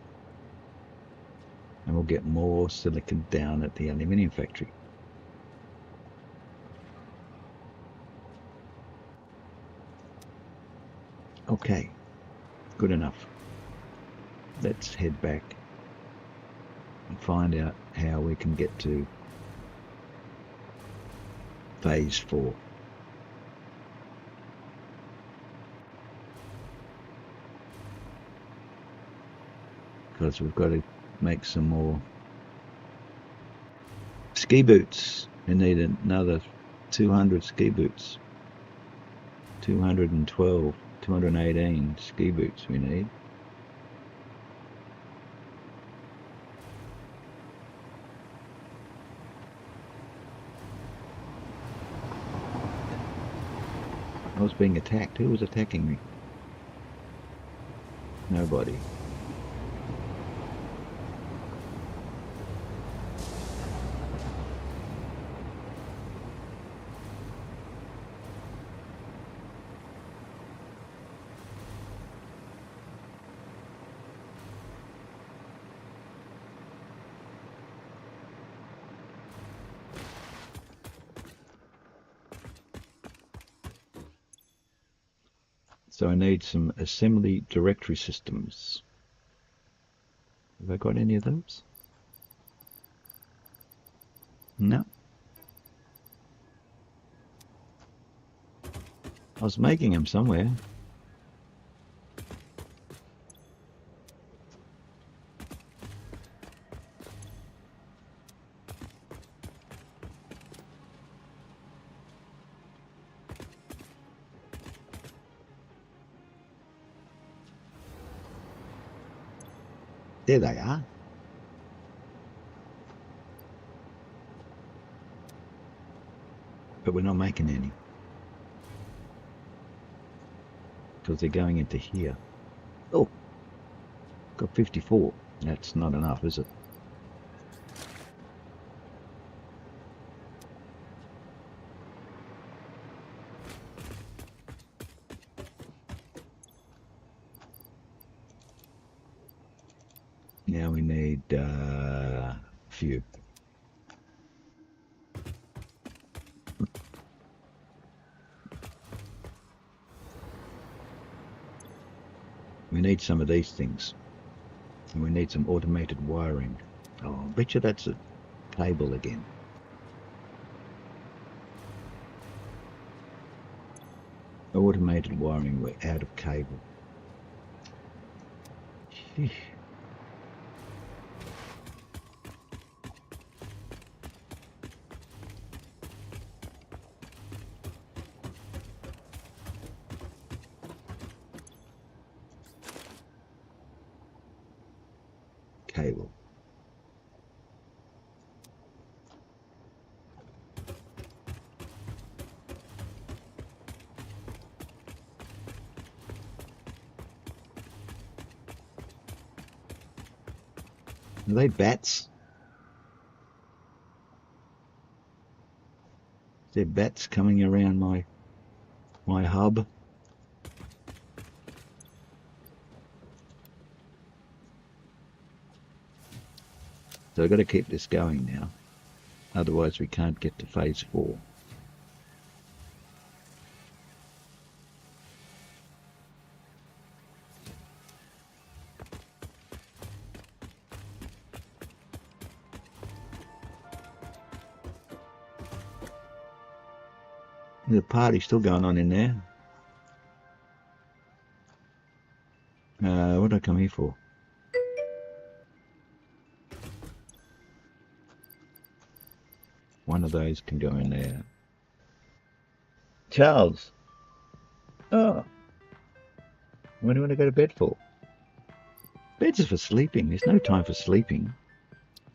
And we'll get more silicon down at the aluminium factory. Okay, good enough. Let's head back and find out how we can get to phase 4. Because we've got to make some more ski boots. We need another 200 ski boots. 212, 218 ski boots we need. I was being attacked. Who was attacking me? Nobody. So I need some assembly directory systems. Have I got any of those? No. I was making them somewhere. There they are. But we're not making any. Because they're going into here. Oh, got 54. That's not enough, is it? Now we need a few. We need some of these things. And we need some automated wiring. Oh, I bet you that's a cable again. Automated wiring, we're out of cable. Sheesh. Cable. Are they bats? there bats coming around my hub? So I've got to keep this going now. Otherwise we can't get to phase 4. There's a party still going on in there. What did I come here for? One of those can go in there. Charles! Oh! What do you want to go to bed for? Beds are for sleeping. There's no time for sleeping.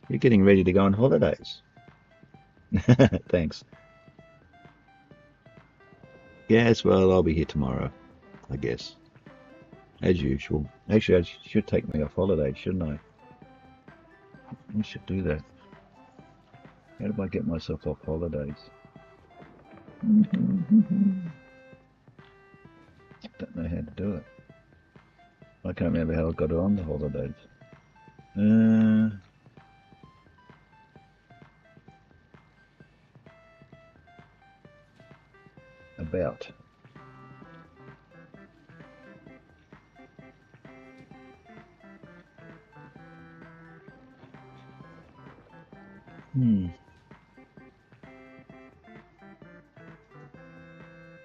You're getting ready to go on holidays. Thanks. Yes, well, I'll be here tomorrow, I guess. As usual. Actually, I should take me off holiday, shouldn't I? I should do that. How do I get myself off holidays? Don't know how to do it. I can't remember how I got on the holidays. About.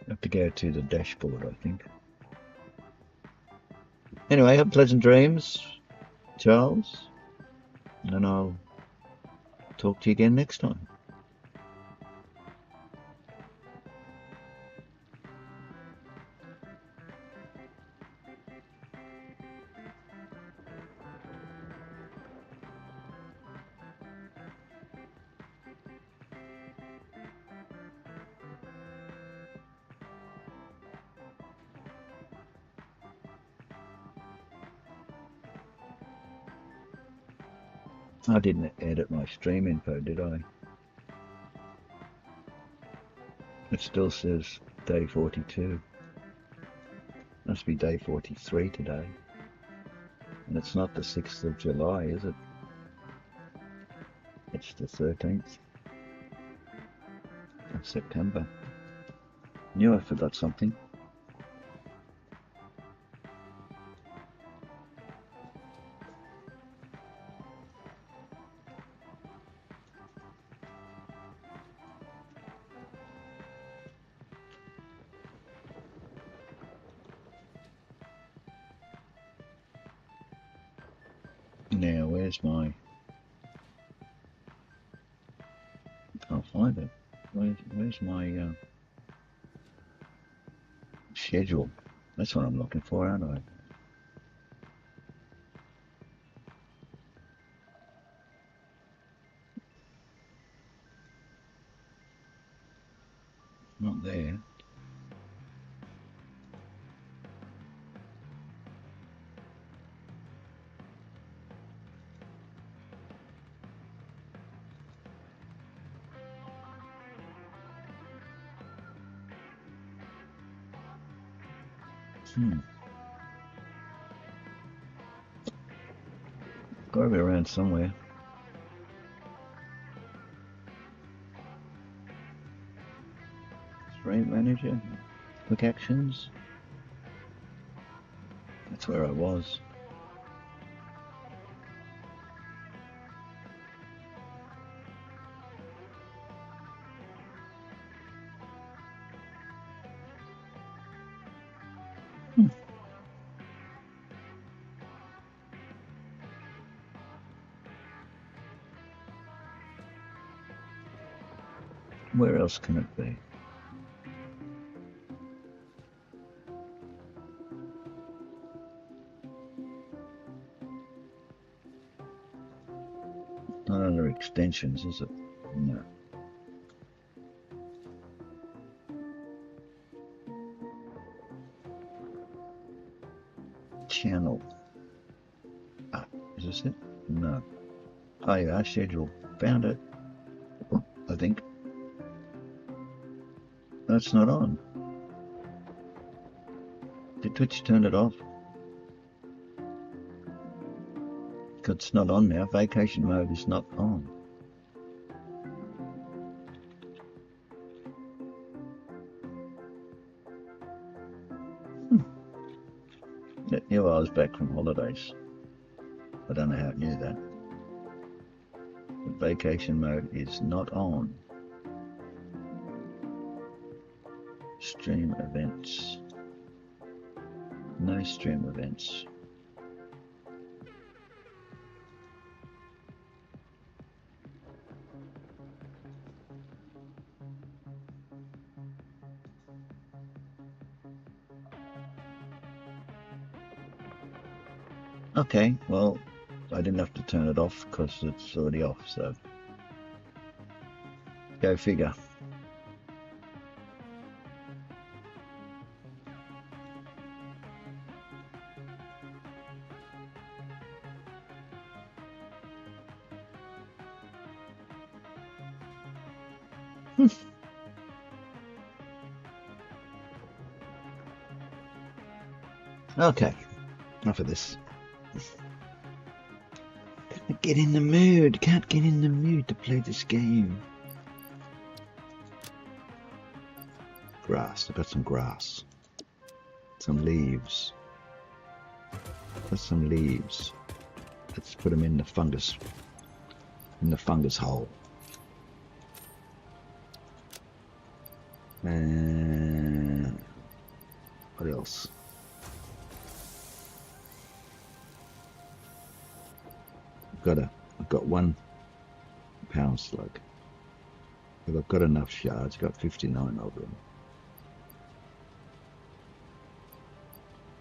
Have to go to the dashboard, I think. Anyway, have pleasant dreams, Charles, and I'll talk to you again next time. I didn't edit my stream info, did I? It still says day 42. Must be day 43 today. And it's not the 6th of July, is it? It's the 13th of September. Knew I forgot something. Now, where's my... Can't find it. Where's my schedule? That's what I'm looking for, aren't I? Not there. Gotta be around somewhere. Stream manager, quick actions. That's where I was. Where else can it be? Not under extensions, is it? No. Channel. Ah, is this it? No. Oh yeah, schedule. Found it. I think. That's not on. Did Twitch turn it off? It's not on now. Vacation mode is not on. It knew I was back from holidays. I don't know how it knew that. But vacation mode is not on. Stream events. No stream events. Okay, well, I didn't have to turn it off because it's already off, so go figure. Okay, enough of this. Can't get in the mood. Can't get in the mood to play this game. Grass. I've got some grass. Some leaves. Got some leaves. Let's put them in the fungus. In the fungus hole. And what else? I've got one power slug. But I've got enough shards. I've got 59 of them.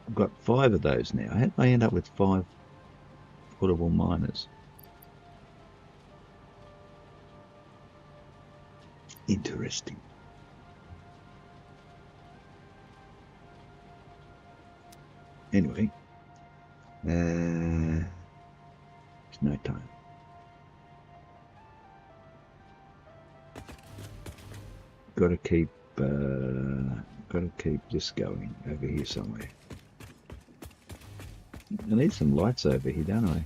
I've got 5 of those now. How did I end up with 5 portable miners? Interesting. Anyway, it's no time. Gotta keep this going over here somewhere. I need some lights over here, don't I?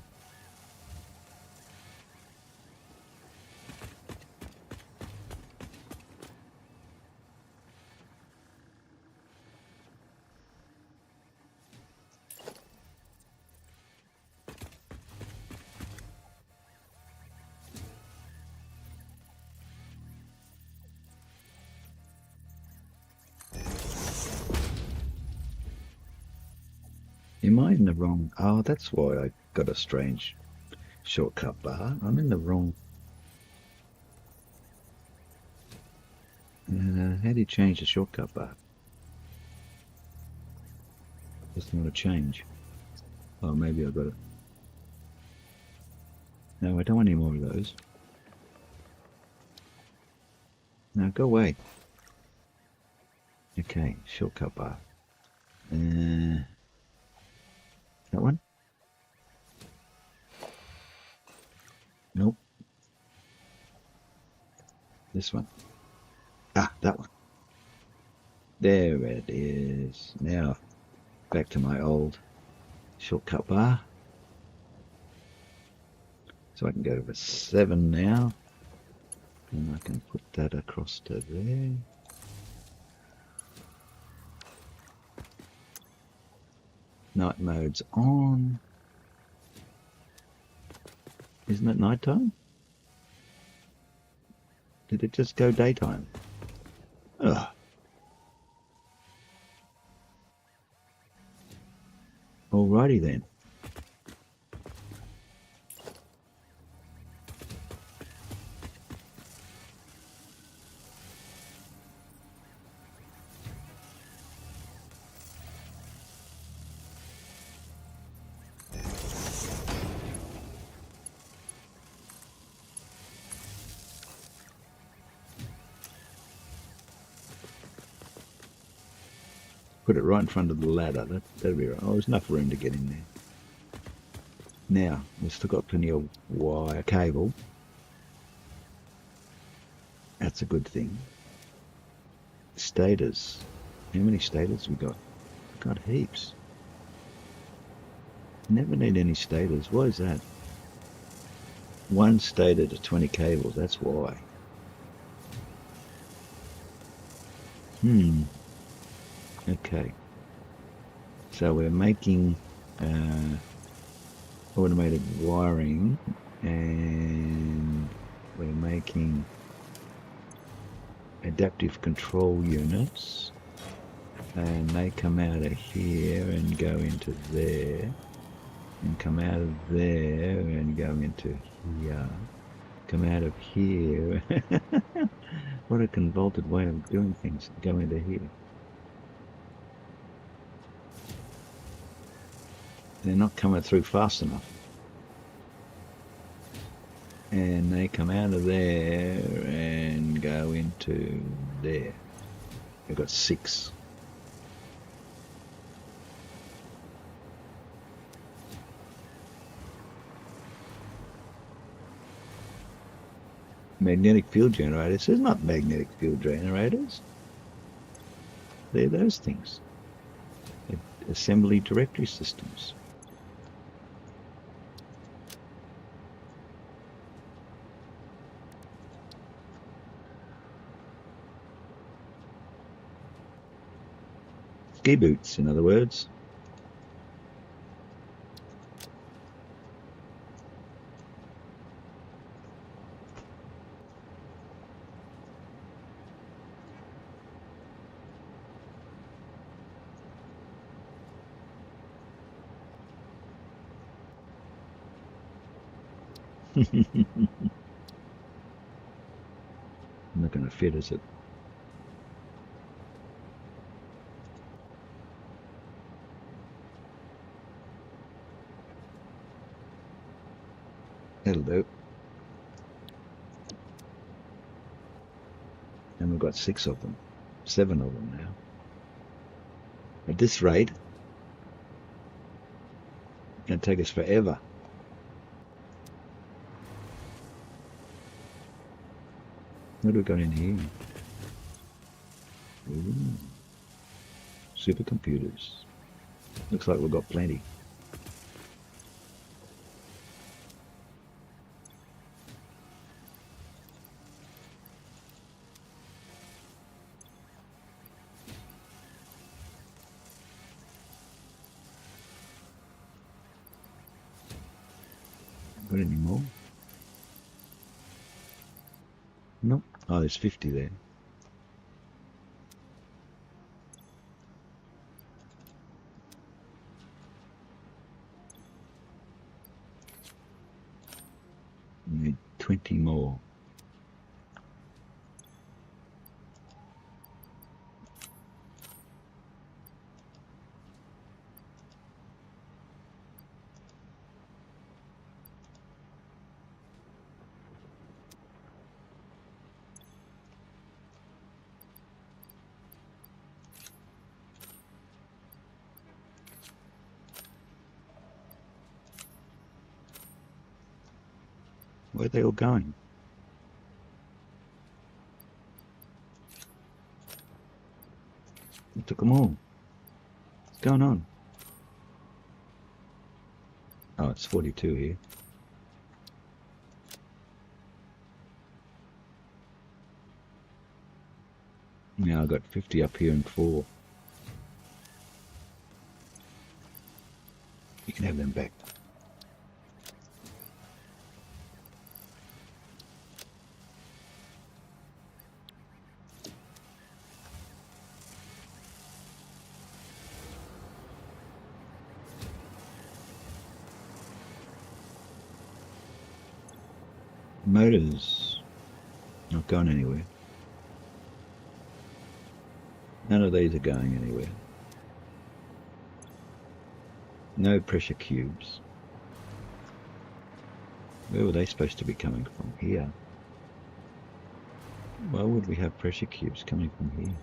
Am I in the wrong? Oh, that's why I got a strange shortcut bar. I'm in the wrong. How do you change the shortcut bar? Doesn't want to change. Oh, maybe I've got it. No, I don't want any more of those. No, go away. Okay, shortcut bar. That one? Nope. This one. Ah, that one. There it is. Now, back to my old shortcut bar. So I can go to 7 now. And I can put that across to there. Night mode's on. Isn't it nighttime? Did it just go daytime? Ugh. Alrighty then. Put it right in front of the ladder. That'll be right. Oh, there's enough room to get in there. Now, we've still got plenty of wire cable. That's a good thing. Stators. How many stators we got? Got heaps. Never need any stators. Why is that? One stator to 20 cables. That's why. Okay. So we're making automated wiring, and we're making adaptive control units, and they come out of here and go into there, and come out of there and go into here, come out of here. What a convoluted way of doing things. Go into here. They're not coming through fast enough. And they come out of there and go into there. They've got 6. Magnetic field generators. There's not magnetic field generators. They're those things. They're assembly directory systems. Ski boots, in other words. Not going to fit, is it? That'll do. And we've got 6 of them. 7 of them now. At this rate, it's going to take us forever. What do we got in here? Ooh. Supercomputers. Looks like we've got plenty. Got any more? Nope. Oh, there's 50 there. We need 20 more. Where are they all going? We took them all. What's going on? Oh, it's 42 here. Now I've got 50 up here and 4. You can have them back. Motors not going anywhere. None of these are going anywhere. No pressure cubes. Where were they supposed to be coming from? Here. Why would we have pressure cubes coming from here?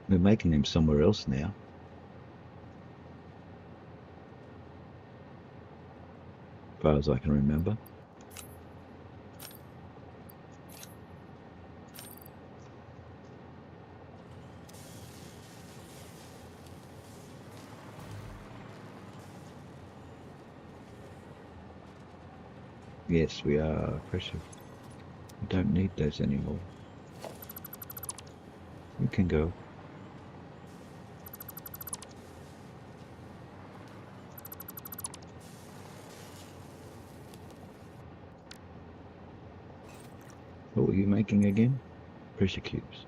We're making them somewhere else now. As far as I can remember. Yes, we are. Pressure. We don't need those anymore. You can go. What were you making again? Pressure cubes.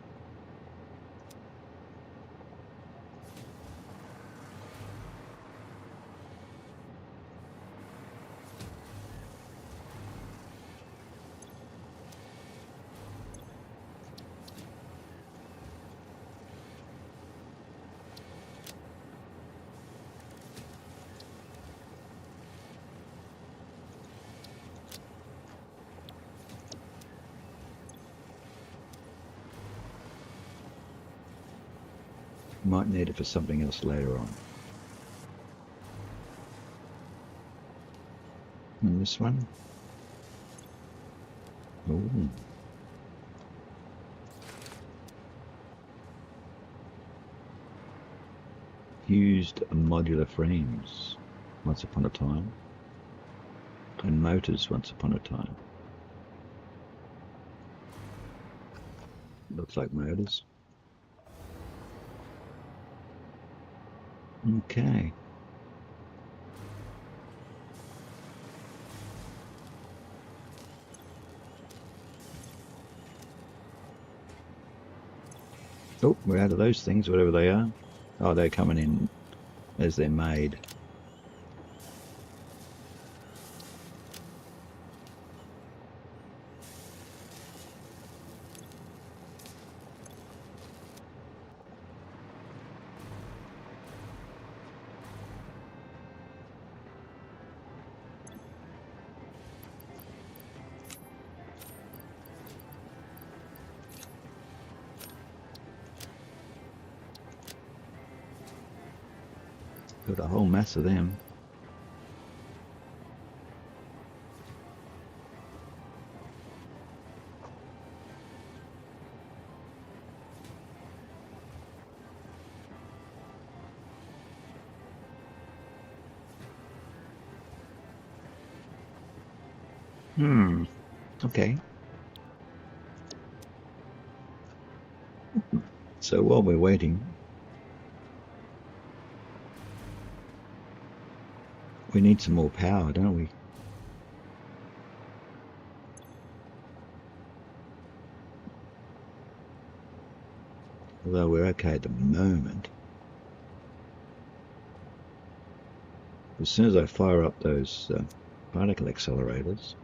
Might need it for something else later on. And this one? Ooh. Used modular frames once upon a time, and motors once upon a time. Looks like motors. Okay. Oh, we're out of those things, whatever they are. Oh, they're coming in as they're made. Got a whole mass of them. Okay. So while we're waiting, we need some more power, don't we? Although we're okay at the moment. As soon as I fire up those particle accelerators,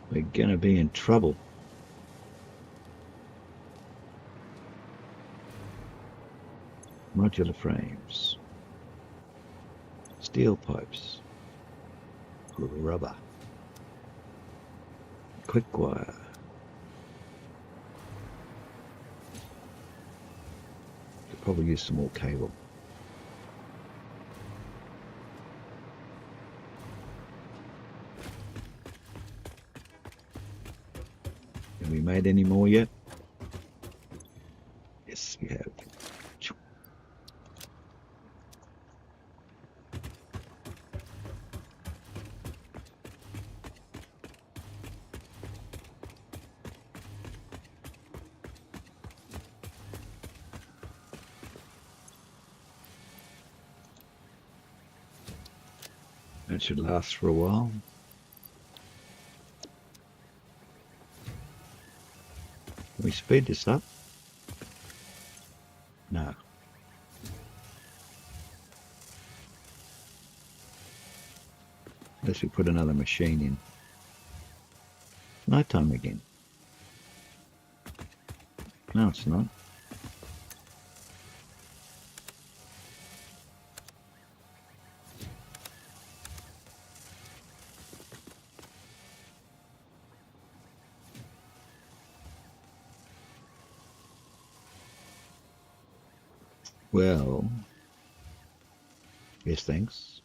we're gonna be in trouble. Modular frames, steel pipes, rubber, quick wire. Could probably use some more cable. Have we made any more yet? Yes, we have. That should last for a while. Can we speed this up? No. Unless we put another machine in. Nighttime again. No, it's not. Well, yes, thanks.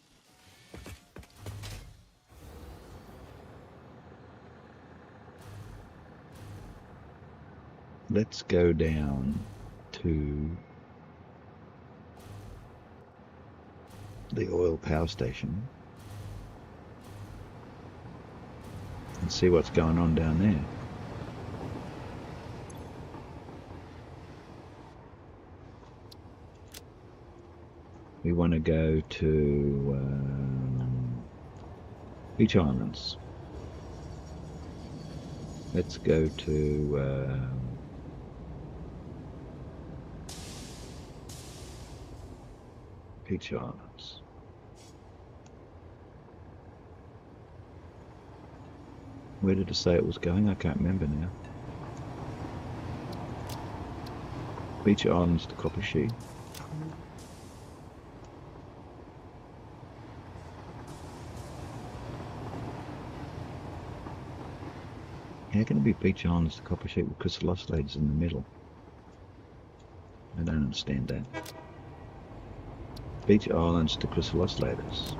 Let's go down to the oil power station. and see what's going on down there. We want to go to Beach Islands. Let's go to Beach Islands. Where did it say it was going? I can't remember now. Beach Islands to Copper Sheet. How can it be Beach Islands to Copper Sheet with crystal oscillators in the middle? I don't understand that. Beach Islands to crystal oscillators.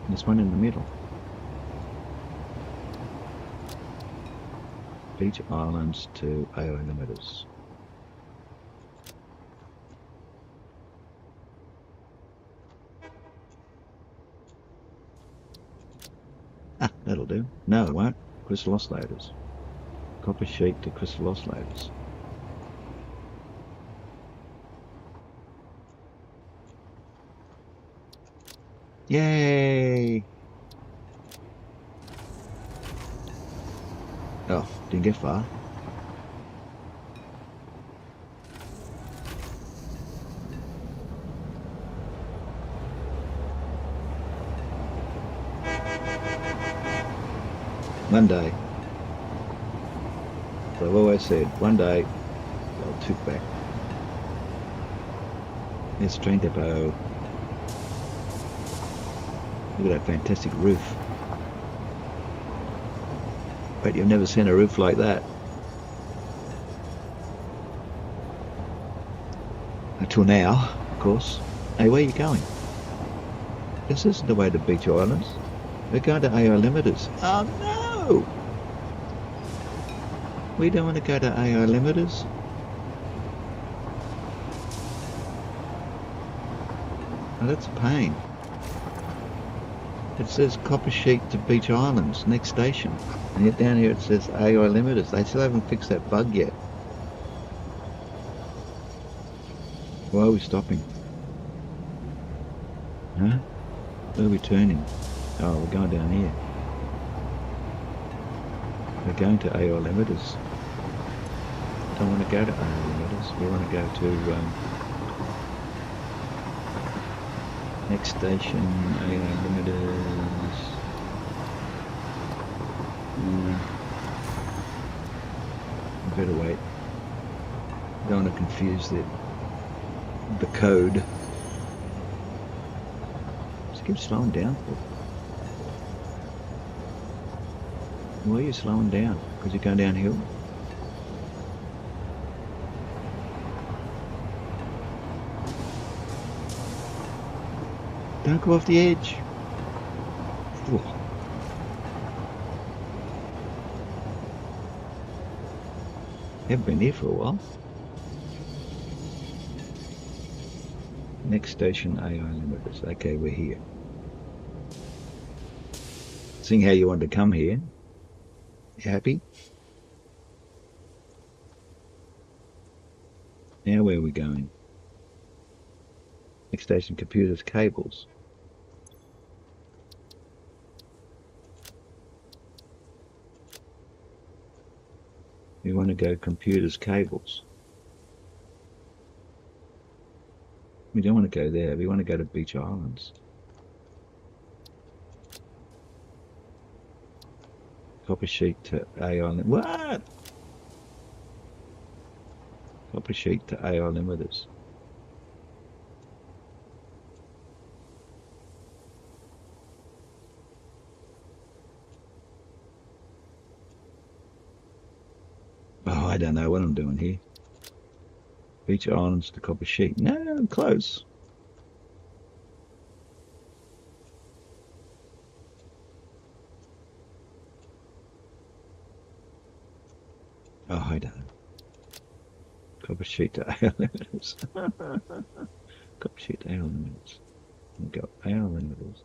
There's one in the middle. Beach Islands to AO limiters. Ah, that'll do. No, it won't. Crystal oscillators. Copper sheet to crystal oscillators. Yay! Oh, didn't get far. One day, as I've always said, one day I'll toot back. Let's drink the bow. Look at that fantastic roof. Bet you've never seen a roof like that. Until now, of course. Hey, where are you going? This isn't the way to Beach Islands. We're going to AO limiters. Oh no! We don't want to go to AO limiters. Oh, that's a pain. It says Copper Sheet to Beach Islands, next station. And yet down here it says AO limiters. They still haven't fixed that bug yet. Why are we stopping? Huh? Where are we turning? Oh, we're going down here. We're going to AO limiters. Don't want to go to AO limiters. We want to go to next station, AO limiters. Better wait. Don't want to confuse the code. Just keep slowing down. Why are you slowing down? Because you're going downhill? Don't go off the edge. Ooh. Haven't been here for a while. Next station, AI limiters. Okay, we're here. Seeing how you wanted to come here. You happy? Now where are we going? Next station, computers, cables. We want to go computers, cables. We don't want to go there. We want to go to Beach Islands. Copper sheet to AI. What? Copper sheet to AI limiters. Oh, I don't know what I'm doing here. Beach Islands to Copper Sheet. No, I'm close. Oh, I don't know. Copper Sheet to AO limiters. Copper Sheet to AO limiters. We've got AO limiters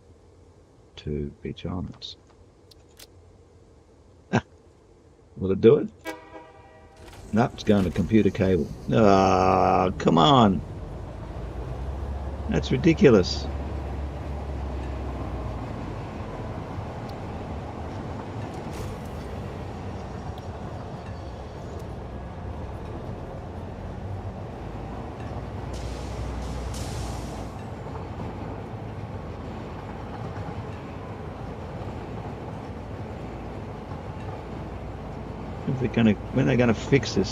to Beach Islands. Will it do it? No, it's going to computer cable. Ah, come on. That's ridiculous. When they're gonna fix this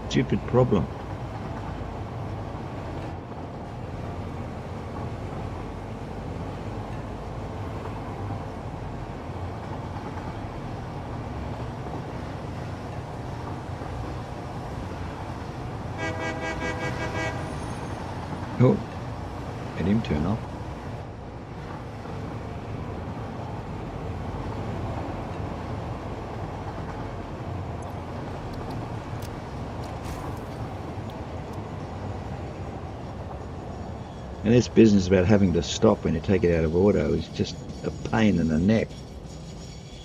stupid problem? Oh, let him turn off. And this business about having to stop when you take it out of auto is just a pain in the neck.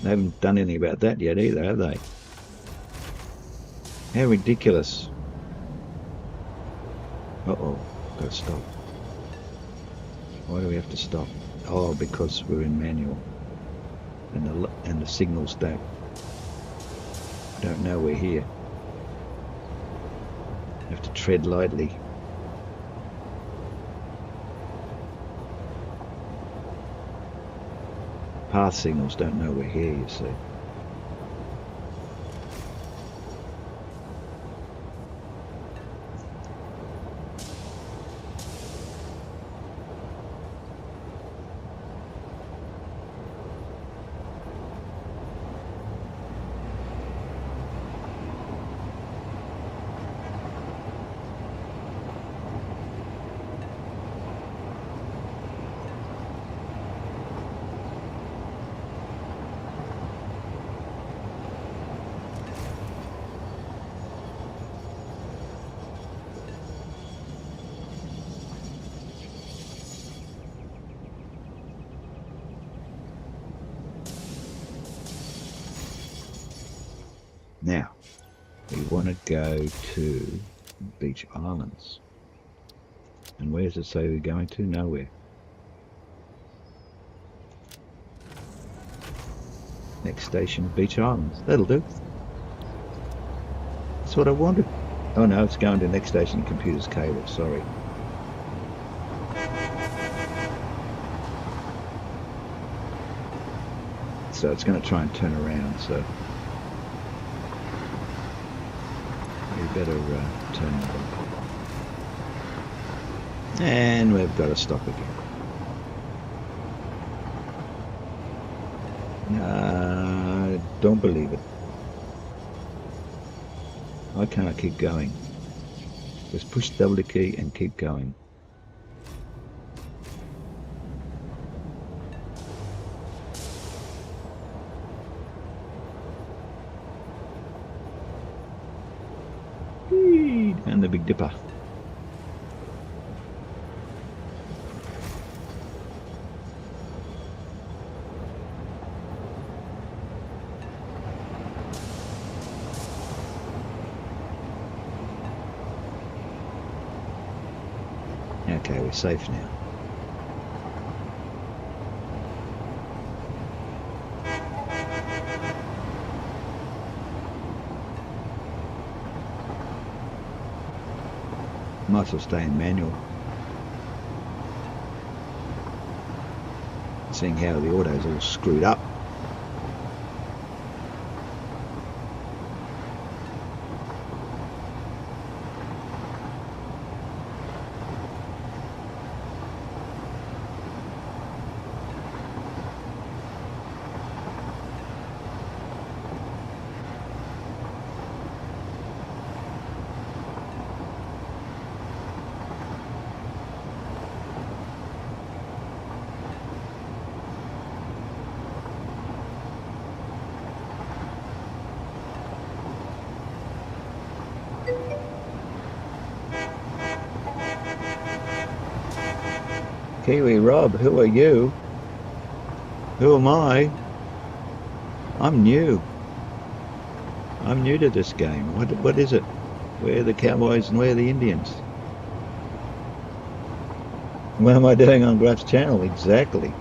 They haven't done anything about that yet either, have they? How ridiculous. Uh-oh, gotta stop. Why do we have to stop? Oh, because we're in manual. And the signals don't know we're here. You have to tread lightly. Path signals don't know we're here, you see. Now, we want to go to Beach Islands. And where does it say we're going to? Nowhere. Next station, Beach Islands. That'll do. That's what I wanted. Oh no, it's going to next station, Computers Cable. Sorry. So it's going to try and turn around, so we better turn it on. And we've got to stop again. Don't believe it. Why can't I keep going? Just push the W key and keep going. And the Big Dipper. Okay, we're safe now. Might as well stay in manual. Seeing how the auto's all screwed up. Kiwi Rob, who are you? Who am I? I'm new. I'm new to this game. What is it? Where are the cowboys and where are the Indians? What am I doing on Gruff's channel? Exactly.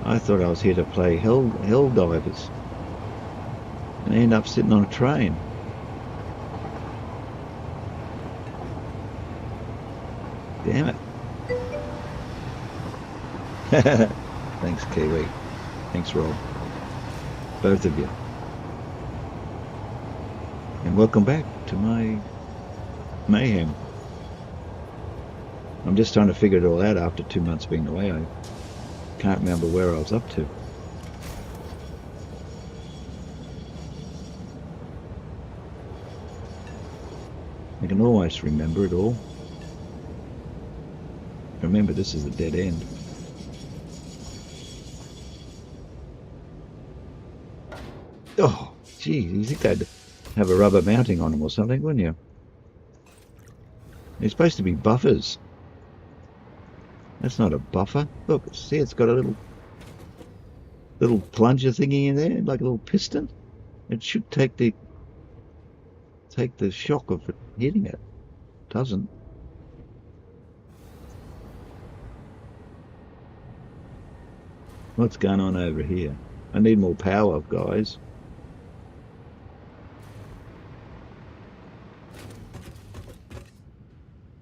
I thought I was here to play hell divers. And I end up sitting on a train. Damn it. Thanks, Kiwi. Thanks, Rob. Both of you. And welcome back to my mayhem. I'm just trying to figure it all out after 2 months being away. I can't remember where I was up to. I can almost remember it all. Remember, this is a dead end. Oh, gee, you think they'd have a rubber mounting on them or something, wouldn't you? They're supposed to be buffers. That's not a buffer. Look, see, it's got a little plunger thingy in there, like a little piston. It should take the shock of it hitting it. It doesn't. What's going on over here? I need more power, guys.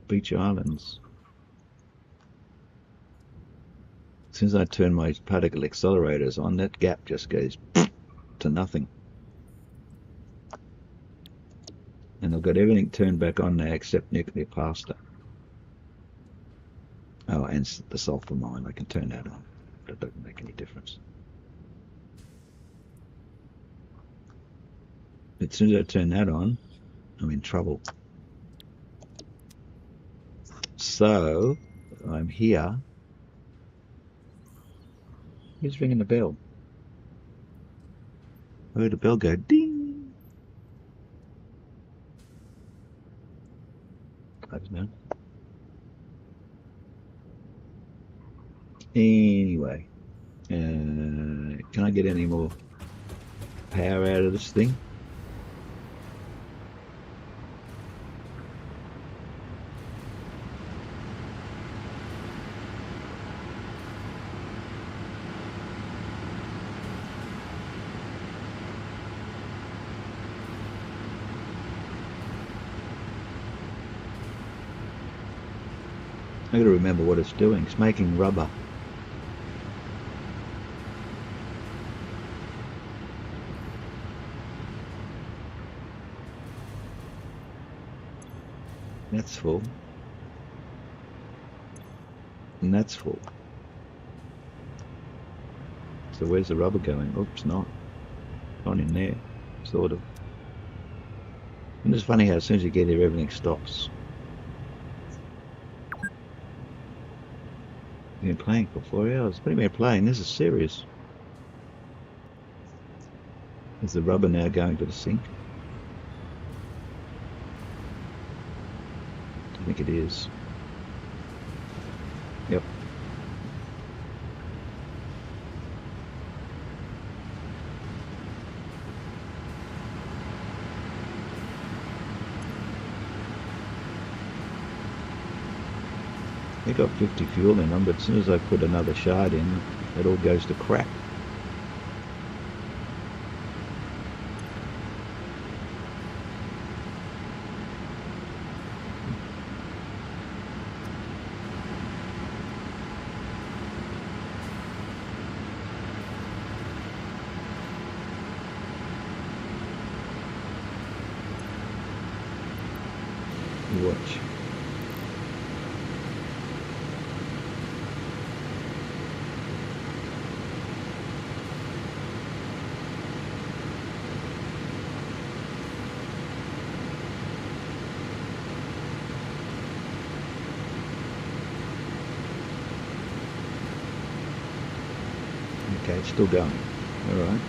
Beach Islands. As soon as I turn my particle accelerators on, that gap just goes to nothing. And I've got everything turned back on now except nuclear pasta. Oh, and the sulfur mine, I can turn that on. That doesn't make any difference. As soon as I turn that on, I'm in trouble. So, I'm here. Who's ringing the bell? I heard the bell go ding. I don't know. Anyway, can I get any more power out of this thing? I gotta remember what it's doing. It's making rubber. That's full. And that's full. So where's the rubber going? Oops, not. Gone in there, sort of. And it's funny how as soon as you get here, everything stops. I've been playing for 4 hours. What do you mean playing? This is serious. Is the rubber now going to the sink? I think it is. Yep. They got 50 fuel in them, but as soon as I put another shard in, it all goes to crap. You watch. Okay, it's still going. All right.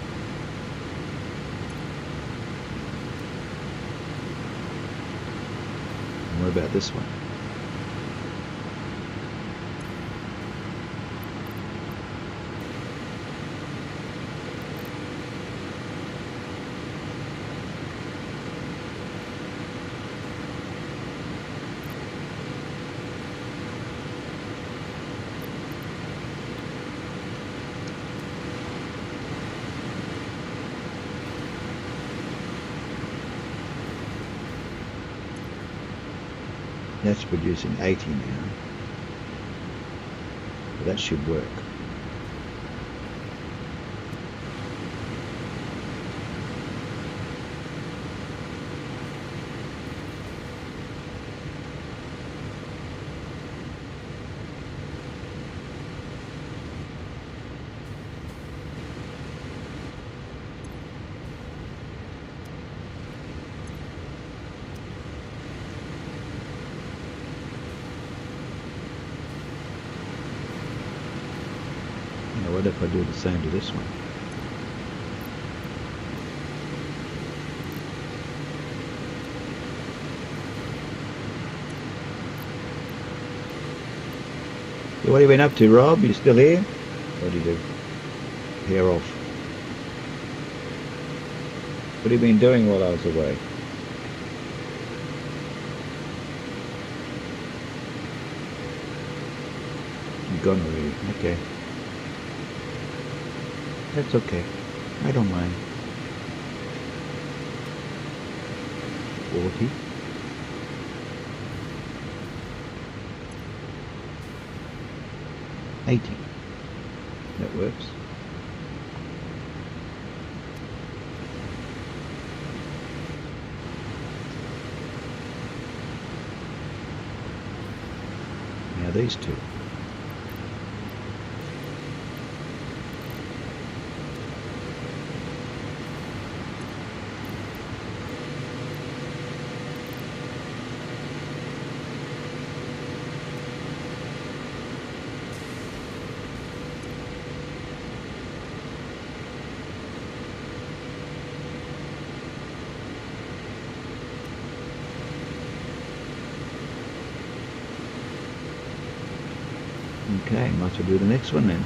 And what about this one? That's producing 80 now. But that should work. What if I do the same to this one? So what have you been up to, Rob? You still here? What do you do? Hair off. What have you been doing while I was away? You've gone already. Okay. That's okay. I don't mind. 40. That works. Now these two. Okay, might as well do the next one then.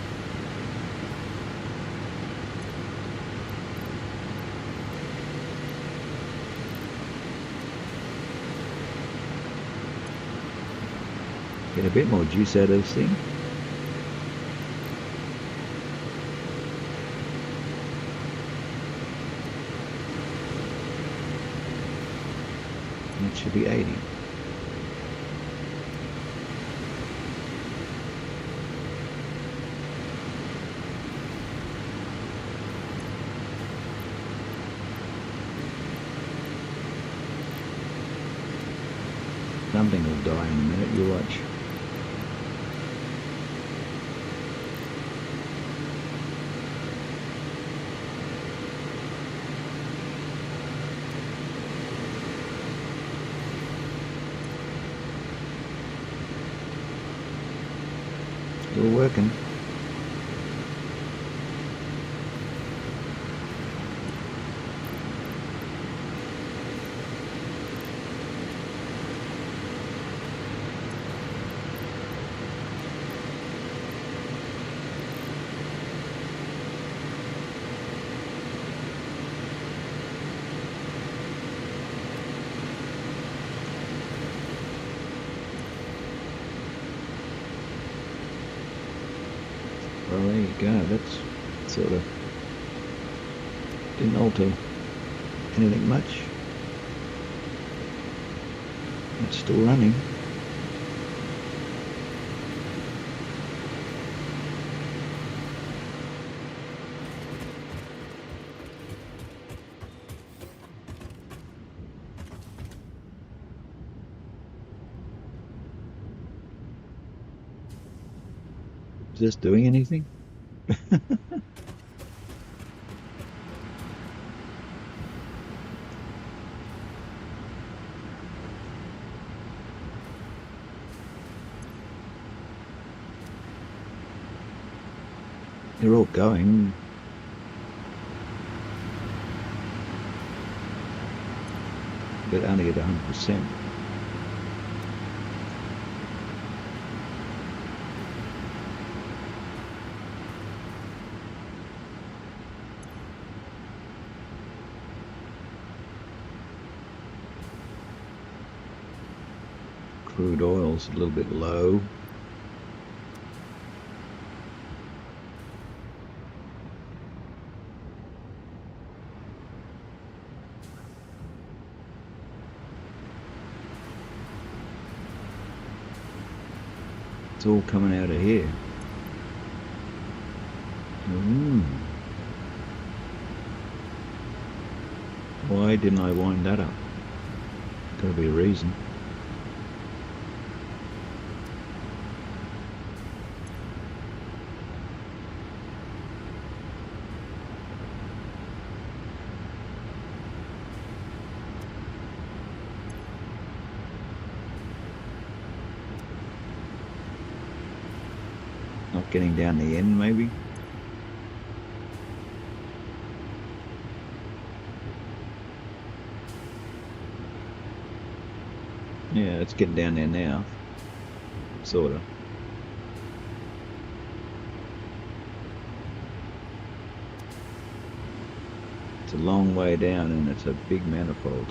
Get a bit more juice out of this thing. That should be 80. Something will die in a minute, you watch. Still working. Well, there you go. That's sort of didn't alter anything much. It's still running. Is this doing anything? They're all going. But only at 100%. Crude oil's a little bit low. It's all coming out of here. Ooh. Why didn't I wind that up? Gotta be a reason. Not getting down the end, maybe? Yeah, it's getting down there now. Sorta. It's a long way down and it's a big manifold.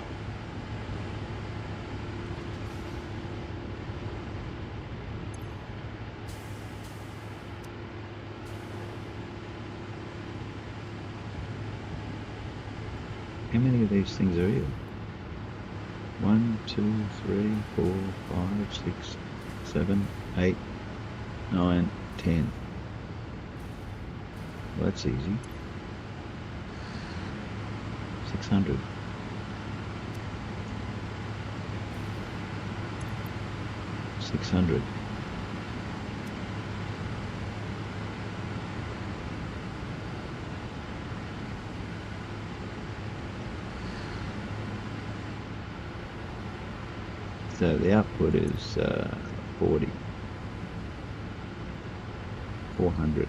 How many of these things are here? 1, 2, 3, 4, 5, 6, 7, 8, 9, 10. Well, that's easy. 600. $600. So the output is 40. 400.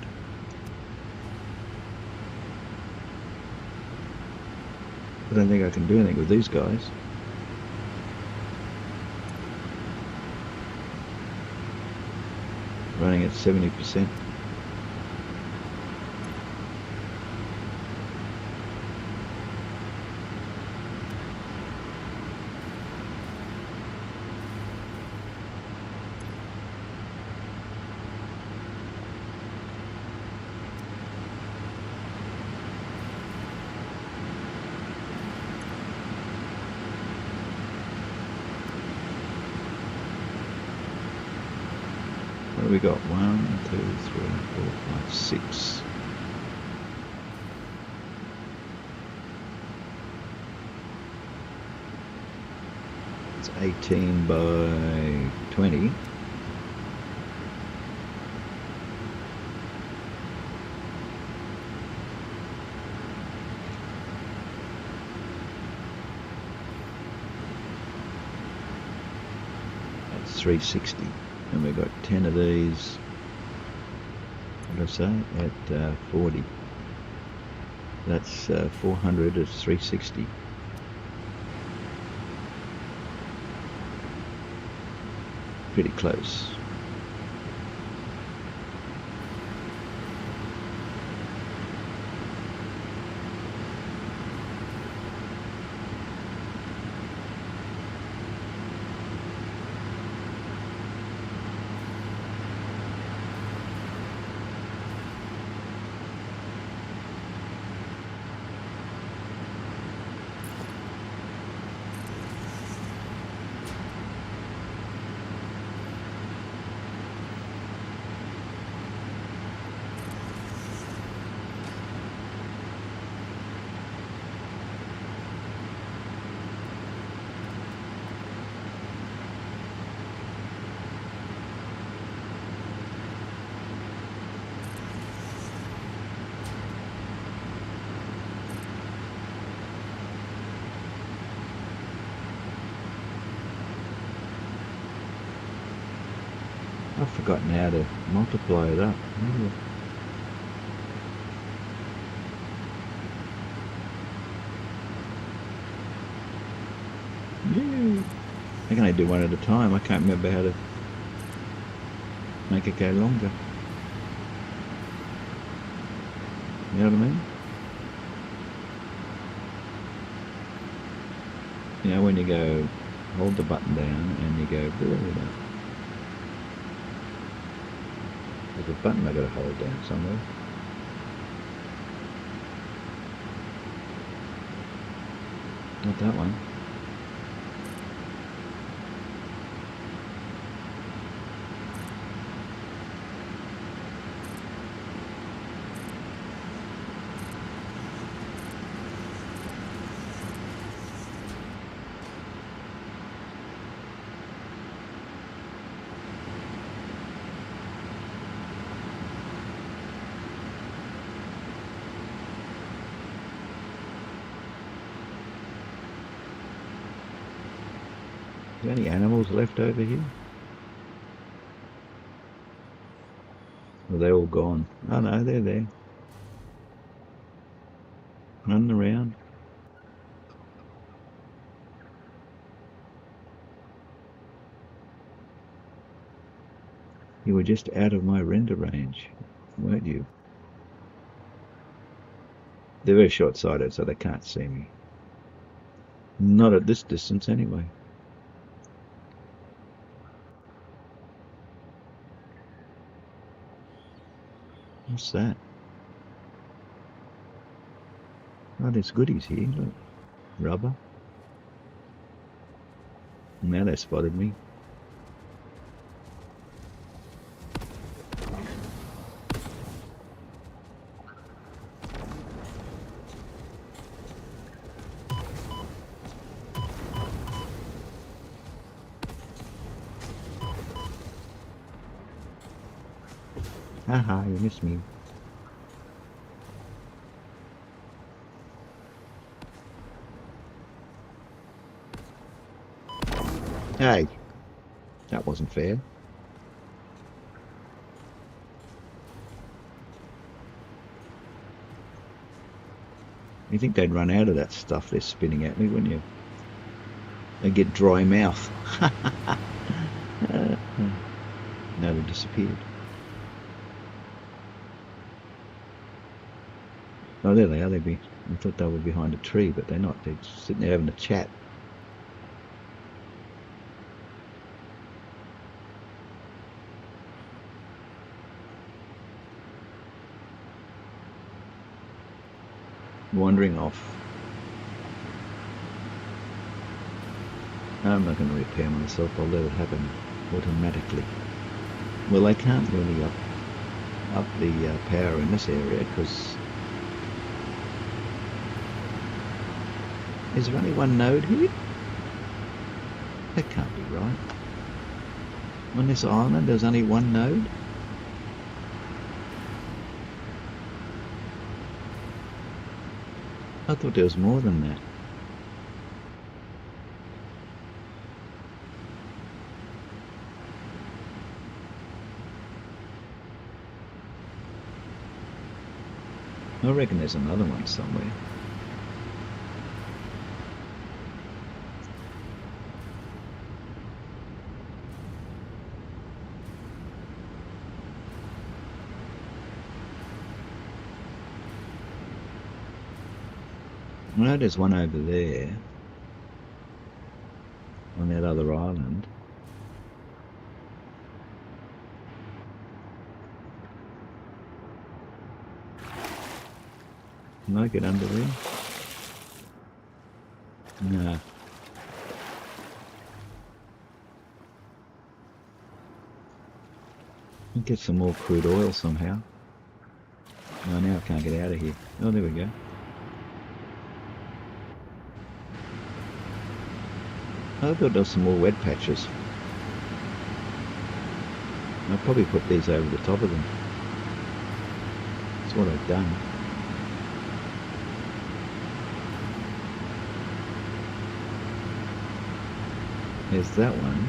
I don't think I can do anything with these guys. Running at 70%. What have we got? 1, 2, 3, 4, 5, 6. It's 18 by 20. That's 360. And we've got 10 of these, what did I say, at 40. That's 400 is 360. Pretty close. I've forgotten how to multiply it up. Yeah. How can I do one at a time? I can't remember how to make it go longer. You know what I mean? You know when you go hold the button down and you go there's a button I gotta hold down somewhere. Not that one. there any animals left over here? Are they all gone? Oh no, they're there. Running around. You were just out of my render range, weren't you? They're very short-sighted, so they can't see me. Not at this distance, anyway. What's that? Oh, there's goodies here. Look, rubber. Now they spotted me. Haha, you missed me. Hey, that wasn't fair. You think they'd run out of that stuff they're spinning at me, wouldn't you? They'd get dry mouth. No, they disappeared. Oh, there they are. I thought they were behind a tree, but they're not. They're just sitting there having a chat. Wandering off. I'm not going to repair myself. I'll let it happen automatically. Well, I can't really up the power in this area because is there only one node here? That can't be right. On this island, there's only one node. I thought there was more than that. I reckon there's another one somewhere. I know there's one over there on that other island. Can I get under there? No. Get some more crude oil somehow. Oh, now I can't get out of here. Oh, there we go. I thought there was some more wet patches. I'll probably put these over the top of them. That's what I've done. There's that one.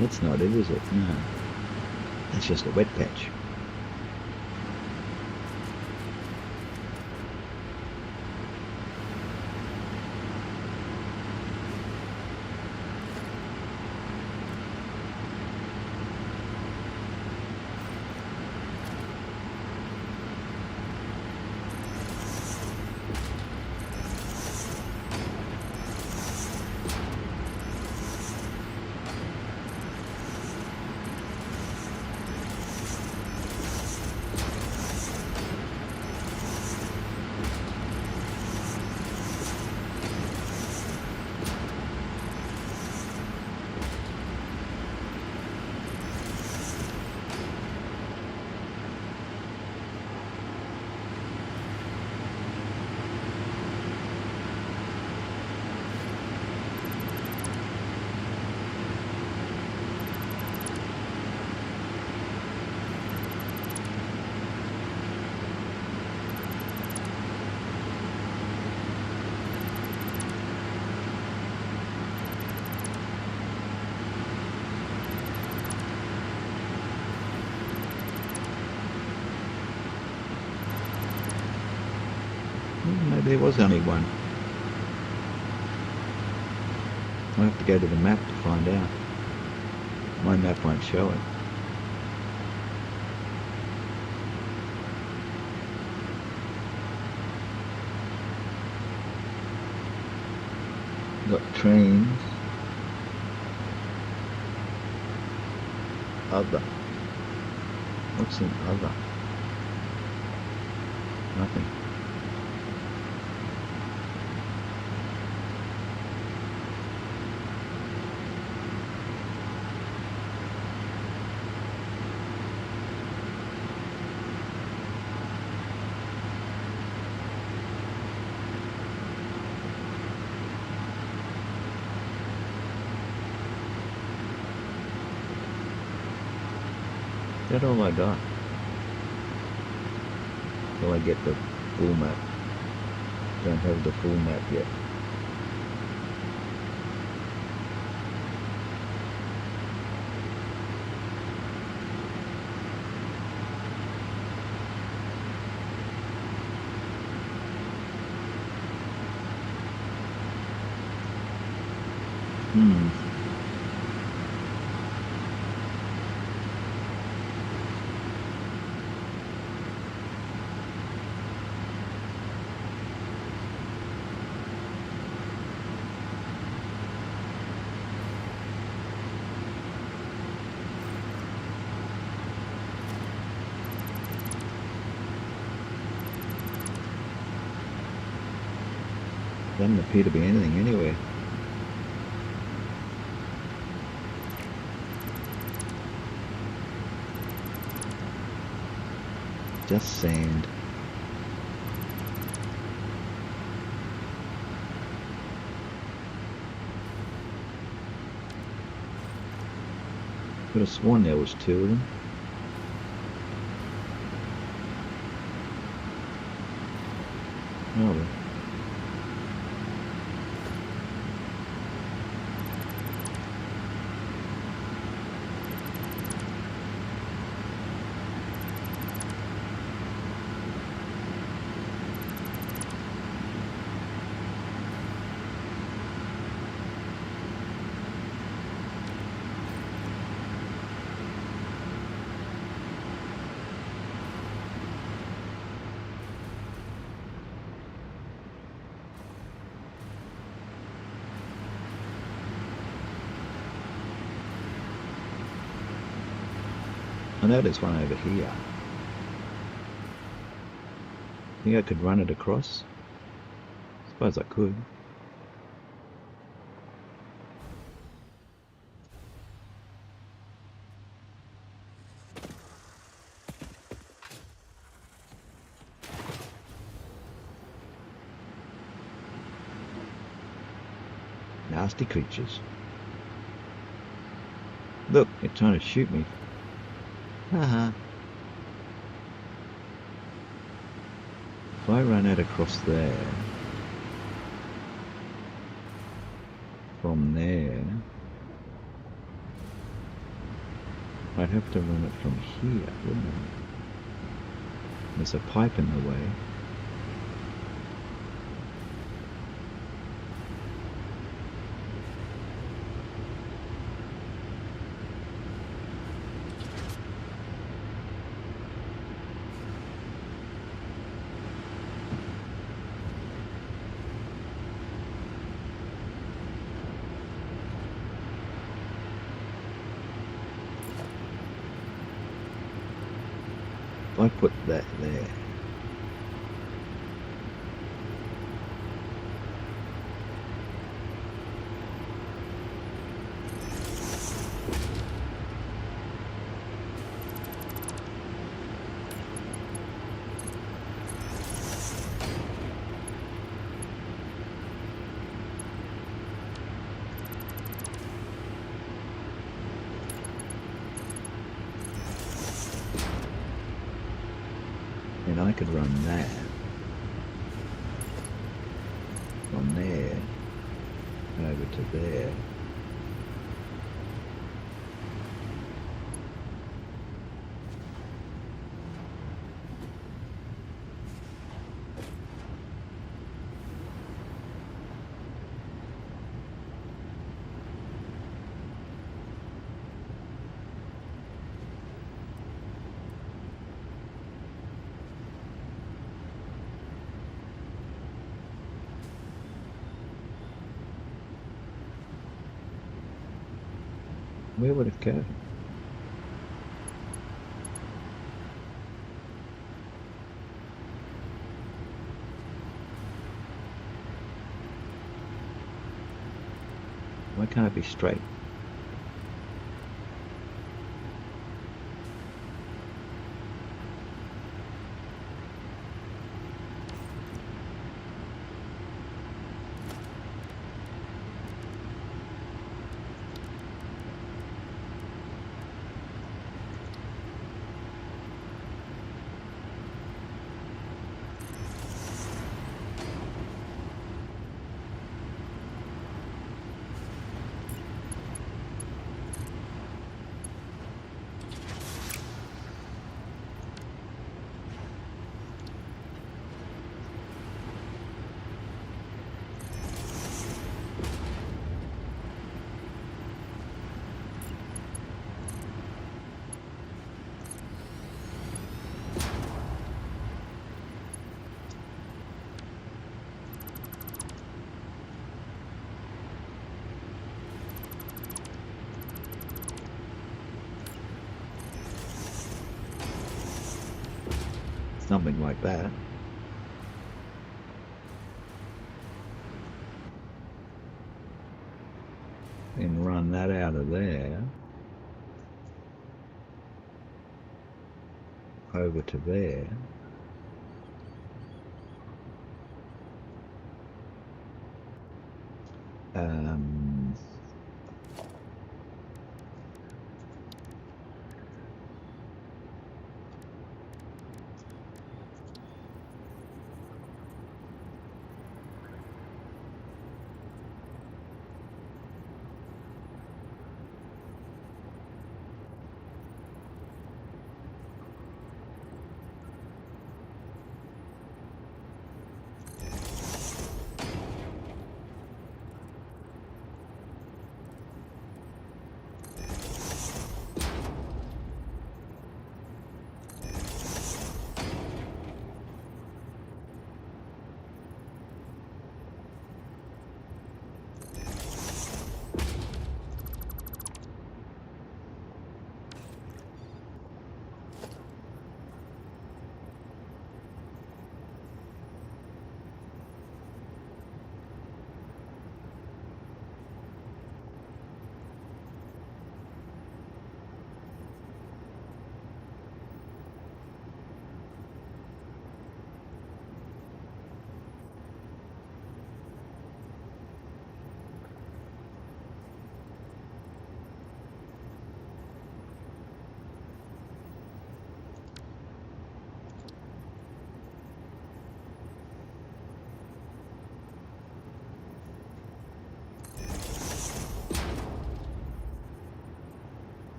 That's not it, is it? No. That's just a wet patch. Maybe there was only one. I'll have to go to the map to find out. My map won't show it. Got trains. Other. What's in other? Nothing. Is that all I got? Till I get the full map. Don't have the full map yet. Doesn't appear to be anything anywhere. Just sand. Could have sworn there was two of them. Oh well. I know there's one over here. Think I could run it across? Suppose I could. Nasty creatures. Look, they're trying to shoot me. Haha. If I run it across there, from there, I'd have to run it from here, wouldn't I? There's a pipe in the way. If I put that there, then I could run that from there over to there. Where would it go? Why can't it be straight? Something like that. Then run that out of there over to there.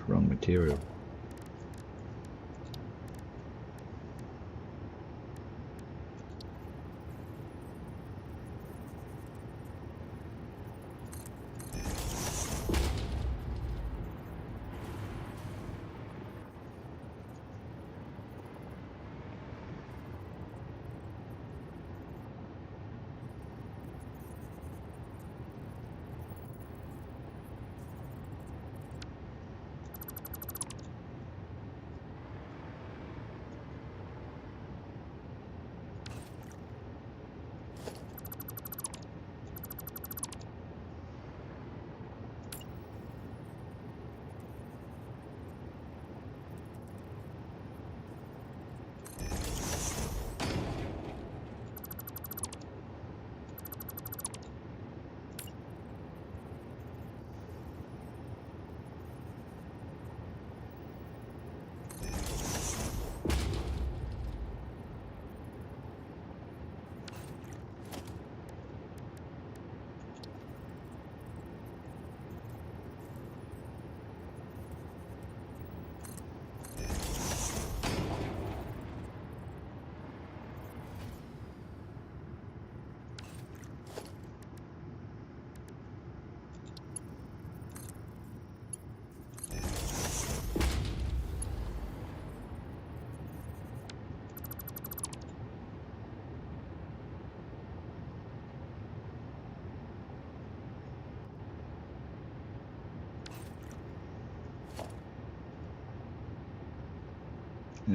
Wrong material.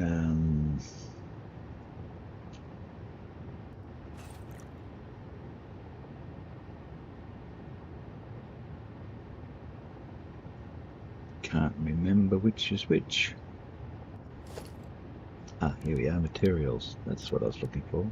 Um, can't remember which is which. Ah, here we are, materials. That's what I was looking for.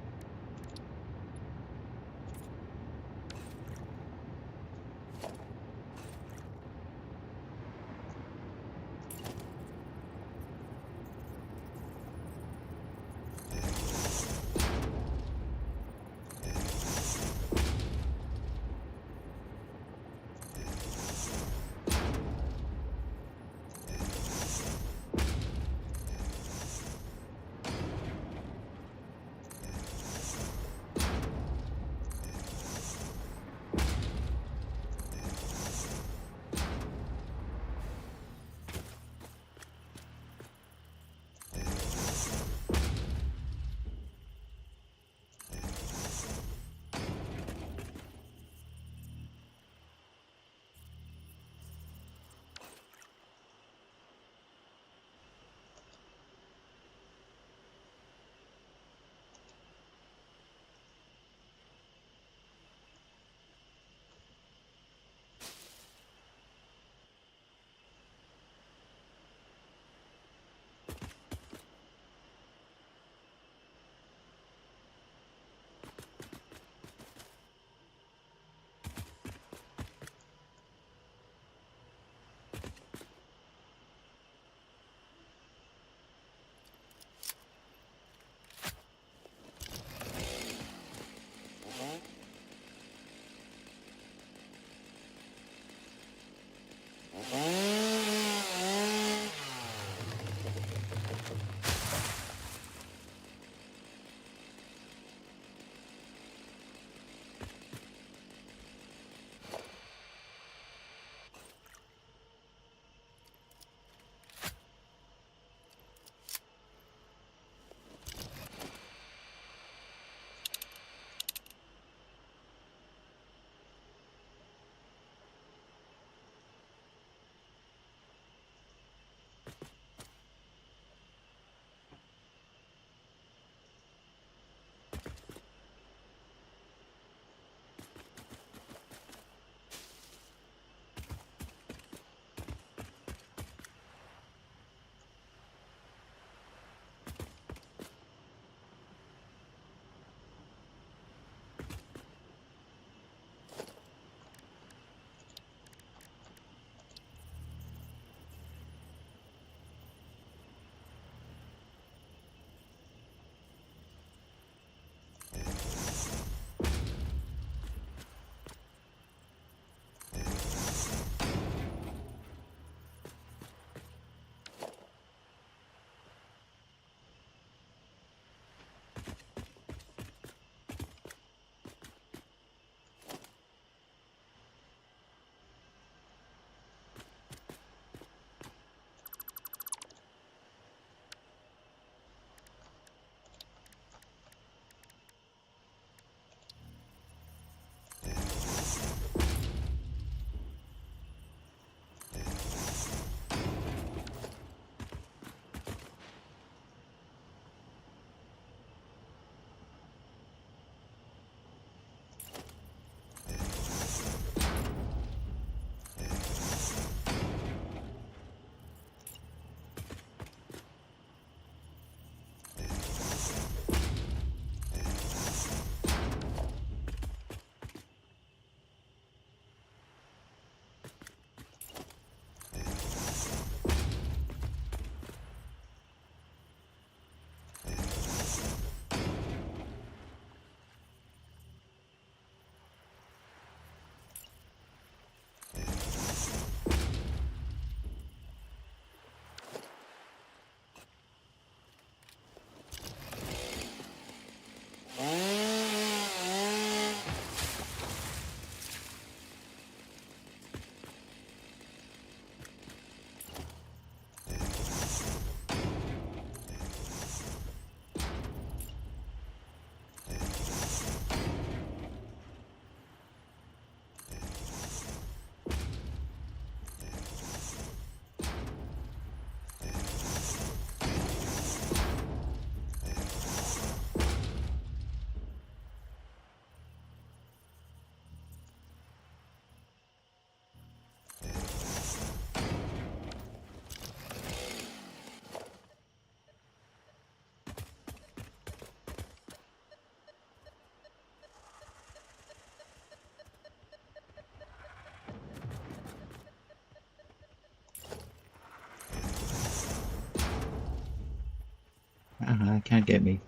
Can't get me.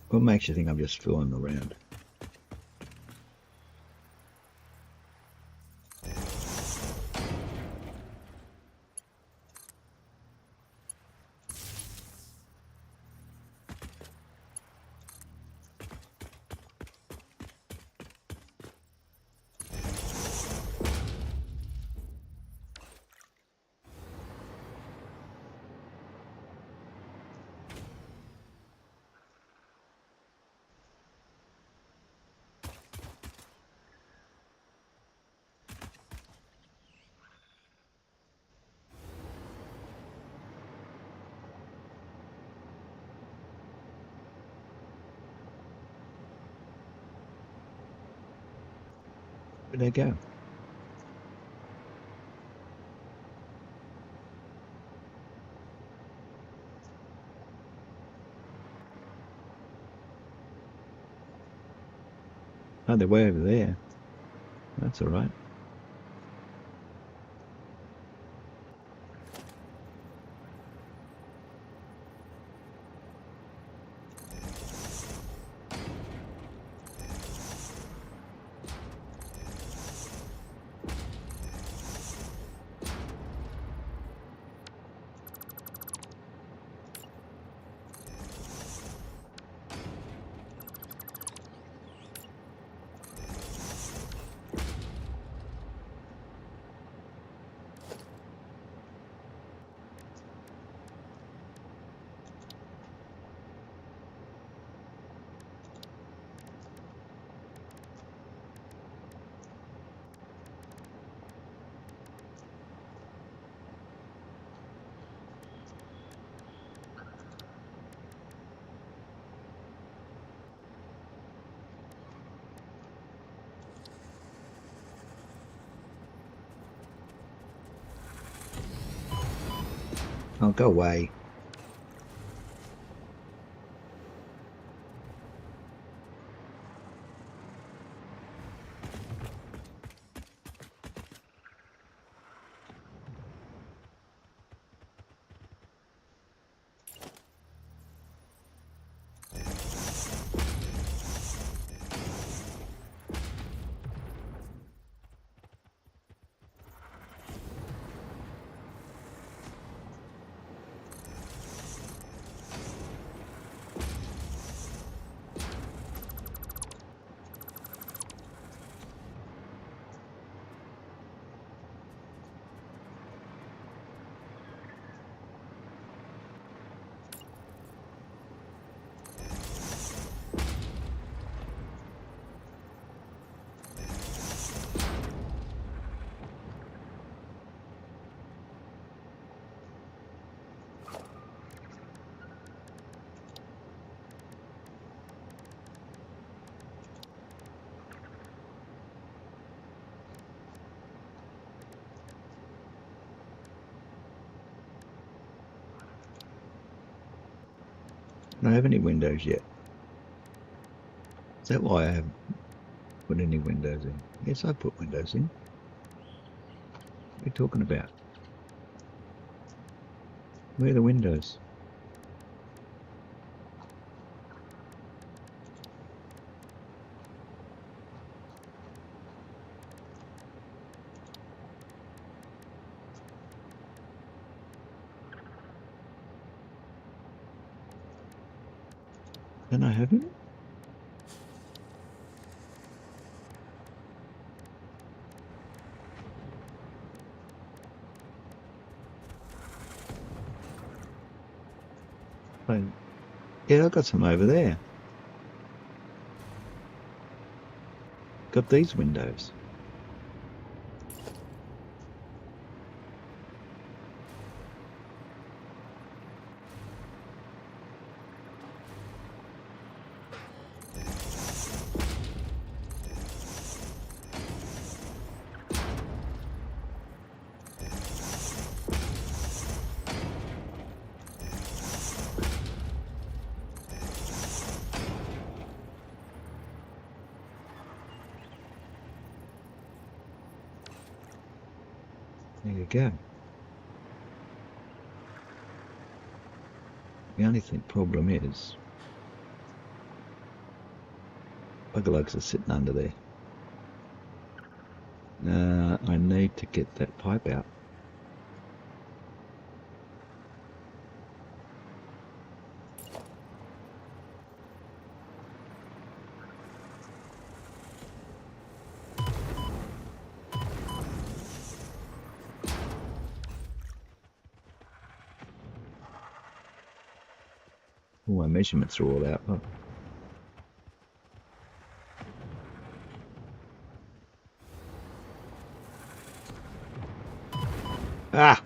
What makes you think I'm just fooling around? Where'd they go? Oh, they're way over there. That's all right. Oh, go away. I don't have any windows yet. Is that why I haven't put any windows in? Yes, I put windows in. What are you talking about? Where are the windows? Can I have them? Yeah, I've got some over there. Got these windows. There you go. The only problem is buggerlugs are sitting under there. I need to get that pipe out. All my measurements are all out. Look. Ah!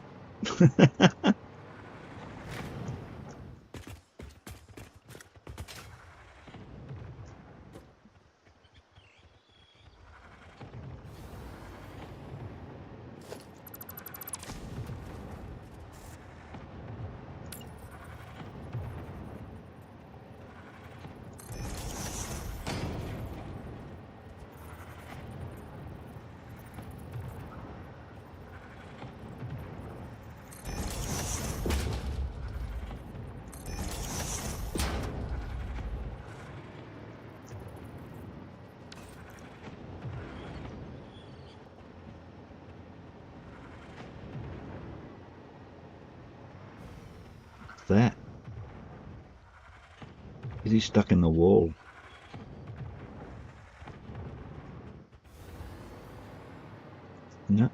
That? Is he stuck in the wall? No.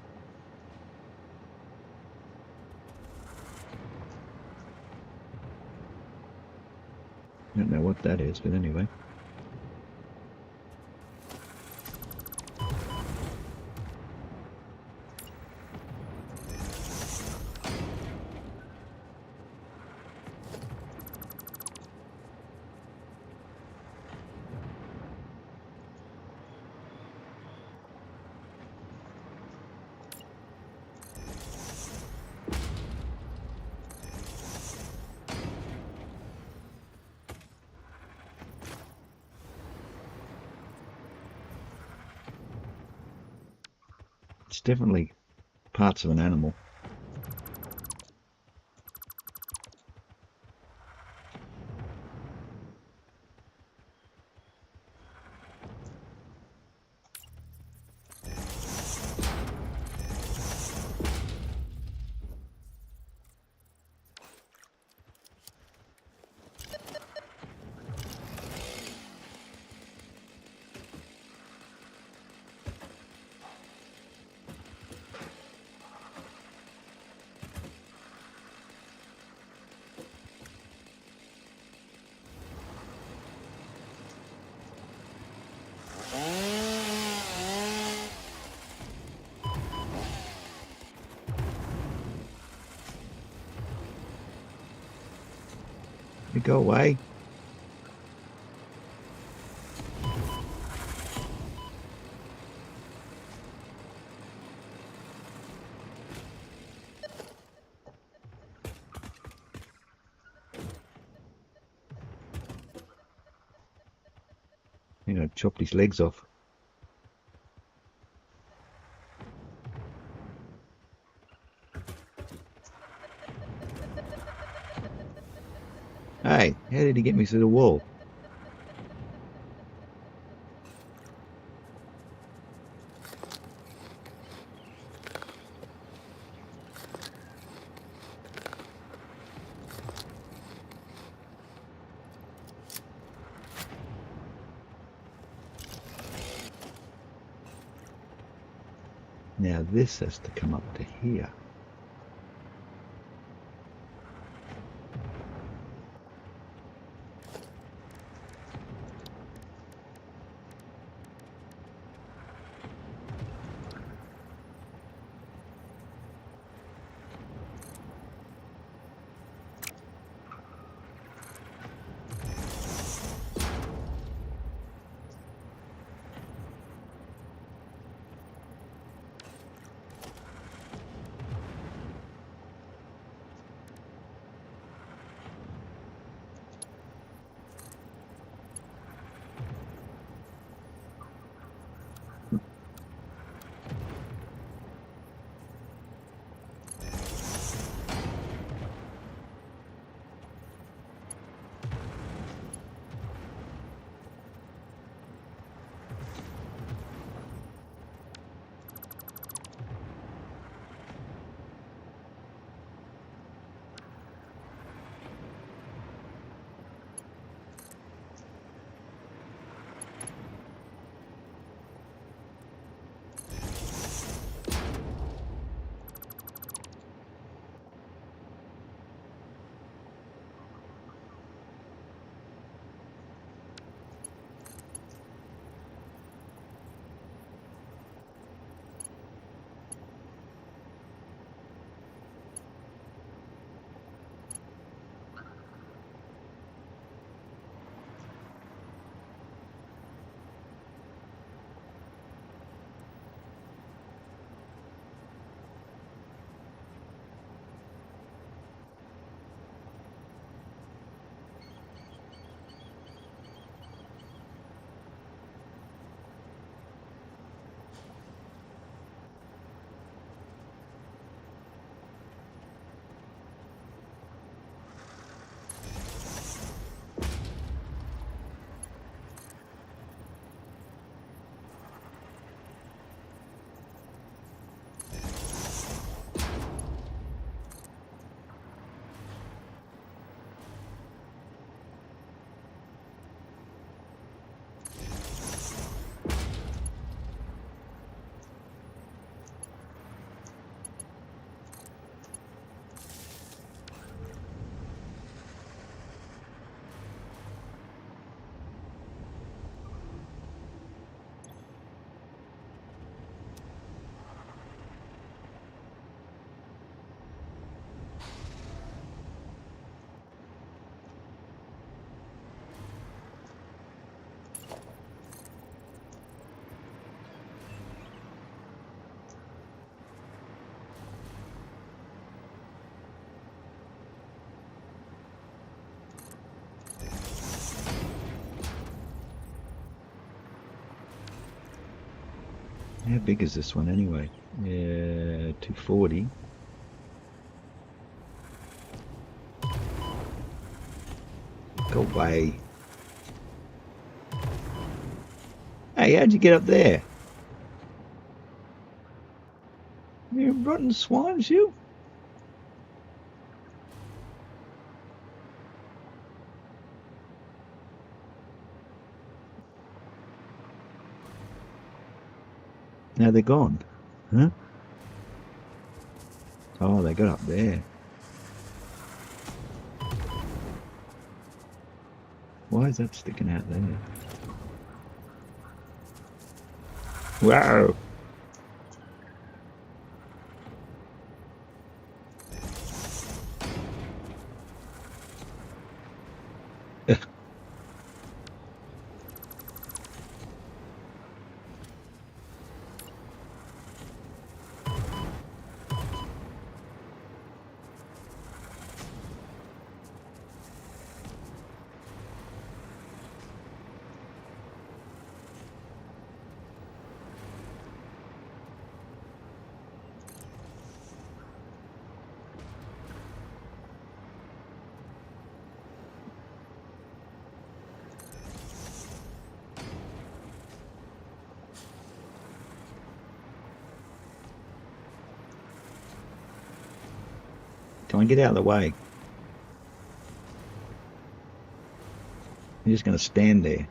Don't know what that is, but anyway. It's definitely parts of an animal. You go away. You know, chopped his legs off. Hey, how did he get me through the wall? Now this has to come up to here. How big is this one anyway? Yeah, 240. Go away. Hey, how'd you get up there? You rotten swines, you. Now they're gone. Huh? Oh, they got up there. Why is that sticking out there? Wow. Come on, get out of the way. You're just going to stand there.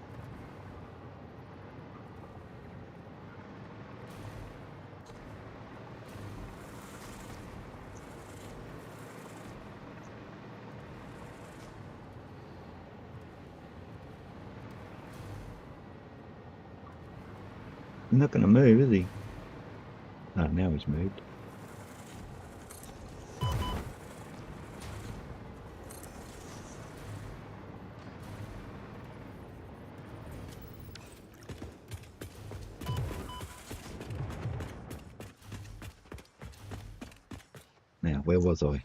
He's not going to move, is he? Oh, now he's moved. Now, where was I?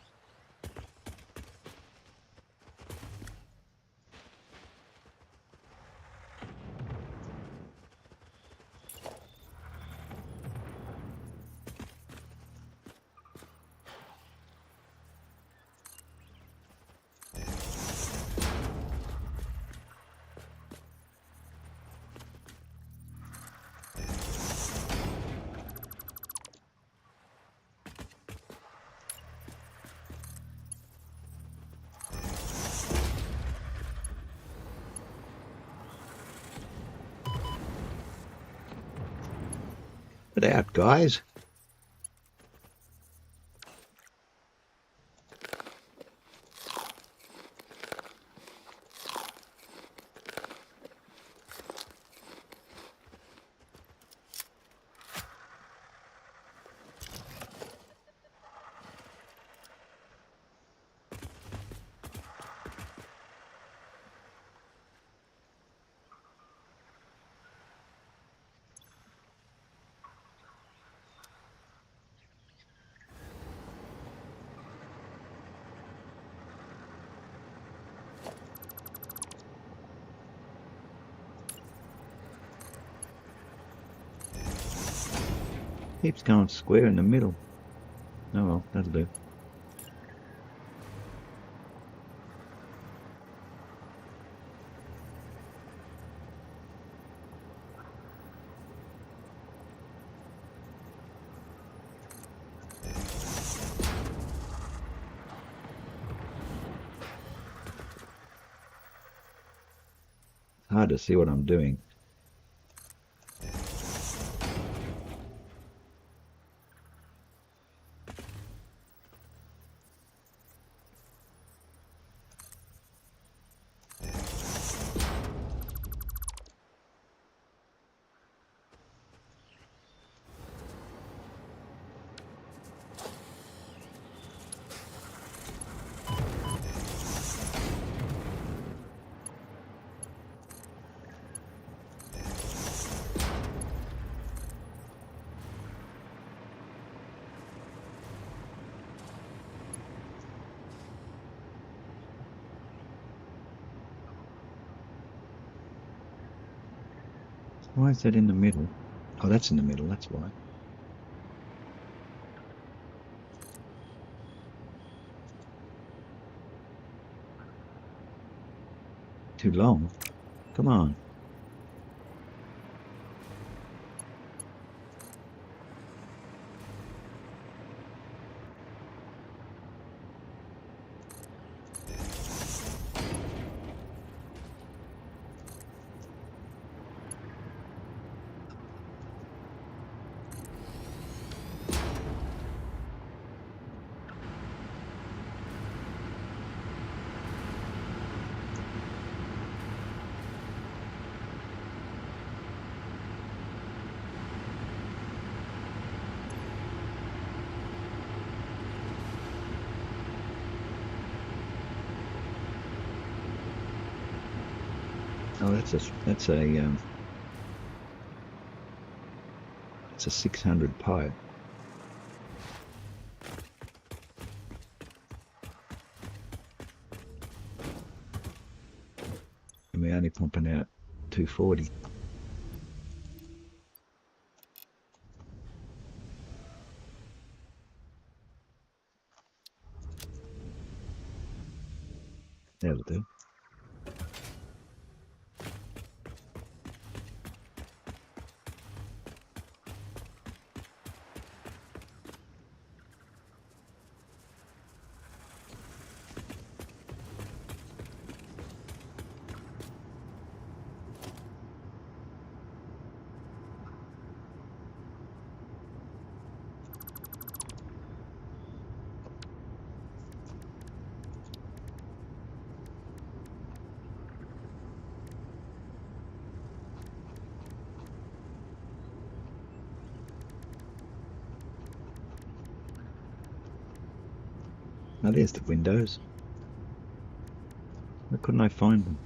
Get out, guys. Keeps going square in the middle. Oh well, that'll do. It's hard to see what I'm doing. Why is that in the middle? Oh, that's in the middle, that's why. Too long. Come on. Oh, that's a 600 pipe. And we're only pumping out 240. That'll do. Now there's the windows. Why couldn't I find them?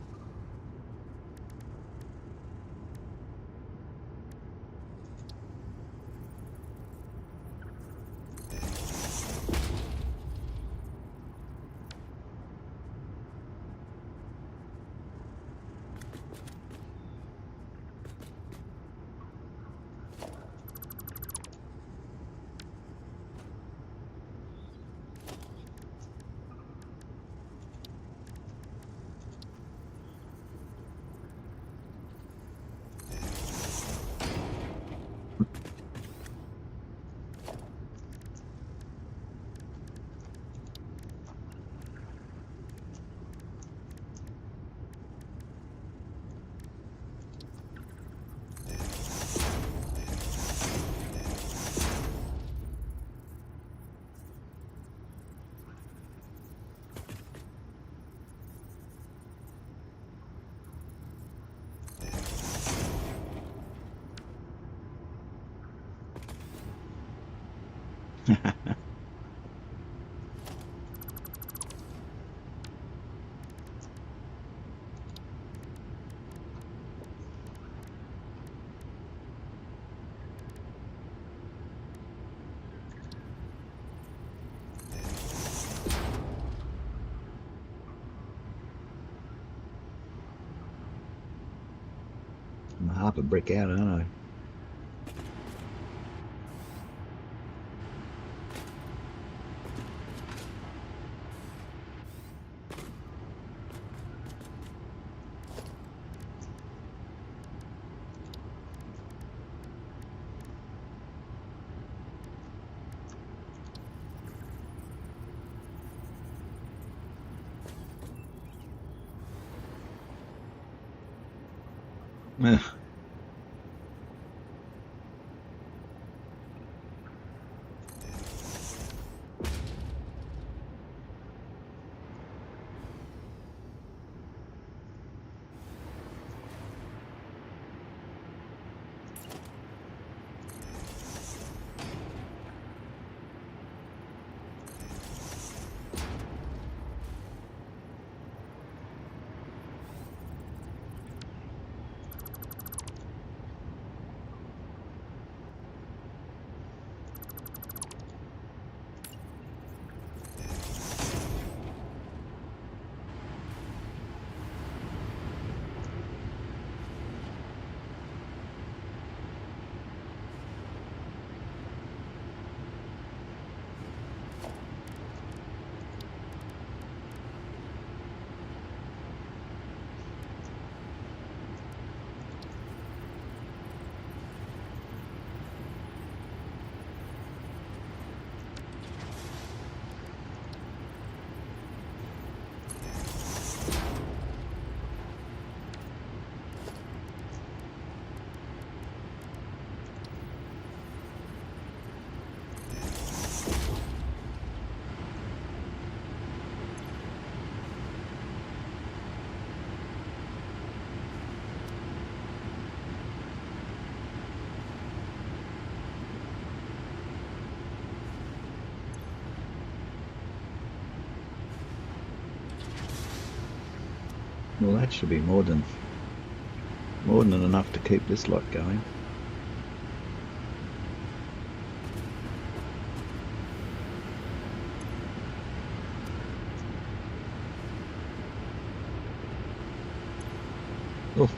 I'm half a brick out, aren't I? Ugh. Well, that should be more than enough to keep this lot going. Oh.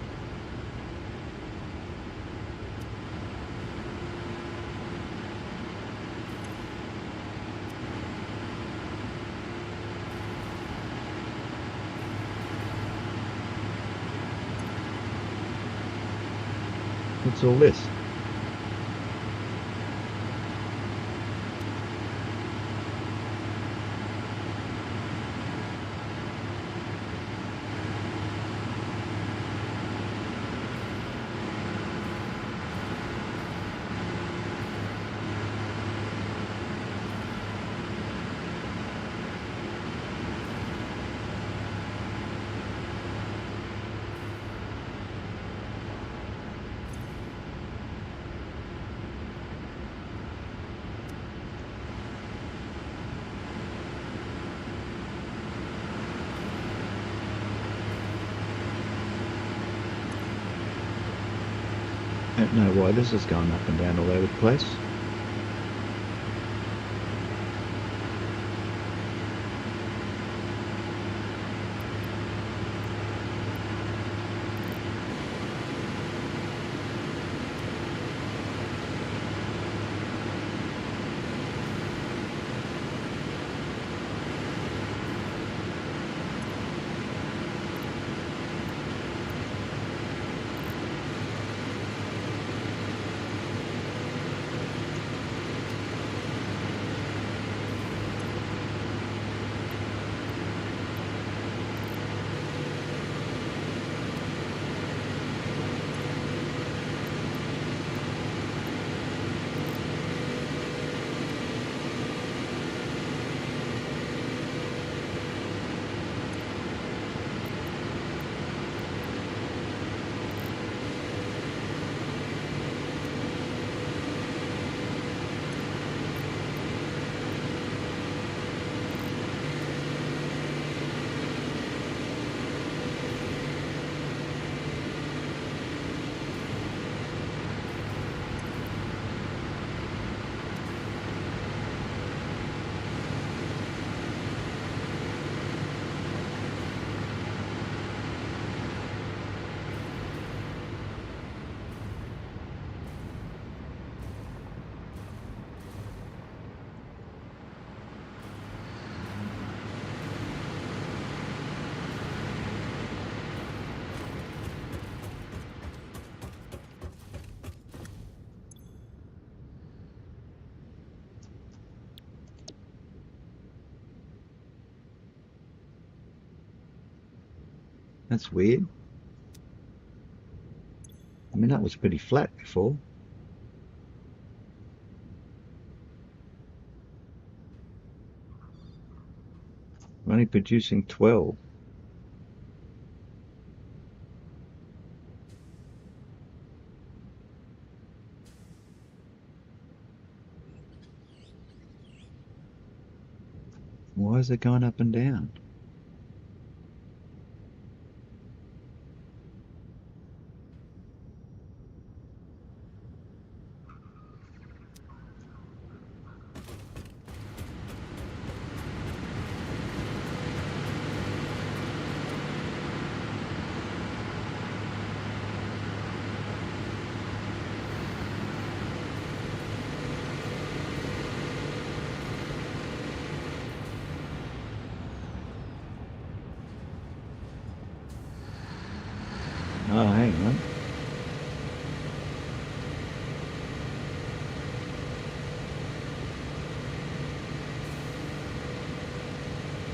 What's all this? I don't know why this is going up and down all over the place. That's weird. I mean, that was pretty flat before. We're only producing 12. Why is it going up and down? Oh, hang on.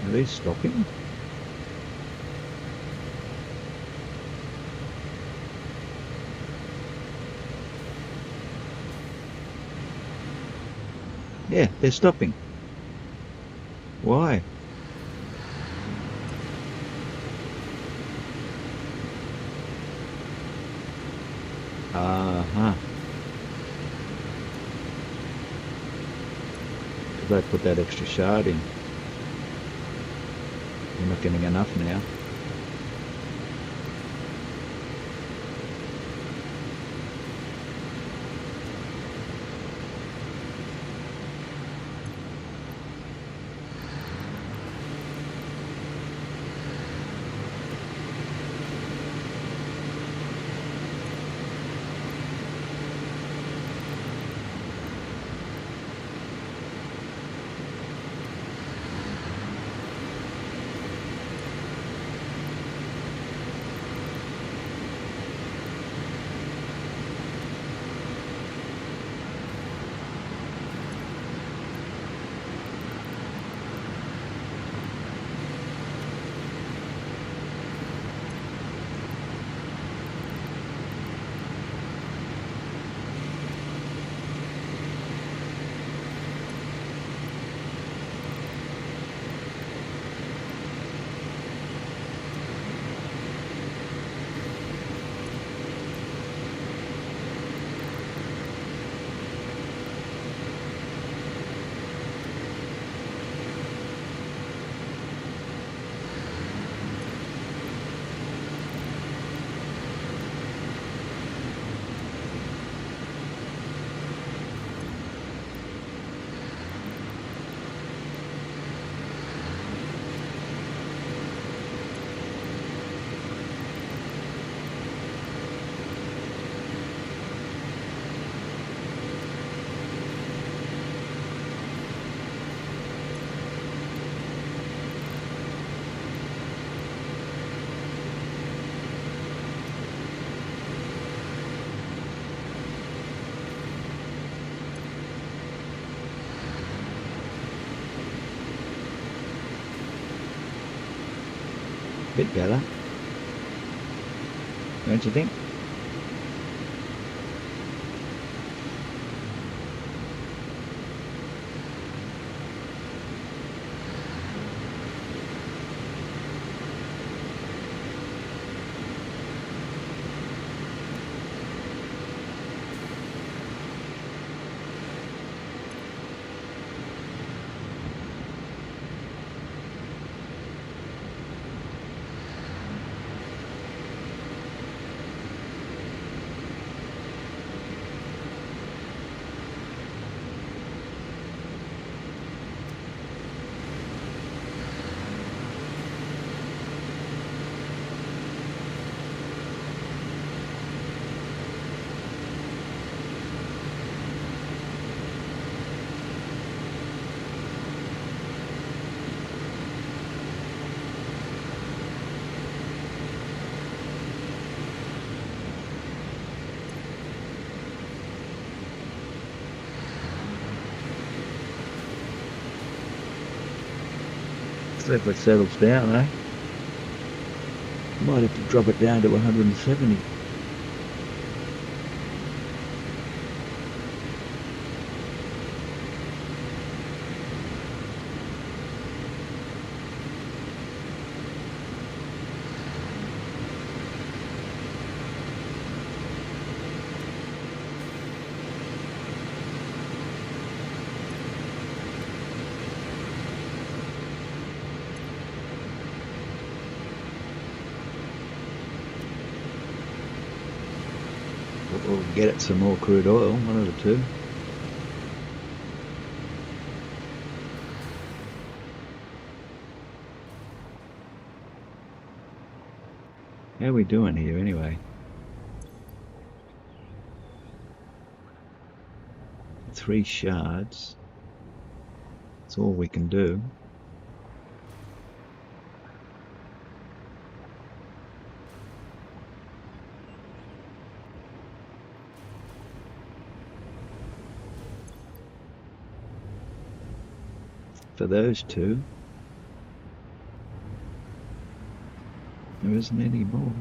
Are they stopping? Yeah, they're stopping. Why? Uh-huh. Because they put that extra shard in. We're not getting enough now. Bit better, don't you think? See if it settles down, eh? Might have to drop it down to 170. Or get it some more crude oil, one of the two. How are we doing here anyway? 3 shards. That's all we can do. For those two, there isn't any more.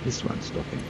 This one's stopping.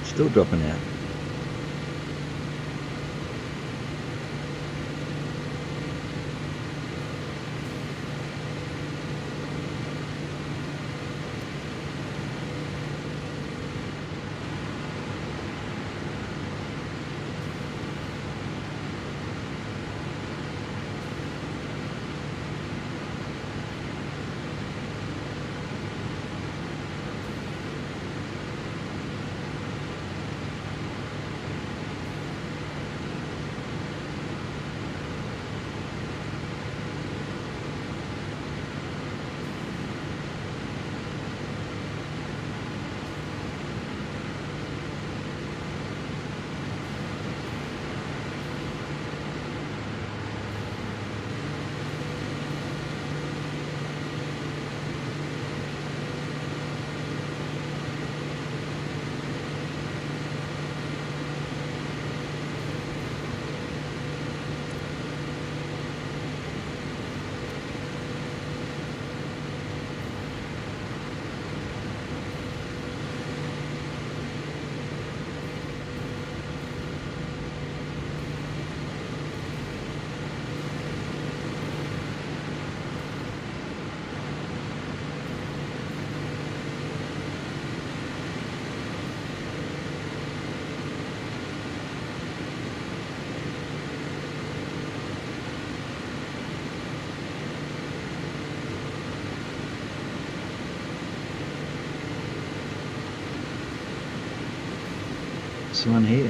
Still dropping out. This one here.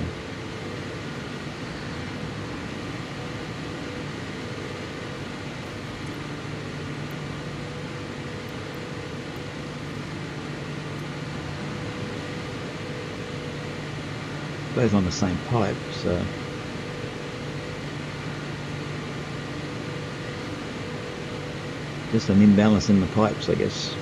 Both on the same pipe, so just an imbalance in the pipes, I guess.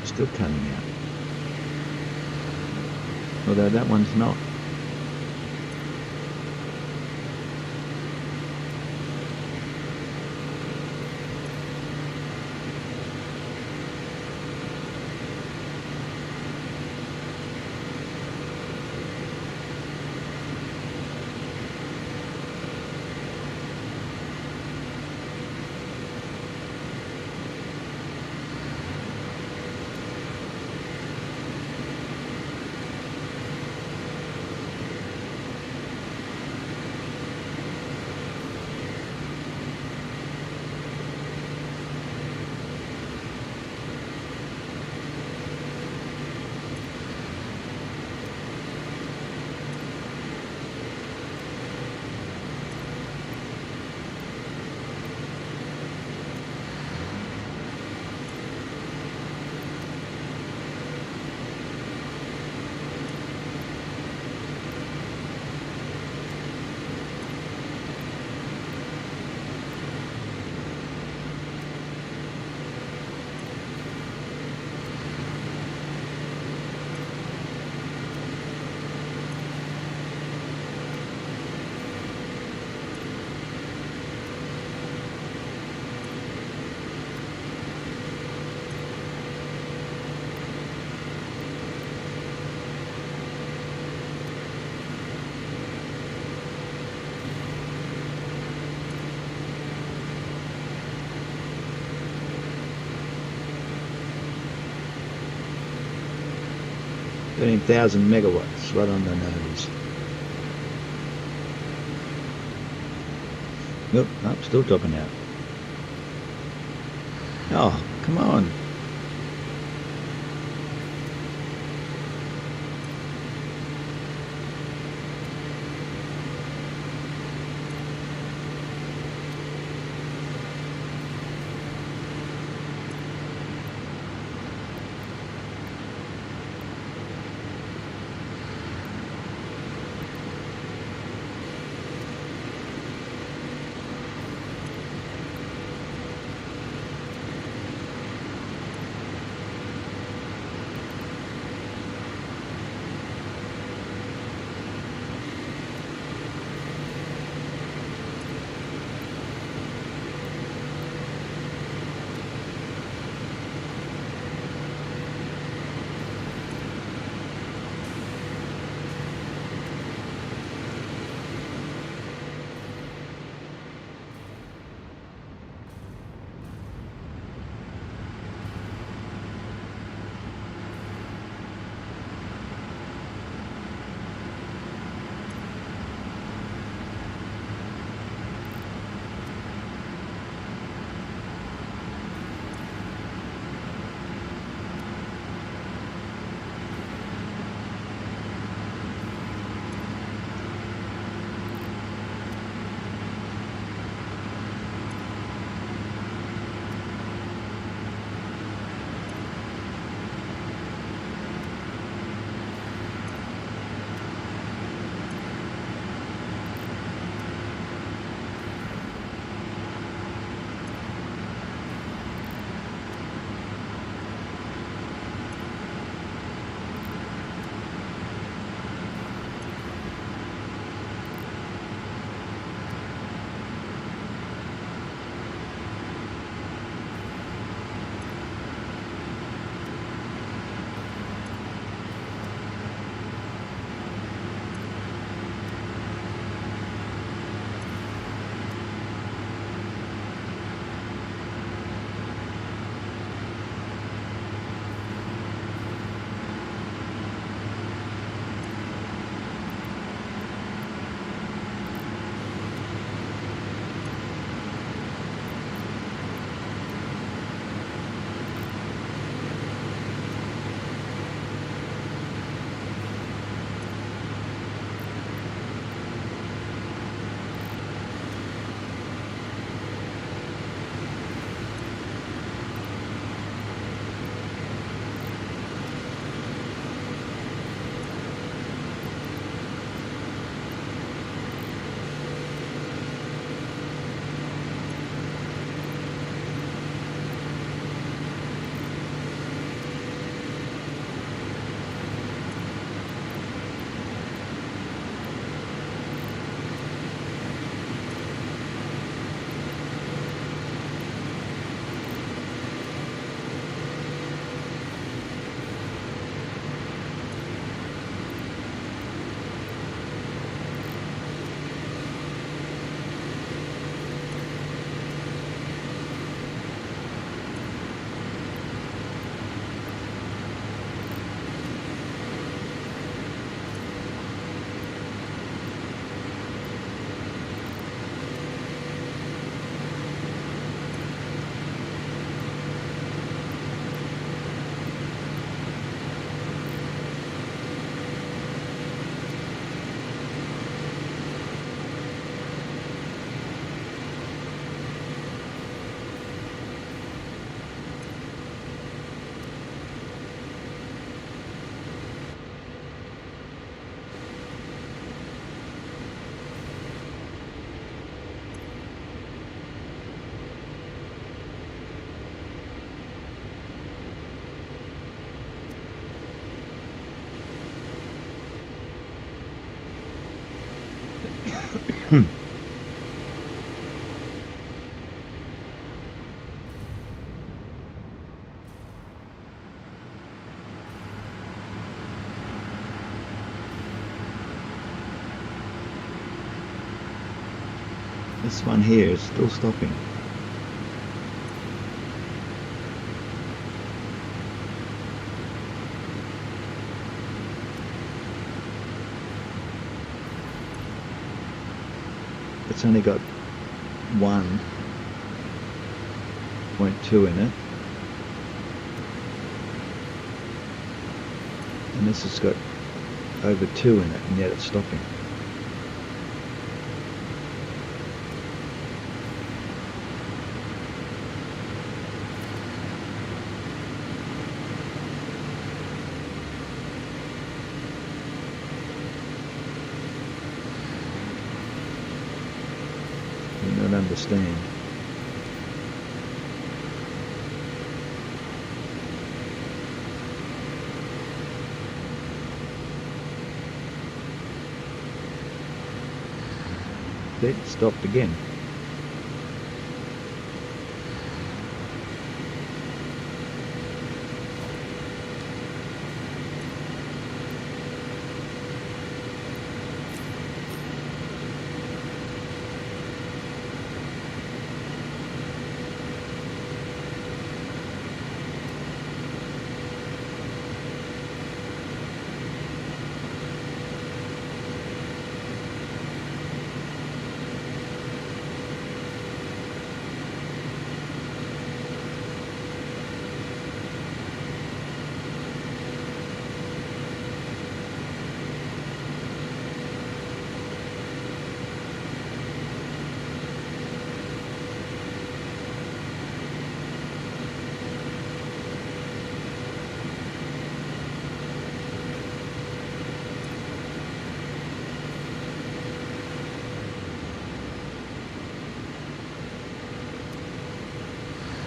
Still coming out, although that one's not. $13,000 megawatts right on the nose. Nope, nope, still dropping out. Oh, come on. This one here is still stopping. It's only got 1.2 in it, and this has got over 2 in it, and yet it's stopping. I don't understand. It stopped again.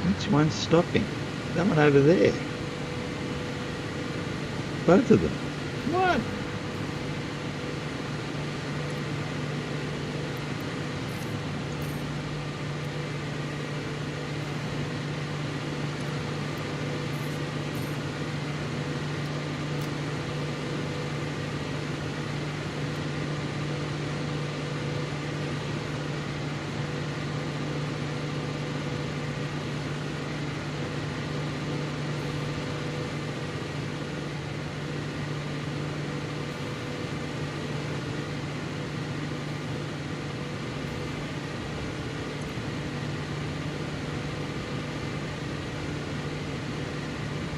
Which one's stopping? That one over there. Both of them. What?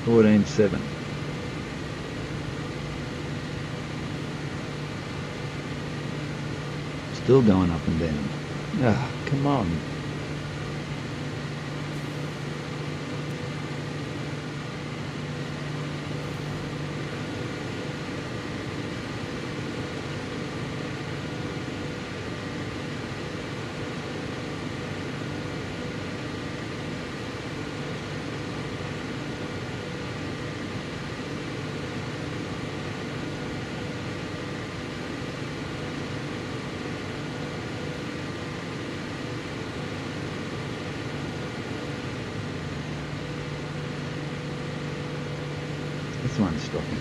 $14.7. Still going up and down. Ah, come on. This one's stopping.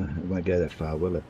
It won't go that far, will it?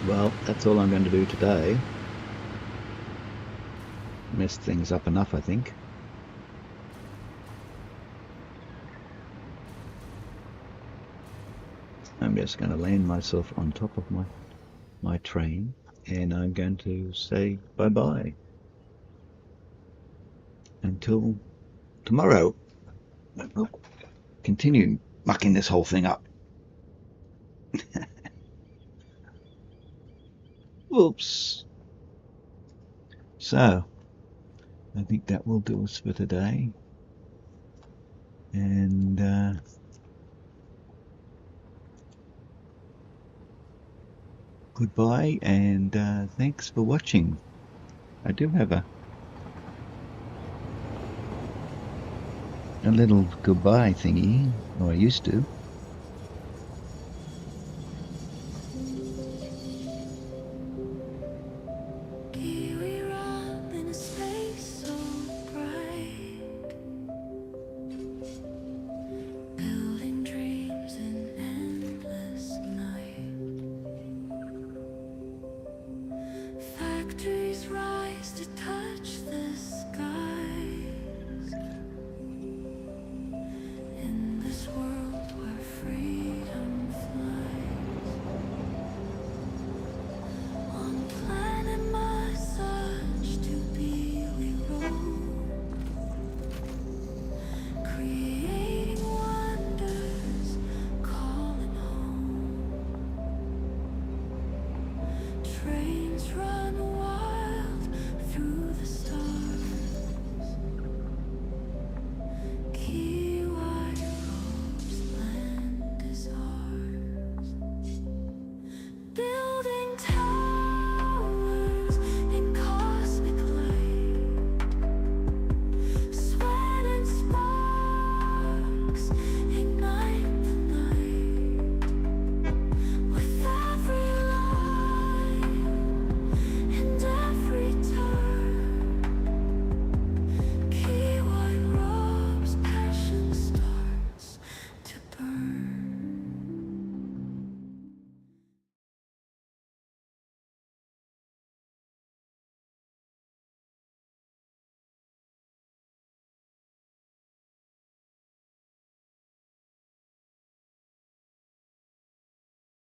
Well, that's all I'm going to do today. Messed things up enough, I think. I'm just going to land myself on top of my train, and I'm going to say bye-bye until tomorrow. We'll continue mucking this whole thing up. Oops. So, I think that will do us for today. And goodbye, and thanks for watching. I do have a little goodbye thingy, or I used to.